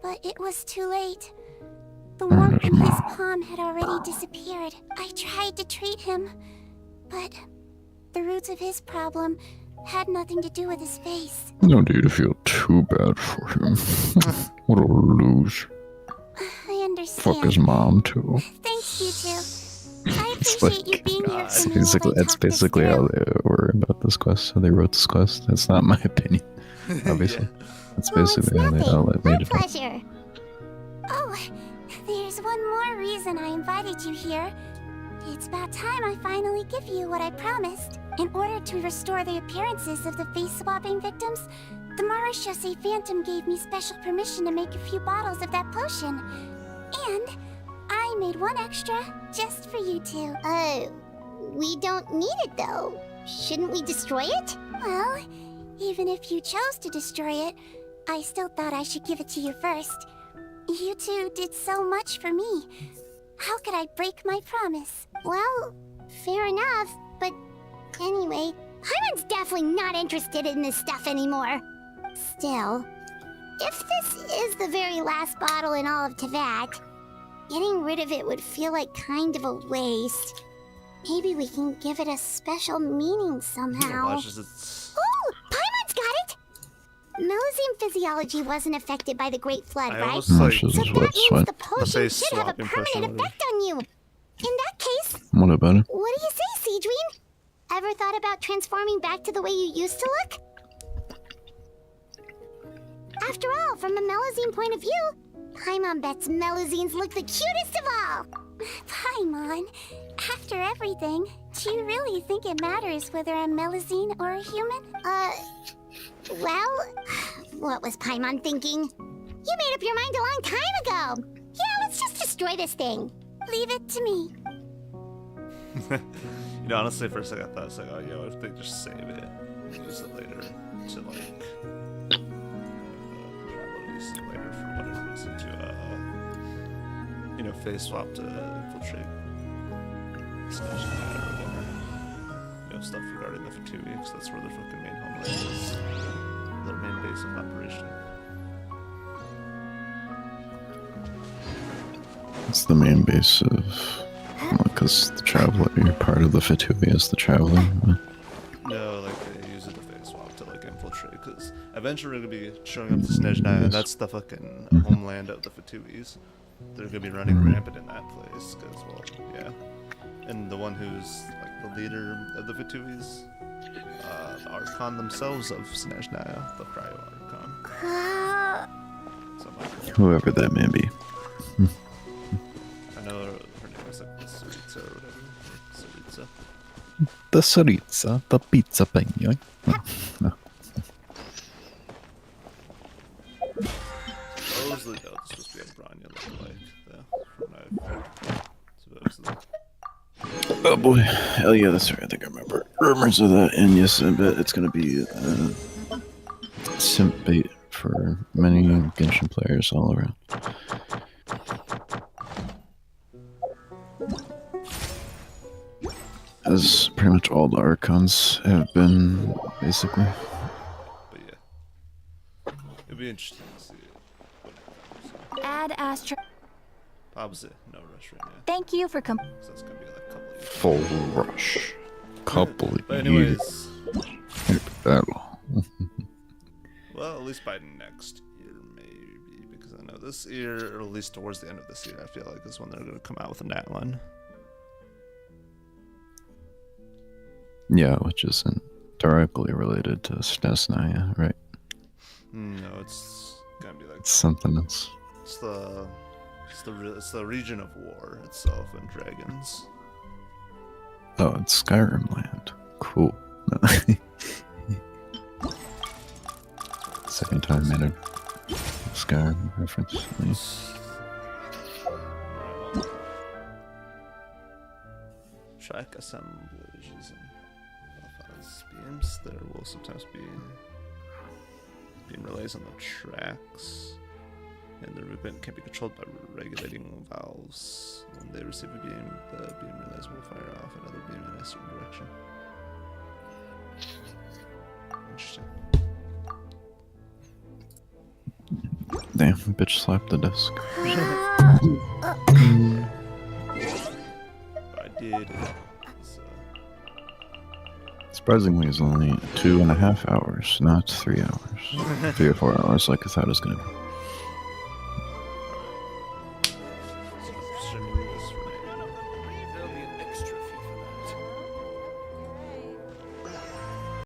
But it was too late. The warmth in his palm had already disappeared. I tried to treat him, but the roots of his problem had nothing to do with his face. No need to feel too bad for him. What a lose. I understand. Fuck his mom too. Thanks, you two. I It's appreciate you being here for me while I That's talk this basically how through. they were about this quest. How they wrote this quest. That's not my opinion, obviously. That's basically how they made it. Pleasure. Oh, there's one more reason I invited you here. It's about time I finally give you what I promised. In order to restore the appearances of the face-swapping victims, the Marechaussee Phantom gave me special permission to make a few bottles of that potion. And I made one extra just for you two. We don't need it though. Shouldn't we destroy it? Well, even if you chose to destroy it, I still thought I should give it to you first. You two did so much for me. How could I break my promise? Well, fair enough, but anyway, Paimon's definitely not interested in this stuff anymore. Still, if this is the very last bottle in all of Tevat, getting rid of it would feel like kind of a waste. Maybe we can give it a special meaning somehow. Oh, Paimon's got it! Melusine physiology wasn't affected by the Great Flood, right? So that means the potion should have a permanent effect on you. In that case, What about it? what do you say, Sigewinne? Ever thought about transforming back to the way you used to look? After all, from a Melusine point of view, Paimon bets Melusines look the cutest of all. Paimon, after everything, do you really think it matters whether I'm Melusine or a human? Well, what was Paimon thinking? You made up your mind a long time ago. Yeah, let's just destroy this thing. Leave it to me. You know, honestly, for a second I thought, it's like, oh, yo, if they just save it and use it later to, like, use it later for what it is, to, you know, face swap to infiltrate Snatch or whatever. You know, stuff regarding the Fatui, because that's where their fucking main homeland is. Their main base of operation. It's the main base of... Because the Traveler, you're part of the Fatui as the Traveler. No, like, they use it to face swap to, like, infiltrate, because eventually we're going to be showing up to Snezhnaya, and that's the fucking homeland of the Fatuis. They're going to be running rampant in that place, because, well, yeah. And the one who's, like, the leader of the Fatuis, the Archon themselves of Snezhnaya, the Cryo Archon. Whoever that may be. I know her name is like the Saritsa or whatever. Saritsa. The Saritsa, the pizza penguin. No. Supposedly, though, this was supposed to be a Branya lookalike, though, from what I've heard. Supposedly. Oh boy, hell yeah, that's right, I think I remember rumors of that, and yes, I bet it's gonna be simp bait for many Genshin players all around. As pretty much all the Archons have been, basically. But yeah. It'd be interesting to see it. Add Astra. Opposite, no rush right now. Thank you for So that's gonna be like a couple of years. Full rush. Couple But years. Battle. Well, at least by next year, maybe. Because I know this year, or at least towards the end of this year, I feel like is when they're gonna come out with a nat one. Yeah, which isn't directly related to Snezhnaya, right? No, it's gonna be like Something else. It's the region of war itself and dragons. Oh, it's Skyrim land. Cool. Second time made a Skyrim reference. Nice. Track assemblages and beams. There will sometimes be beam relays on the tracks. And the movement can be controlled by regulating valves. When they receive a beam, the beam relays will fire off another beam in a certain direction. Interesting. Damn, bitch slapped the desk. I did. Surprisingly, it's only 2.5 hours, not 3 hours. 3 or 4 hours like I thought it was gonna be.